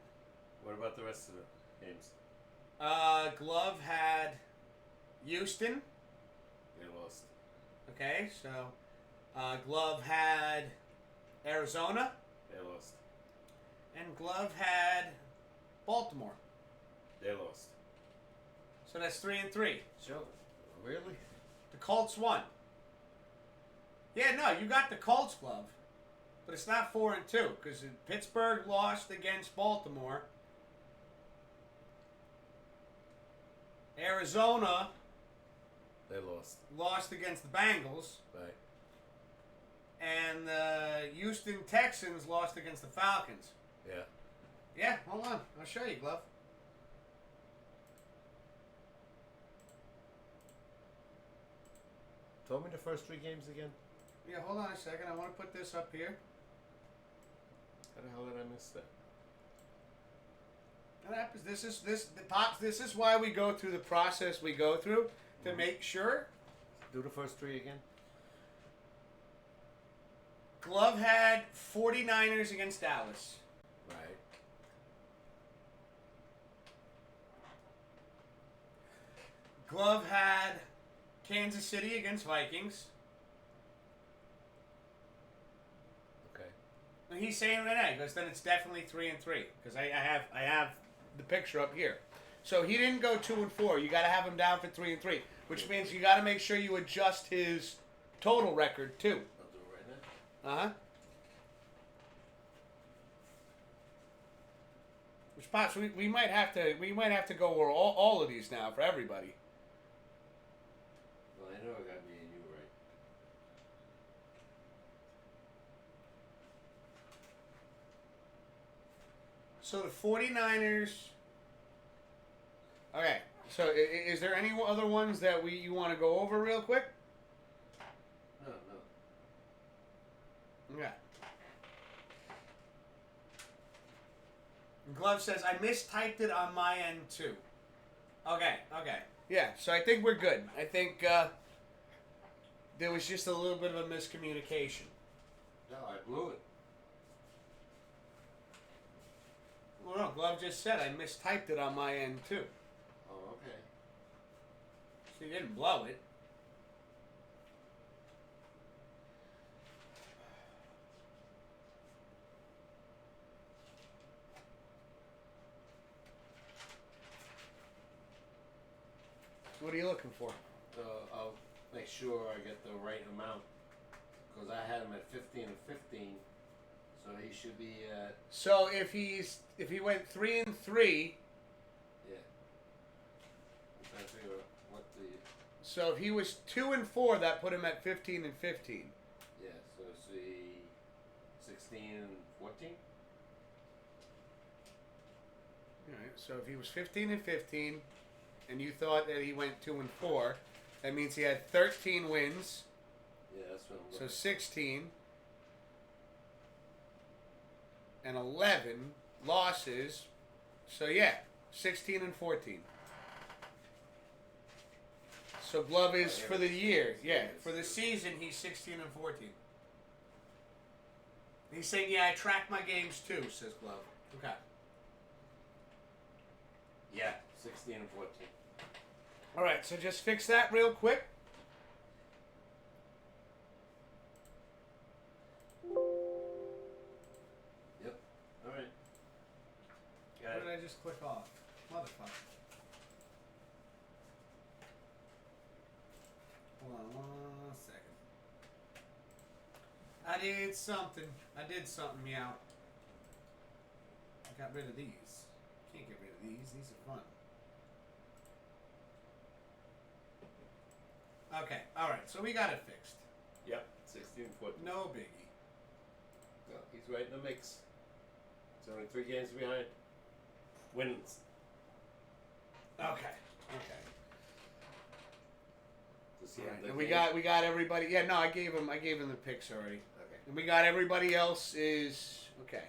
What about the rest of the games? Glove had Houston. They lost. Okay, so Glove had Arizona. They lost. And Glove had Baltimore. They lost. So that's 3-3. Sure. Really? The Colts won. Yeah, no, you got the Colts, Glove. But it's not 4-2 because Pittsburgh lost against Baltimore. Arizona They lost. lost against the Bengals. Right. And the Houston Texans lost against the Falcons. Yeah. Yeah, hold on. I'll show you, Glove. Tell me the first 3 games again. Yeah, hold on a second. I want to put this up here. How the hell did I miss that? What happens? This is why we go through the process we go through to make sure. Do the first 3 again. Glove had 49ers against Dallas. Right. Glove had Kansas City against Vikings. Okay. And he's saying right now, he goes, then it's definitely 3-3 because I have the picture up here. So he didn't go 2-4. You got to have him down for 3-3, which means you got to make sure you adjust his total record too. I'll do it right now. Uh huh. Which Pops, we might have to go over all of these now for everybody. Well, I know I got me and you right. So the 49ers. Okay. So is there any other ones that you want to go over real quick? No. Okay. Glove says, I mistyped it on my end too. Okay. Yeah, so I think we're good. I think there was just a little bit of a miscommunication. No, I blew it. Well, no, Glove just said I mistyped it on my end too. Oh, okay. So you didn't blow it. What are you looking for? I'll make sure I get the right amount because I had him at 15 and 15, so he should be at So if he went 3-3, yeah. I'm trying to figure out what the so if he was 2-4, that put him at 15 and 15. yeah. So it's the 16 and 14. All right. So if he was 15 and 15, and you thought that he went 2-4, that means he had 13 wins. Yeah, that's what I'm So looking. 16 and 11 losses. So yeah, 16 and 14. So Glove is for the year. Yeah, for the season he's 16 and 14. He's saying, yeah, I track my games too, says Glove. Okay. Yeah, 16 and 14. All right, so just fix that real quick. Yep. All right. Got What it. did I just click off? Motherfucker. Hold on 1 second. I did something. Meow. I got rid of these. Can't get rid of these. These are fun. Okay. All right. So we got it fixed. Yep, 16-foot. No biggie. No, he's right in the mix. He's only 3 games behind. Wins. Okay. Does he All have right. the And game? we got everybody. Yeah. No, I gave him the picks already. Okay. And we got everybody else is okay.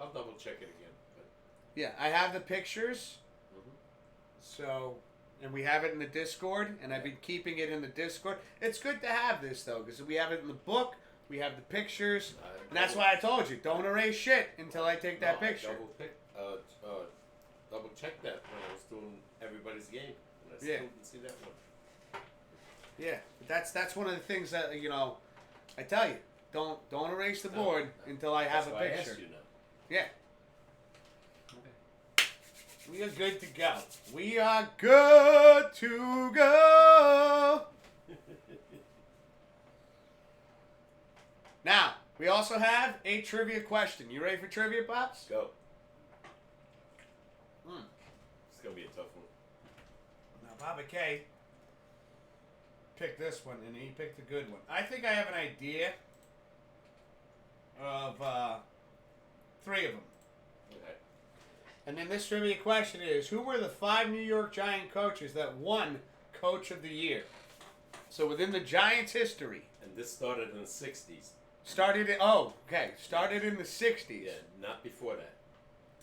I'll double check it again. But, Yeah, I have the pictures. So, and we have it in the Discord, and I've been keeping it in the Discord. It's good to have this though, because we have it in the book. We have the pictures, and that's why I told you don't erase shit until I take that picture. Double check that when I was doing everybody's game, and I still Yeah. didn't see that one. Yeah, but that's one of the things that I tell you, don't erase the board until I have That's a why I picture. asked you now. Yeah. We are good to go. We are good to go. Now, we also have a trivia question. You ready for trivia, Pops? Go. It's gonna be a tough one. Now, Papa K picked this one, and he picked a good one. I think I have an idea of 3 of them. Okay. And then this trivia question is, who were the 5 New York Giant coaches that won Coach of the Year? So within the Giants' history. And this started in the 60s. Started in the 60s. Yeah, not before that.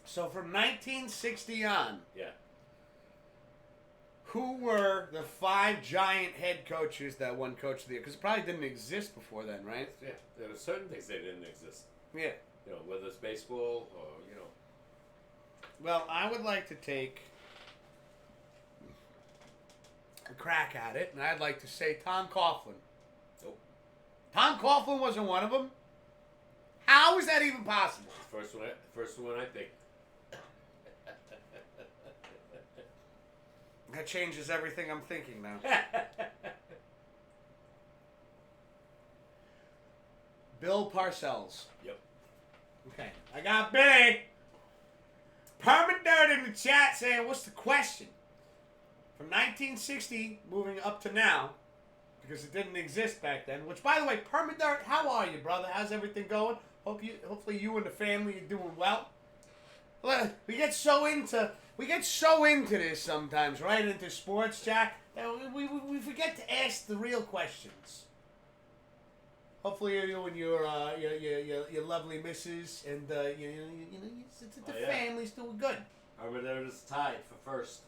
So from 1960 on, Yeah. who were the 5 Giant head coaches that won Coach of the Year? Because it probably didn't exist before then, right? Yeah. There were certain things that didn't exist. Yeah. You know, whether it's baseball or, Well, I would like to take a crack at it, and I'd like to say Tom Coughlin. Nope. Tom Coughlin wasn't one of them. How is that even possible? First one I picked. That changes everything I'm thinking now. Bill Parcells. Yep. Okay, I got Billy. Permanent Dirt in the chat saying, what's the question? From 1960 moving up to now, because it didn't exist back then. Which, by the way, Permanent Dirt, how are you, brother? How's everything going? Hopefully you and the family are doing well. We get so into this sometimes, right? Into sports, Jack, that we forget to ask the real questions. Hopefully you and your lovely missus and the family's doing good. Permanent is tied for first.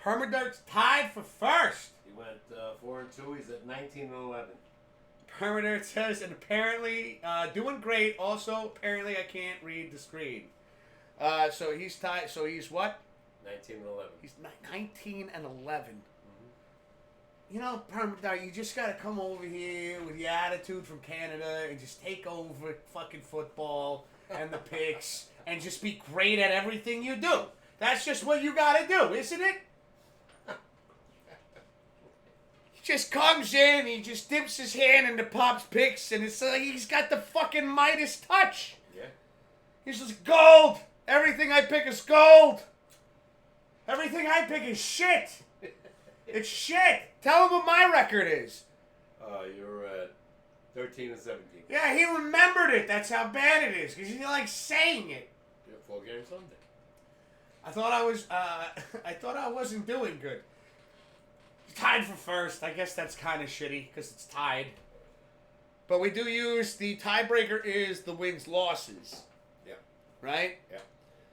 Permadirt's tied for first. He went 4-2. He's at 19-11. Permadirt says, and apparently doing great. Also, apparently I can't read the screen. So he's tied. So he's what? 19-11. He's 19-11. You know, Permadirt, you just gotta come over here with your attitude from Canada and just take over fucking football and the picks and just be great at everything you do. That's just what you gotta do, isn't it? He just comes in, he just dips his hand into Pop's picks, and it's he's got the fucking Midas touch. Yeah. He's just gold. Everything I pick is gold. Everything I pick is shit. It's shit. Tell him what my record is. You're at 13-17. Yeah, he remembered it. That's how bad it is, because he likes saying it. You have 4 games Sunday. I thought I wasn't doing good. Tied for first. I guess that's kind of shitty because it's tied. But we do use the tiebreaker is the wins losses. Yeah. Right? Yeah.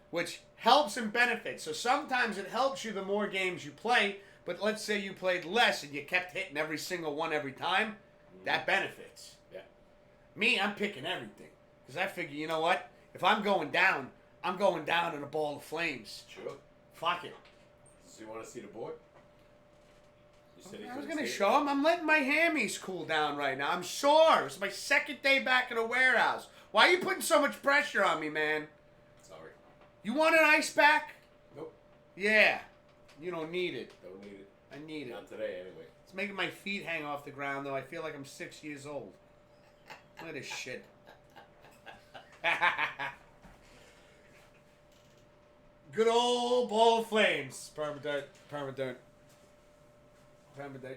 Which helps and benefits. So sometimes it helps you the more games you play, but let's say you played less and you kept hitting every single one every time, that benefits. Yeah. Me, I'm picking everything. Because I figure, you know what? If I'm going down, I'm going down in a ball of flames. Sure. Fuck it. Does he want to see the board? You said he I was couldn't going to see it? show him. I'm letting my hammies cool down right now. I'm sore. It's my second day back in the warehouse. Why are you putting so much pressure on me, man? Sorry. You want an ice pack? Nope. Yeah. You don't need it. Don't need it. I need it. Not today, anyway. It's making my feet hang off the ground, though. I feel like I'm 6 years old. Look at this shit. Good old ball of flames. Permadirt.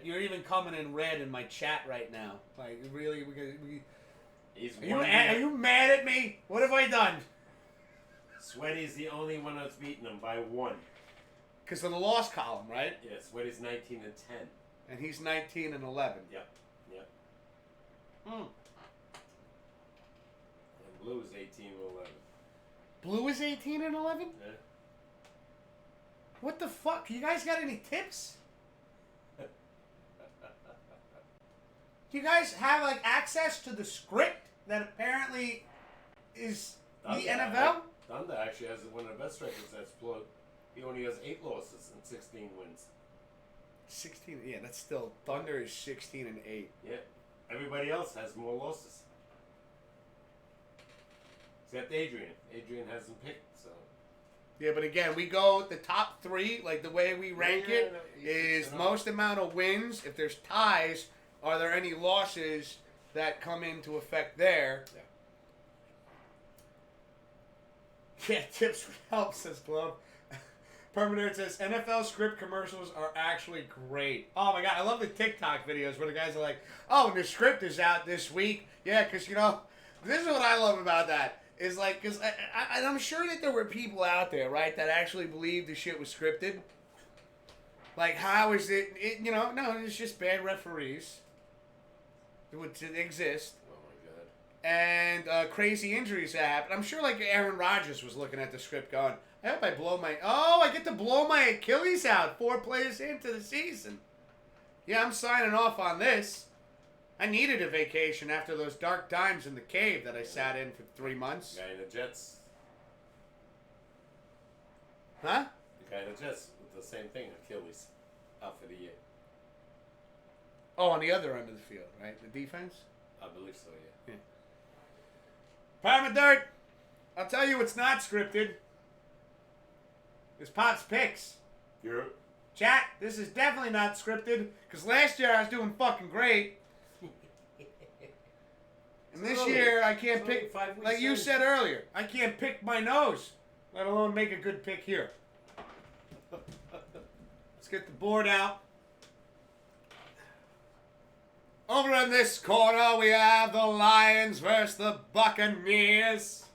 You're even coming in red in my chat right now. Like, really? Are you mad at me? What have I done? Sweaty's the only one that's beaten him by 1. Because of the loss column, right? Yeah, Sweaty's 19 and 10. And he's 19 and 11. Yep. Hmm. And Blue is 18 and 11. Blue is 18 and 11? Yeah. What the fuck? You guys got any tips? Do you guys have like access to the script that apparently is the NFL? Thunder actually has one of the best records. That's Blue. He only has 8 losses and 16 wins. 16, yeah, that's still Thunder is 16 and 8. Yeah. Everybody else has more losses. Except Adrian. Adrian hasn't picked, so. Yeah, but again, we go the top 3, like the way we rank is most amount of wins. If there's ties, are there any losses that come into effect there? Yeah, tips would help, says Glove. Permanent says, NFL script commercials are actually great. Oh my god, I love the TikTok videos where the guys are like, oh, and the script is out this week. Yeah, because, this is what I love about that. Is like, because I'm sure that there were people out there, right, that actually believed the shit was scripted. Like, how is it no, it's just bad referees. It would exist. Oh my god. And crazy injuries that happen. I'm sure, like, Aaron Rodgers was looking at the script going, I hope I get to blow my Achilles out 4 plays into the season. Yeah, I'm signing off on this. I needed a vacation after those dark times in the cave that I sat in for 3 months. The guy in the Jets. Huh? The guy in the Jets with the same thing, Achilles, out for the year. Oh, on the other end of the field, right? The defense? I believe so, yeah. Parma I'll tell you what's not scripted. It's Pop's picks. Yeah. Chat, this is definitely not scripted, because last year I was doing fucking great. And this year I can't pick, like you said earlier, I can't pick my nose, let alone make a good pick here. Let's get the board out. Over in this corner we have the Lions versus the Buccaneers.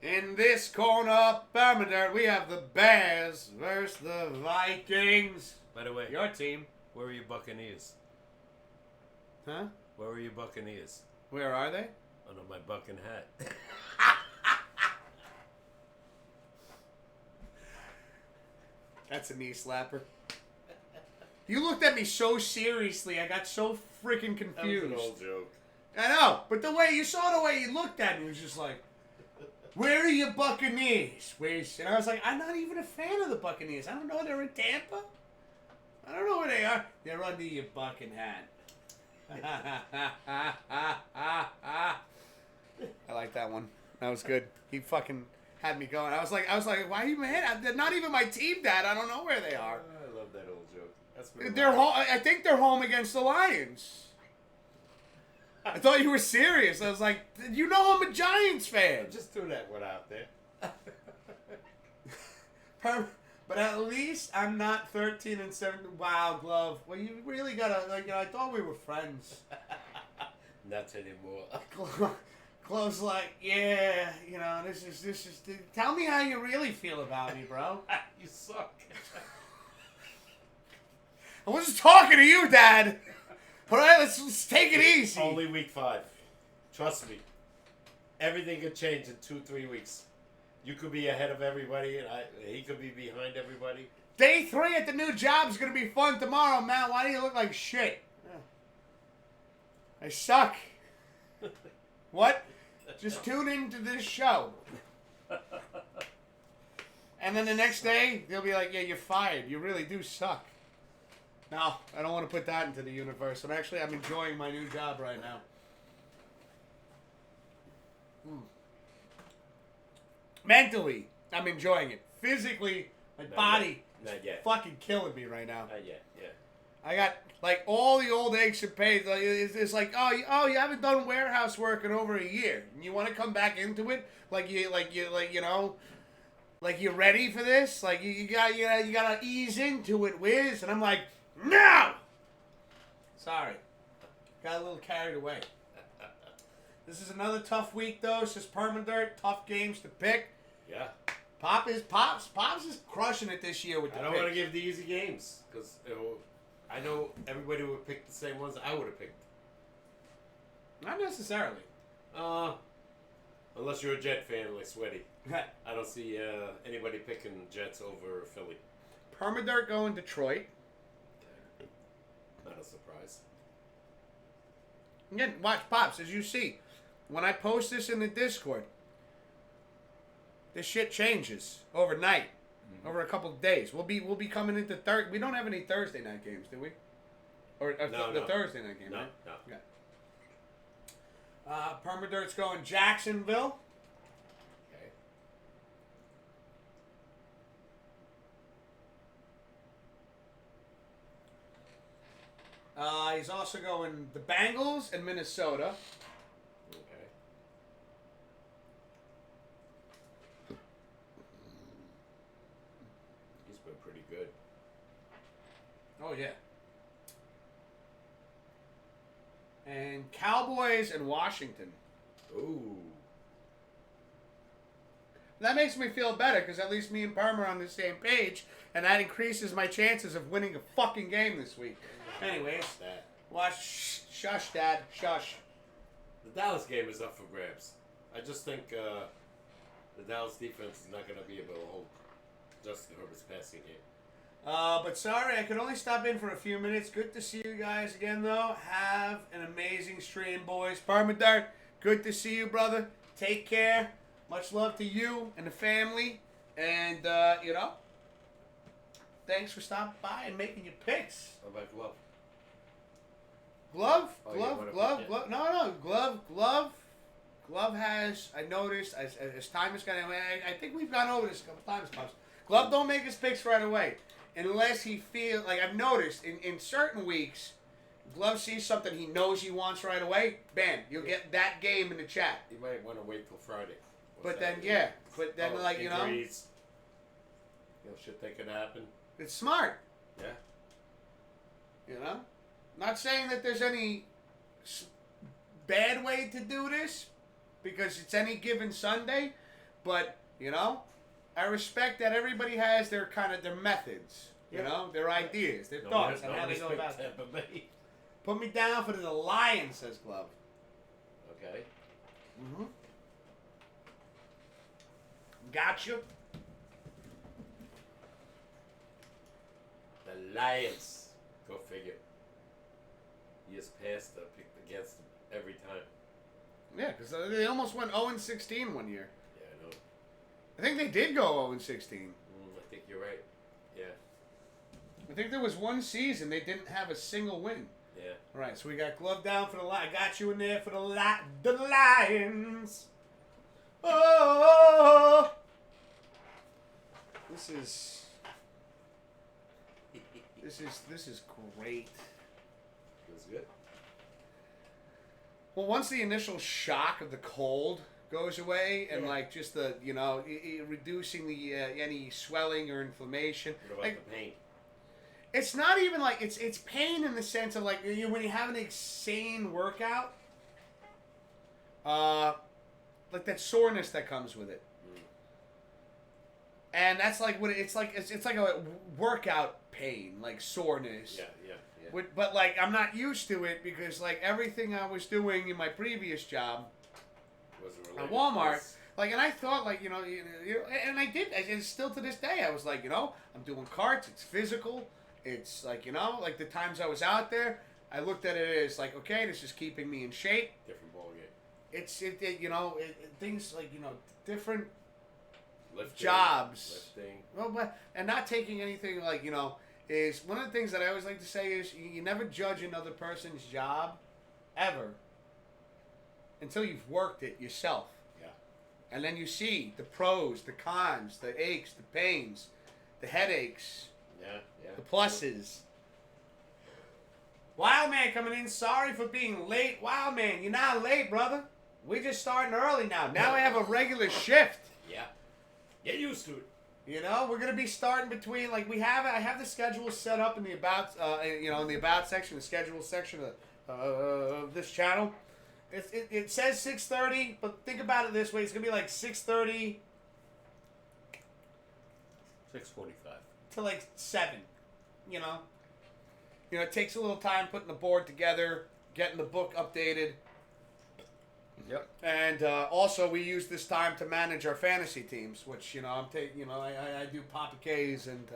In this corner, Thermodart, we have the Bears versus the Vikings. By the way, Your team. where are your Buccaneers? Huh? Where are your Buccaneers? Where are they? Under my bucking hat. That's a knee slapper. You looked at me so seriously, I got so freaking confused. That was an old joke. I know, but the way he looked at me, he was just like, where are your Buccaneers? And I was like, I'm not even a fan of the Buccaneers. I don't know, they're in Tampa? I don't know where they are. They're under your bucking hat. I like that one. That was good. He fucking had me going. I was like, why are you mad? They're not even my team, Dad. I don't know where they are. I love that old joke. That's They're home. I think they're home against the Lions. I thought you were serious. I was like, I'm a Giants fan. Just threw that one out there. But at least I'm not 13 and 7. Wow, Glove. Well, you really gotta, I thought we were friends. Not anymore. Glove's like, yeah, this is. Tell me how you really feel about me, bro. You suck. I wasn't talking to you, Dad. All right, let's take it easy. Only week 5. Trust me. Everything could change in 2-3 weeks. You could be ahead of everybody, and he could be behind everybody. Day 3 at the new job is going to be fun tomorrow, Matt. Why do you look like shit? I suck. What? Just tune into this show. And then the next day, they'll be like, yeah, you're fired. You really do suck. No, I don't want to put that into the universe. I'm enjoying my new job right now. Mentally, I'm enjoying it. Physically, my body Not is yet. fucking killing me right now. Not yet, yeah. I got like all the old aches and pains. Like, it's like, you haven't done warehouse work in over a year, and you want to come back into it, like you're ready for this. Like you gotta ease into it, Wiz. And I'm like, no. Sorry, got a little carried away. This is another tough week though. It's just permadirt, tough games to pick. Yeah. Pops is crushing it this year with the I don't picks. want to give the easy games because I know everybody would pick the same ones I would have picked. Not necessarily. Unless you're a Jet fan like Sweaty. I don't see anybody picking Jets over Philly. Permadirt going Detroit. Not a surprise. Again, watch Pops, as you see. When I post this in the Discord, this shit changes overnight. Over a couple of days. We'll be coming into third. We don't have any Thursday night games, do we? Or No. Thursday night game, No, right? no. Okay. Permadirt's going Jacksonville. Okay. He's also going the Bengals and Minnesota. Okay. He's been pretty good. Oh, yeah. And Cowboys and Washington. Ooh. That makes me feel better because at least me and Parma are on the same page, and that increases my chances of winning a fucking game this week. Anyways, shush, Dad, shush. The Dallas game is up for grabs. I just think the Dallas defense is not going to be able to hold Justin Herbert's passing game. But sorry, I could only stop in for a few minutes. Good to see you guys again, though. Have an amazing stream, boys. Parmadart, good to see you, brother. Take care. Much love to you and the family. And, thanks for stopping by and making your picks. How about Glove? Glove? Oh, you Glove? wanna Glove? pick it? Glove? No. Glove. Glove has, I noticed, as time has gone away, I think we've gone over this a couple times, Pops. Glove don't make his picks right away. Unless he feels, like I've noticed, in certain weeks, Glove sees something he knows he wants right away, bam, you'll get that game in the chat. You might want to wait till Friday. But then, like, injuries, shit that could happen. it's smart, Yeah. Not saying that there's any bad way to do this, because it's any given Sunday, but, I respect that everybody has their methods, their ideas, their thoughts on how they go about it. Put me down for the Lions, says Glove. Okay. Mm-hmm. Got you. The Lions. Go figure. Years past, I picked against them every time. Yeah, because they almost went 0-16 one year. Yeah, I know. I think they did go 0-16. I think you're right. Yeah. I think there was one season they didn't have a single win. Yeah. All right, so we got Glove down for the Lions. I got you in there for the Lions. Oh! This is great. Feels good. Well, once the initial shock of the cold goes away, and just the reducing the any swelling or inflammation. What about the pain? It's not even like it's pain in the sense of like when you have an insane workout, like that soreness that comes with it. And that's like what it's like. It's like a workout pain, like soreness. Yeah. But like I'm not used to it because like everything I was doing in my previous job Wasn't at related to Walmart, this. like, and I thought like and I did, and still to this day I was like I'm doing carts. It's physical. It's like like the times I was out there, I looked at it as like okay, this is keeping me in shape. Different ballgame. It's things like different. Lifting, Jobs. Lifting. Well, but and not taking anything like is one of the things that I always like to say is you never judge another person's job, ever, until you've worked it yourself. Yeah. And then you see the pros, the cons, the aches, the pains, the headaches, Yeah. the pluses. Wild Man coming in. Sorry for being late. Wild Man, you're not late, brother. We just starting early now. Now I have a regular shift. Yeah. Get used to it. You know, we're gonna be starting between I have the schedule set up in the about in the about section, the schedule section of this channel. It says 6:30, but think about it this way: it's gonna be like 6:30 6:45. to like 7. You know, it takes a little time putting the board together, getting the book updated. Yep. And also, we use this time to manage our fantasy teams, which I'm taking. I do Papa K's and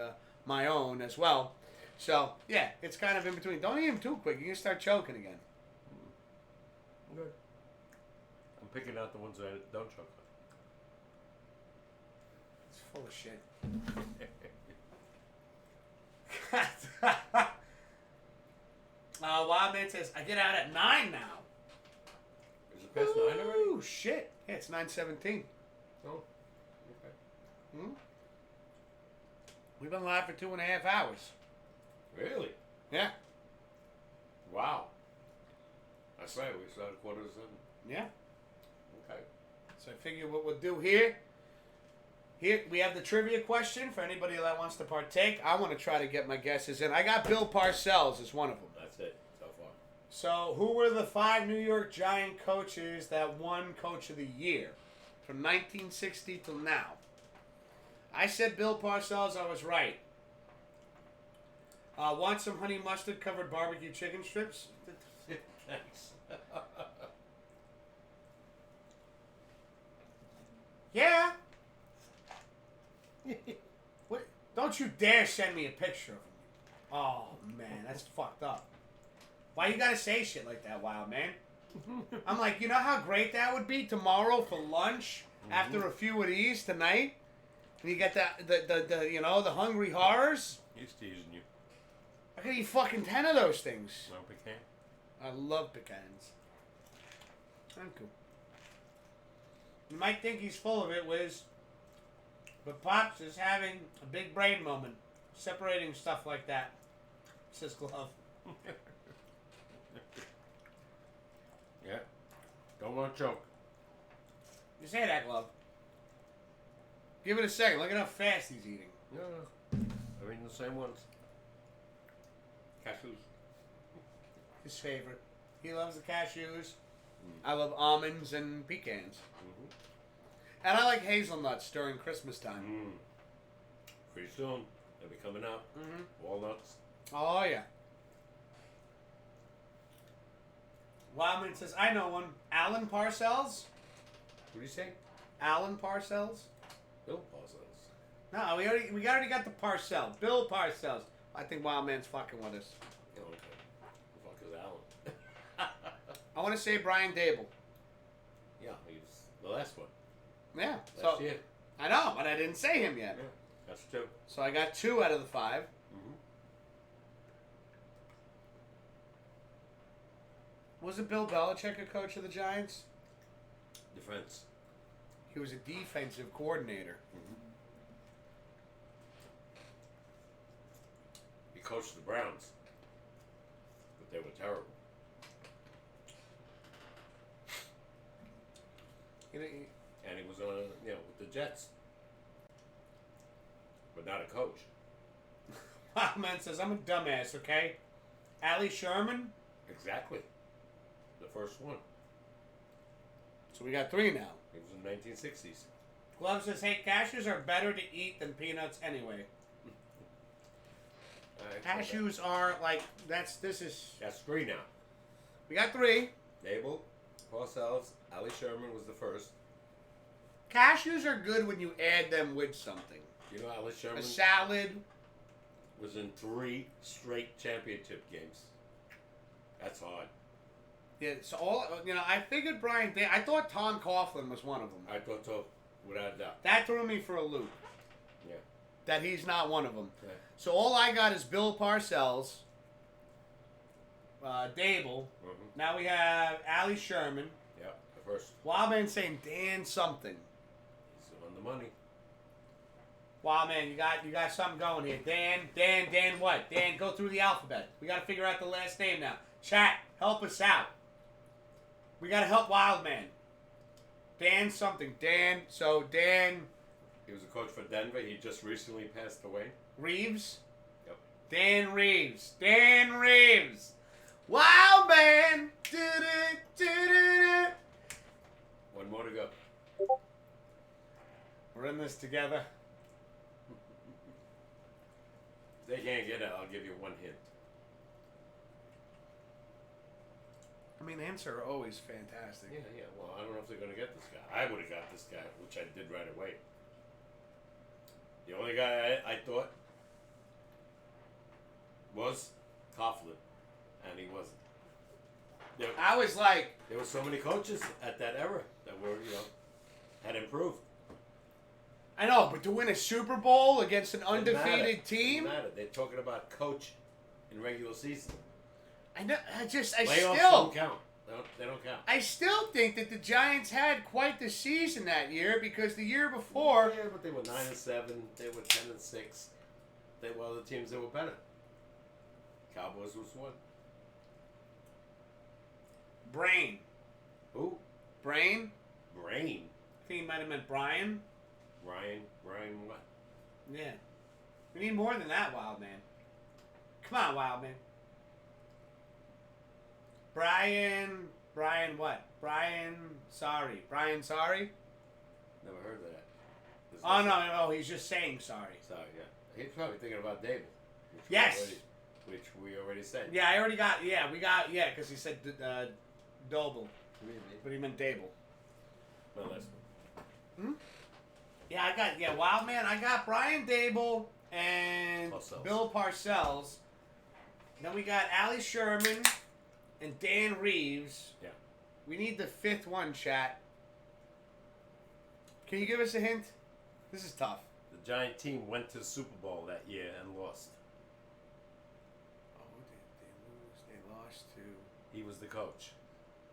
my own as well. So yeah, it's kind of in between. Don't eat them too quick. You can start choking again. Good. I'm picking out the ones that I don't choke It's full of shit. Wild Man says, I get out at 9 now. Is it past 9 already? Ooh, shit. Yeah, it's 9:17. Oh. Okay. Hmm? We've been live for 2.5 hours. Really? Yeah. Wow. That's right. We started 7:15. Yeah. Okay. So I figure what we'll do here we have the trivia question for anybody that wants to partake. I want to try to get my guesses in. I got Bill Parcells as one of them. That's it so far. So, who were the 5 New York Giant coaches that won Coach of the Year from 1960 till now? I said Bill Parcells. I was right. Want some honey mustard covered barbecue chicken strips? Thanks. Yeah. What? Don't you dare send me a picture of him. Oh, man, that's fucked up. Why you gotta say shit like that, Wild Man? I'm like, you know how great that would be tomorrow for lunch after a few of these tonight? And you get the hungry horrors? He's teasing you. I could eat fucking 10 of those things. No pecan? I love pecans. Thank you. You might think he's full of it, Wiz. But Pops is having a big brain moment. Separating stuff like that. Says Glove. Yeah. Don't want to choke. You say that, Glove. Give it a second. Look at how fast he's eating. No. I'm eating the same ones. Cashews. His favorite. He loves the cashews. I love almonds and pecans. Mm-hmm. And I like hazelnuts during Christmas time. Pretty soon. They'll be coming out. Mm-hmm. Walnuts. Oh, yeah. Wildman says, I know one. Alan Parcells? What do you say? Alan Parcells? Bill Parcells. No, we already got the Parcells. Bill Parcells. I think Wildman's fucking with us. Oh, okay. The fuck is Alan? I want to say Brian Dable. Yeah, he's the last one. Yeah. Last year. I know, but I didn't say him yet. Yeah, that's 2. So I got 2 out of the 5. Mm-hmm. Wasn't Bill Belichick a coach of the Giants? Defense. He was a defensive coordinator. Mm-hmm. He coached the Browns, but they were terrible. You know, And he was on, with the Jets, but not a coach. Wildman says, I'm a dumbass, okay? Allie Sherman? Exactly. The first one. So we got 3 now. He was in the 1960s. Glove says, hey, cashews are better to eat than peanuts anyway. Cashews are like, That's 3 now. we got 3. Dable, Parcells, Ali Sherman was the first. Cashews are good when you add them with something. You know, Ali Sherman A salad. was in 3 straight championship games. That's hard. Yeah, so I figured I thought Tom Coughlin was one of them. I thought so, without a doubt. That threw me for a loop. Yeah. That he's not one of them. Okay. So all I got is Bill Parcells, Dable. Mm-hmm. Now we have Allie Sherman. Yeah, the first. Wildman saying Dan something. He's on the money. Wow, man, you got something going here. Dan, what? Dan, go through the alphabet. We got to figure out the last name now. Chat, help us out. We got to help Wildman. Dan something. Dan. He was a coach for Denver. He just recently passed away. Reeves? Yep. Dan Reeves. Wildman. Do-do-do-do-do. One more to go. We're in this together. If they can't get it, I'll give you one hint. I mean, hints are always fantastic. Yeah. Well, I don't know if they're going to get this guy. I would have got this guy, which I did right away. The only guy I thought was Coughlin, and he wasn't. I was like, There were so many coaches at that era that were, had improved. I know, but to win a Super Bowl against an Doesn't matter. undefeated team, Doesn't matter. They're talking about coach in regular season. I know. Playoffs don't count. They don't count. I still think that the Giants had quite the season that year because the year before, Yeah, but they were 9-7. They were 10-6. They were other teams that were better. Cowboys was one. Brain. Who? Brain? Brain. I think he might have meant Brian. Brian what? Yeah. We need more than that, Wildman. Come on, Wildman. Brian what? Brian Sorry. Never heard of that. This Oh, is- no, he's just saying sorry. Sorry, yeah. He's probably thinking about Dable. Yes. Which we already said. Yeah, I already got, because he said Doble, but he meant Dable. My last one. Yeah, Wildman, I got Brian Dable and Parcells. Bill Parcells. Then we got Ali Sherman and Dan Reeves. Yeah. We need the fifth one, chat. Can you give us a hint? This is tough. The Giant team went to the Super Bowl that year and lost. Oh, they lost to. He was the coach.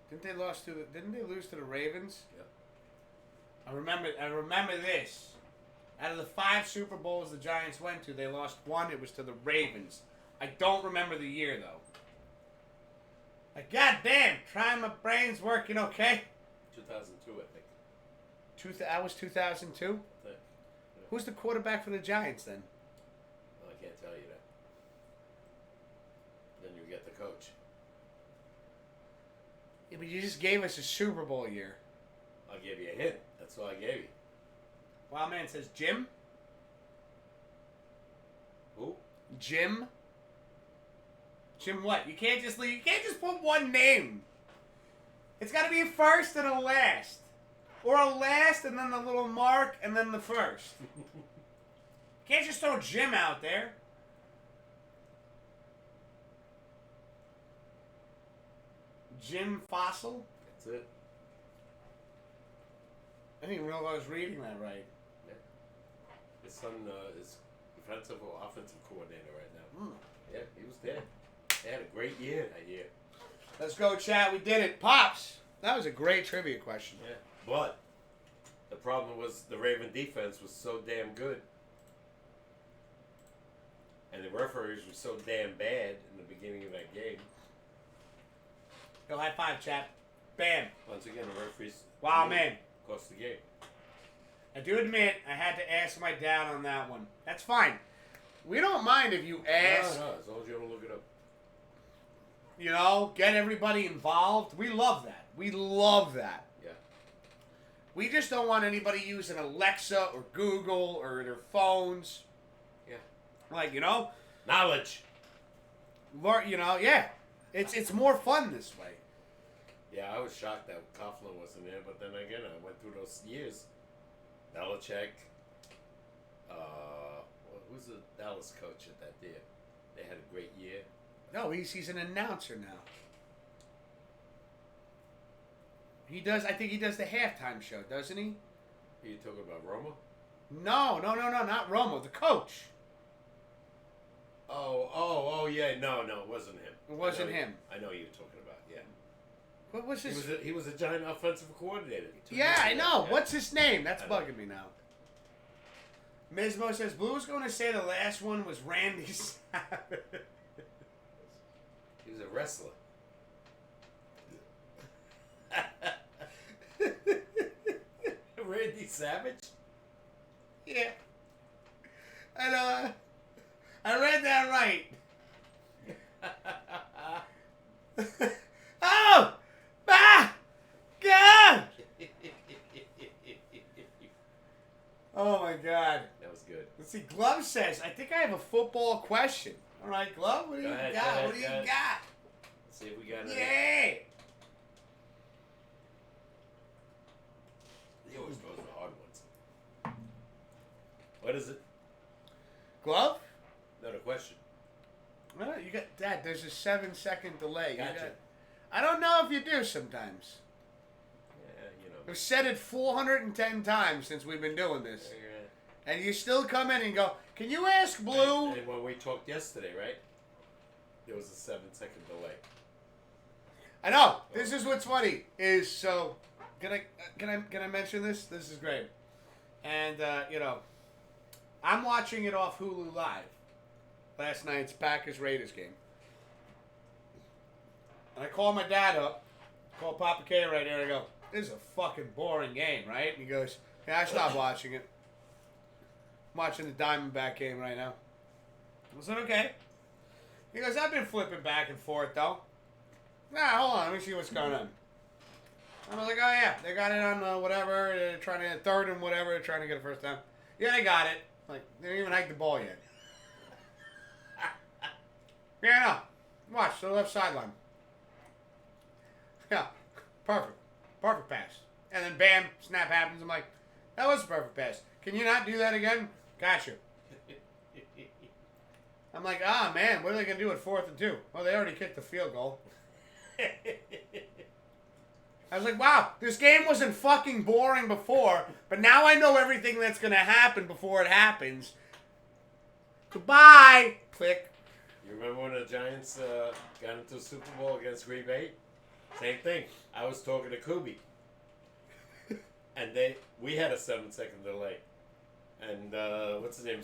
Didn't they lose to the Ravens? Yep. I remember this. Out of the 5 Super Bowls the Giants went to, they lost one. It was to the Ravens. I don't remember the year though. Like, goddamn, trying my brains working okay. 2002, I think. That was 2002. I think. Yeah. Who's the quarterback for the Giants then? Well, I can't tell you that. Then you get the coach. Yeah, but you just gave us a Super Bowl year. I'll give you a hint. That's all I gave you. Wild Man says Jim. Who? Jim. Jim what? You can't just put one name. It's got to be a first and a last. Or a last and then the little mark and then the first. You can't just throw Jim out there. Jim Fossil? That's it. I didn't even realize I was reading that right. Yeah. His son is defensive or offensive coordinator right now. Yeah, he was there. They had a great year that year. Let's go, chat. We did it. Pops! That was a great trivia question. Yeah. But the problem was the Raven defense was so damn good. And the referees were so damn bad in the beginning of that game. Go high five, chat. Bam. Once again, the referees Wow, man. cost the game. I do admit I had to ask my dad on that one. That's fine. We don't mind if you ask, No, as long as you don't look it up. you know, get everybody involved. We love that. We love that. Yeah. We just don't want anybody using Alexa or Google or their phones. Yeah. Like, you know, Knowledge. yeah. It's more fun this way. Yeah, I was shocked that Coughlin wasn't there, but then again, I went through those years. Belichick. Who's the Dallas coach at that year? They had a great year. No, he's an announcer now. He does. I think he does the halftime show, doesn't he? Are you talking about Roma? No, not Romo, the coach. Oh, yeah. No, it wasn't him. It wasn't I know him. I know who you're talking about. Yeah. What was his? He was a giant offensive coordinator. Yeah, I know. Yeah. What's his name? That's I know. bugging me now. Mizmo says, Blue was going to say the last one was Randy Savage. He was a wrestler. Randy Savage? Yeah. And, I read that right. Oh! Ah! God! Oh, my God. That was good. Let's see. Glove says, I think I have a football question. All right, Glove, what do you Go ahead, got? go ahead, What do you go ahead. got? Let's see if we got it. Yeah! He always goes for hard ones. What is it? Glove? Not a question. Well, you got Dad. There's a 7-second delay. You Gotcha. I don't know if you do sometimes. Yeah, you know. We've said it 410 times since we've been doing this, and you still come in and go, "Can you ask Blue?" And when we talked yesterday, right? There was a 7-second delay. I know. This is what's funny. Is so. Can I mention this? This is great. And I'm watching it off Hulu Live. Last night's Packers-Raiders game. And I call my dad up. Call Papa K right there. I go, this is a fucking boring game, right? And he goes, yeah, I stopped watching it. I'm watching the Diamondback game right now. I said, okay. He goes, I've been flipping back and forth, though. Nah, hold on. Let me see what's going on. I was like, oh, yeah. They got it on whatever. They're trying to get third and whatever. They're trying to get a first down. Yeah, they got it. Like, they didn't even hike the ball yet. Yeah, no. Watch, the left sideline. Yeah, perfect. Perfect pass. And then bam, snap happens. I'm like, that was a perfect pass. Can you not do that again? Gotcha. I'm like, man, what are they going to do at 4th and 2? Well, they already kicked the field goal. I was like, wow, this game wasn't fucking boring before, but now I know everything that's going to happen before it happens. Goodbye. Click. You remember when the Giants got into the Super Bowl against Green Bay? Same thing. I was talking to Kubi. And we had a 7-second delay. And what's his name?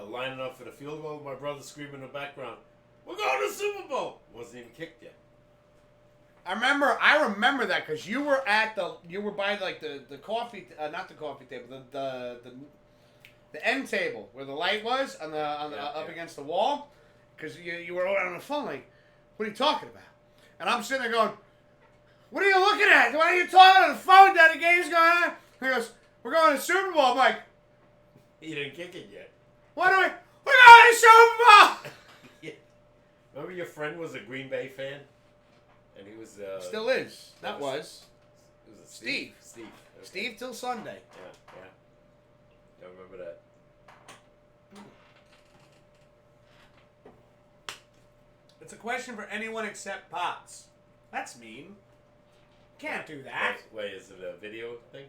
Lining up for the field goal. My brother screaming in the background, "We're going to the Super Bowl!" Wasn't even kicked yet. I remember that because you were by like the coffee, not the coffee table, the end table where the light was on the up against the wall, because you were on the phone like, what are you talking about? And I'm sitting there going, what are you looking at? Why are you talking on the phone? That the game's going on. He goes, we're going to the Super Bowl. I'm like, He didn't kick it yet. we're going to the Super Bowl. Yeah. Remember your friend was a Green Bay fan? And he was... Still is. It was Steve. Steve. Okay. Steve till Sunday. Yeah. I remember that. It's a question for anyone except Pops. That's mean. Can't do that. Wait, is it a video thing?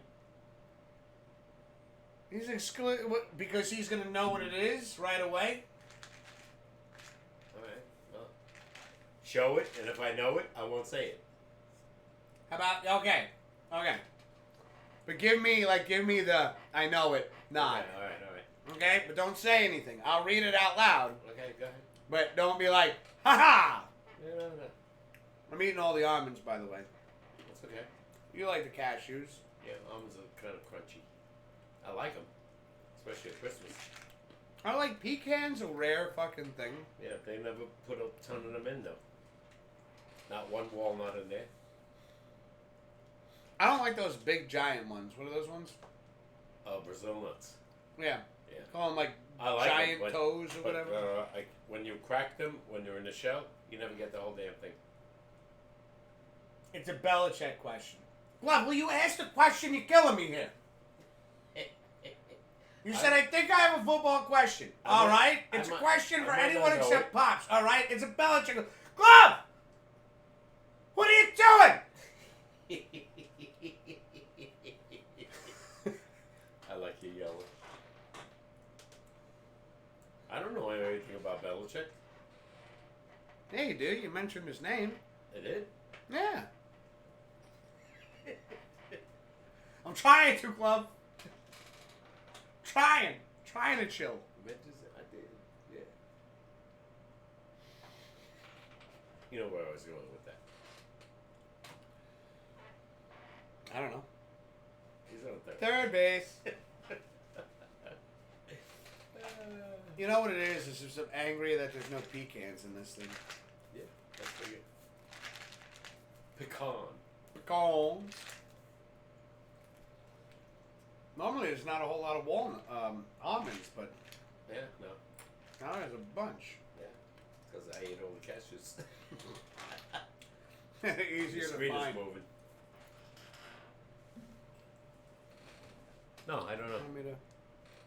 He's because he's gonna know what it is right away. Alright, well. Show it, and if I know it, I won't say it. How about okay. But give me the I know it nod. Okay, alright. Okay, but don't say anything. I'll read it out loud. Okay, go ahead. But don't be like, ha ha! No. I'm eating all the almonds, by the way. That's okay. You like the cashews. Yeah, almonds are kind of crunchy. I like them. Especially at Christmas. I like pecans, a rare fucking thing. Yeah, they never put a ton of them in, though. Not one walnut in there. I don't like those big giant ones. What are those ones? Brazil nuts. Yeah. Yeah. Call them like I like giant them, toes or whatever. When you crack them, when they're in the shell, you never get the whole damn thing. It's a Belichick question. Glove, will you ask the question? You're killing me here. You said, I think I have a football question. All right? It's a question for anyone except Pops. All right? It's a Belichick. Glove! What are you doing? I like you yelling. I don't know anything about Belichick. Yeah, you do. You mentioned his name. I did? Yeah. I'm trying to, Glove. Trying. trying to chill. I did. Yeah. You know where I was going with that. I don't know. He's on third. Third base. You know what it is? Is just I'm angry that there's no pecans in this thing. Yeah, that's pretty good. Pecan. Pecans. Normally there's not a whole lot of walnut almonds, but Yeah, no. now there's a bunch. Yeah. Because I ate all the cashews. Easier The to screen find. is moving. No, I don't know. Want me to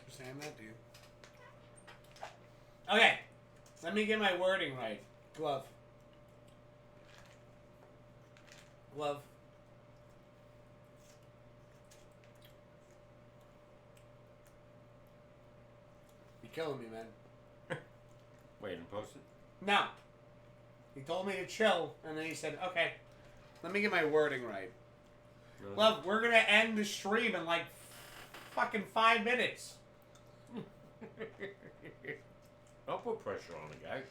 just hand that to you? Okay. Let me get my wording right. Glove. Glove. You're killing me, man. Wait and post it. No. He told me to chill, and then he said, okay, let me get my wording right. No. Love, we're going to end the stream in like fucking 5 minutes. Don't put pressure on the guy.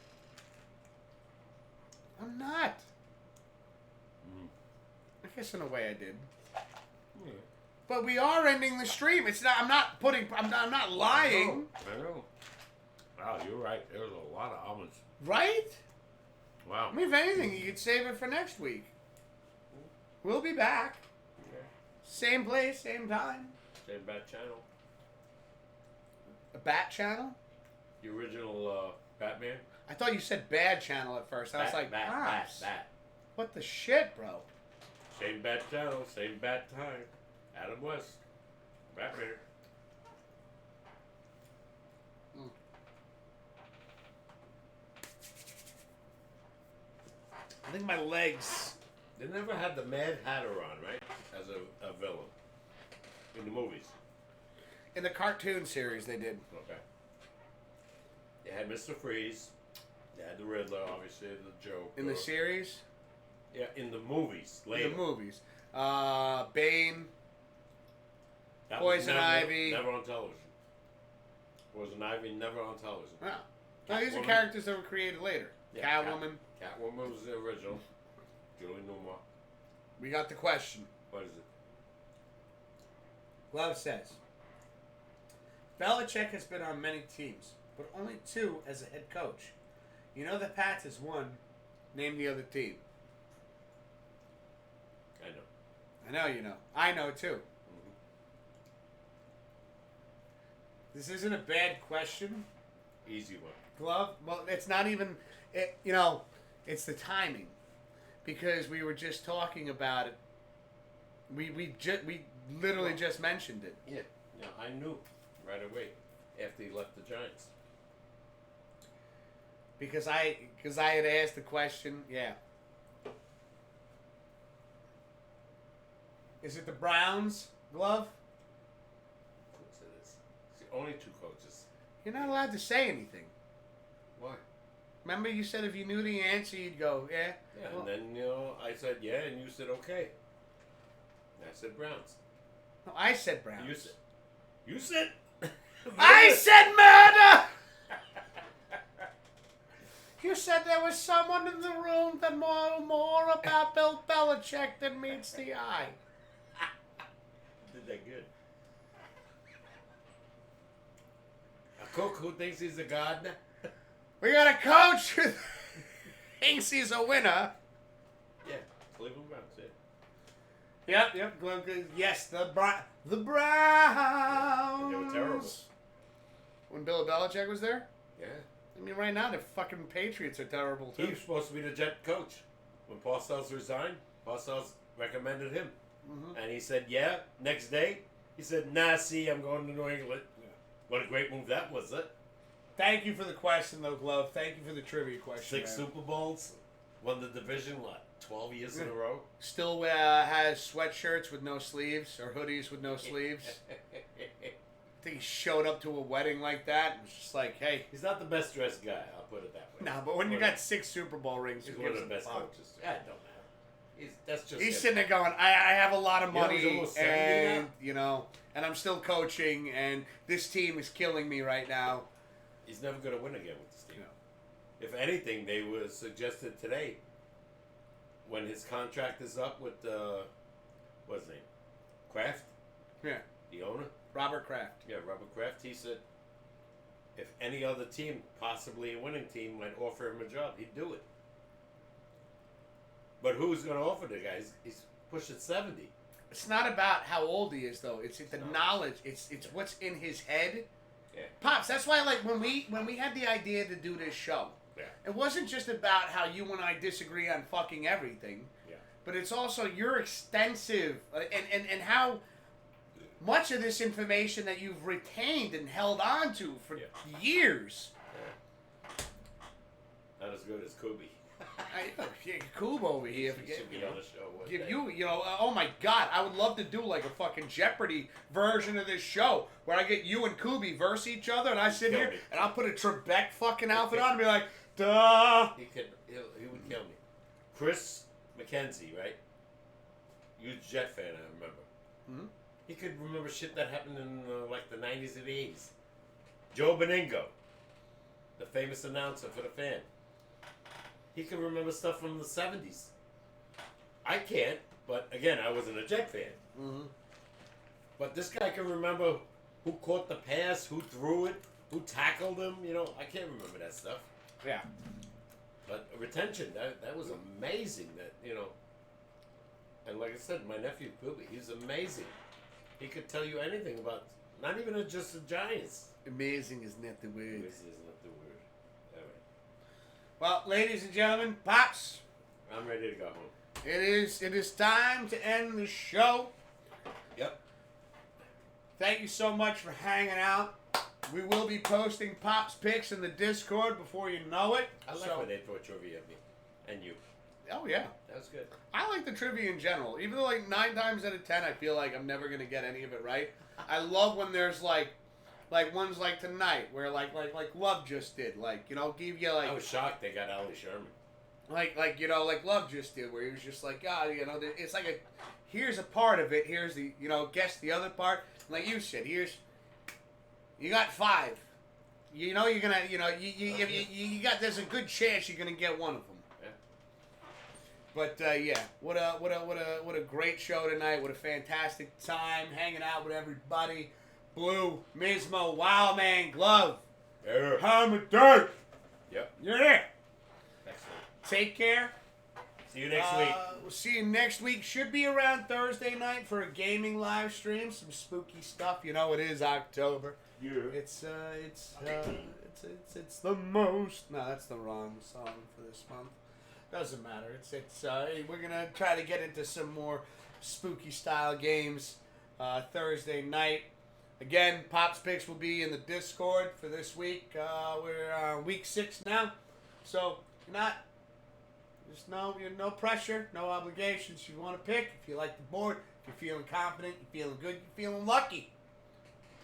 I'm not. Mm. I guess in a way I did. Yeah. But we are ending the stream. It's not. I'm not putting. I'm not lying. I know. Wow, you're right. There's a lot of almonds. Right? Wow. I mean, if anything, you could save it for next week. We'll be back. Yeah. Same place, same time. Same bad channel. A bat channel? The original Batman. I thought you said bad channel at first. I was like, bat. What the shit, bro? Same bad channel, same bad time. Adam West. Batman. I think my legs. They never had the Mad Hatter on, right? As a villain. In the movies. In the cartoon series, they did. Okay. They had Mr. Freeze. They had the Riddler, obviously, the Joker. In the series? Yeah, in the movies. Later. In the movies. Bane. That was Poison Ivy. Never on television. Poison Ivy, never on television. Oh. No, these are Catwoman. characters that were created later. Yeah, Catwoman. Catwoman was the original. Julie Newmar. We got the question. What is it? Glove says, Belichick has been on many teams, but only 2 as a head coach. You know the Pats is 1. Name the other team. I know. I know you know. I know too. Mm-hmm. This isn't a bad question, Easy one. Glove. Well, it's not even. It's the timing, because we were just talking about it. We literally just mentioned it. Yeah. Yeah, I knew right away after he left the Giants. Because I had asked the question. Yeah. Is it the Browns, Glove? Of course it is. It's the only 2 coaches. You're not allowed to say anything. Why? Remember you said if you knew the answer, you'd go, yeah? Yeah, Well, and then, I said yeah, and you said okay. And I said Browns. no, I said Browns. You said... I said murder! You said there was someone in the room that knew more about Bill Belichick than meets the eye. Did that good. A cook who thinks he's a gardener? We got a coach who thinks he's a winner. Yeah, Cleveland Browns, yeah. Yep. Yes, the Browns. They were terrible. When Bill Belichick was there? Yeah. I mean, right now, the fucking Patriots are terrible, He too. was supposed to be the Jet coach. When Parcells resigned, Parcells recommended him. Mm-hmm. And he said, yeah. Next day, he said, nah, see, I'm going to New England. Yeah. What a great move that was, Thank you for the question, though, Glove. Thank you for the trivia question. 6 man. Super Bowls, won the division, 12 years in a row? Still has sweatshirts with no sleeves or hoodies with no sleeves. I think he showed up to a wedding like that and was just like, hey. He's not the best dressed guy, I'll put it that way. Nah, but when you got 6 Super Bowl rings, He's who one of gives the a best fuck? coaches. Yeah, it don't matter. That's just He's it. sitting there going, I have a lot of You know, he's money, almost 70 and now. you know, and I'm still coaching, and this team is killing me right now. He's never going to win again with this team. No. If anything, they were suggested today when his contract is up with what's his name, Kraft, Yeah, the owner. Robert Kraft. Yeah, Robert Kraft. He said if any other team, possibly a winning team, might offer him a job, he'd do it. But who's going to offer the guy? He's pushing 70. It's not about how old he is, though. It's the No. knowledge. It's what's in his head. Yeah. Pops, that's why, like, when we had the idea to do this show, Yeah. it wasn't just about how you and I disagree on fucking everything, Yeah. but it's also your extensive and how much of this information that you've retained and held on to for years. Not as good as Kubi. Coob over here. He should be on the show. one Give day. you know, oh my God, I would love to do like a fucking Jeopardy version of this show where I get you and Kubi verse each other, and I sit Kill here me. and I'll put a Trebek fucking outfit on and be like, duh. He would kill me. Chris McKenzie, right? Huge Jet fan, I remember. Hmm? He could remember shit that happened in like the 90s and the 80s. Joe Beningo, the famous announcer for the fan. He can remember stuff from the 70s. I can't, but again, I wasn't a Jet fan. Mm-hmm. But this guy can remember who caught the pass, who threw it, who tackled him. You know, I can't remember that stuff. Yeah. But retention, that was amazing. That, you know, and like I said, my nephew Kubi, he's amazing. He could tell you anything about, not even just the Giants. Amazing is not the word. This is not the word. All right. Well, ladies and gentlemen, Pops, I'm ready to go home. it is time to end the show. Yep. Thank you so much for hanging out. We will be posting Pops picks in the Discord before you know it. I like when they throw trivia at me. And you. Oh yeah. That was good. I like the trivia in general. Even though like 9 times out of 10 I feel like I'm never gonna get any of it right. I love when there's like ones like tonight where like Love just did. Like, you know, give you like I was shocked they got Ali Sherman. like you know, like Love just did, where he was just like, you know, it's like here's a part of it, here's the, you know, guess the other part. Like you said, you got 5. You know you're gonna, you know, you got, there's a good chance you're gonna get one of them. Yeah. But yeah, what a great show tonight. What a fantastic time hanging out with everybody. Blue, Mismo, Wild Man, Glove, Yeah. Hammer Dirt. Yep. You're there. Excellent. Take care. See you next week. We'll see you next week. Should be around Thursday night for a gaming live stream. Some spooky stuff. You know it is October. Yeah. It's the most. No, that's the wrong song for this month. Doesn't matter. We're gonna try to get into some more spooky style games Thursday night. Again, Pops Picks will be in the Discord for this week. We're on week 6 now, so no pressure, no obligations. If you want to pick, if you like the board, if you're feeling confident, you're feeling good, you're feeling lucky,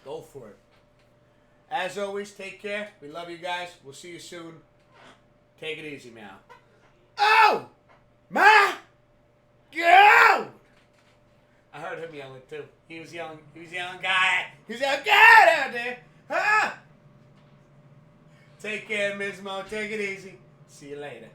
go for it. As always, take care. We love you guys. We'll see you soon. Take it easy, meow. Oh my God! I heard him yelling too. He was yelling, guy. He was yelling, God out there. Ah! Take care, Mismo. Take it easy. See you later.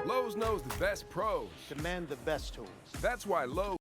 Lowe's knows the best pros. Demand the best tools. That's why Lowe's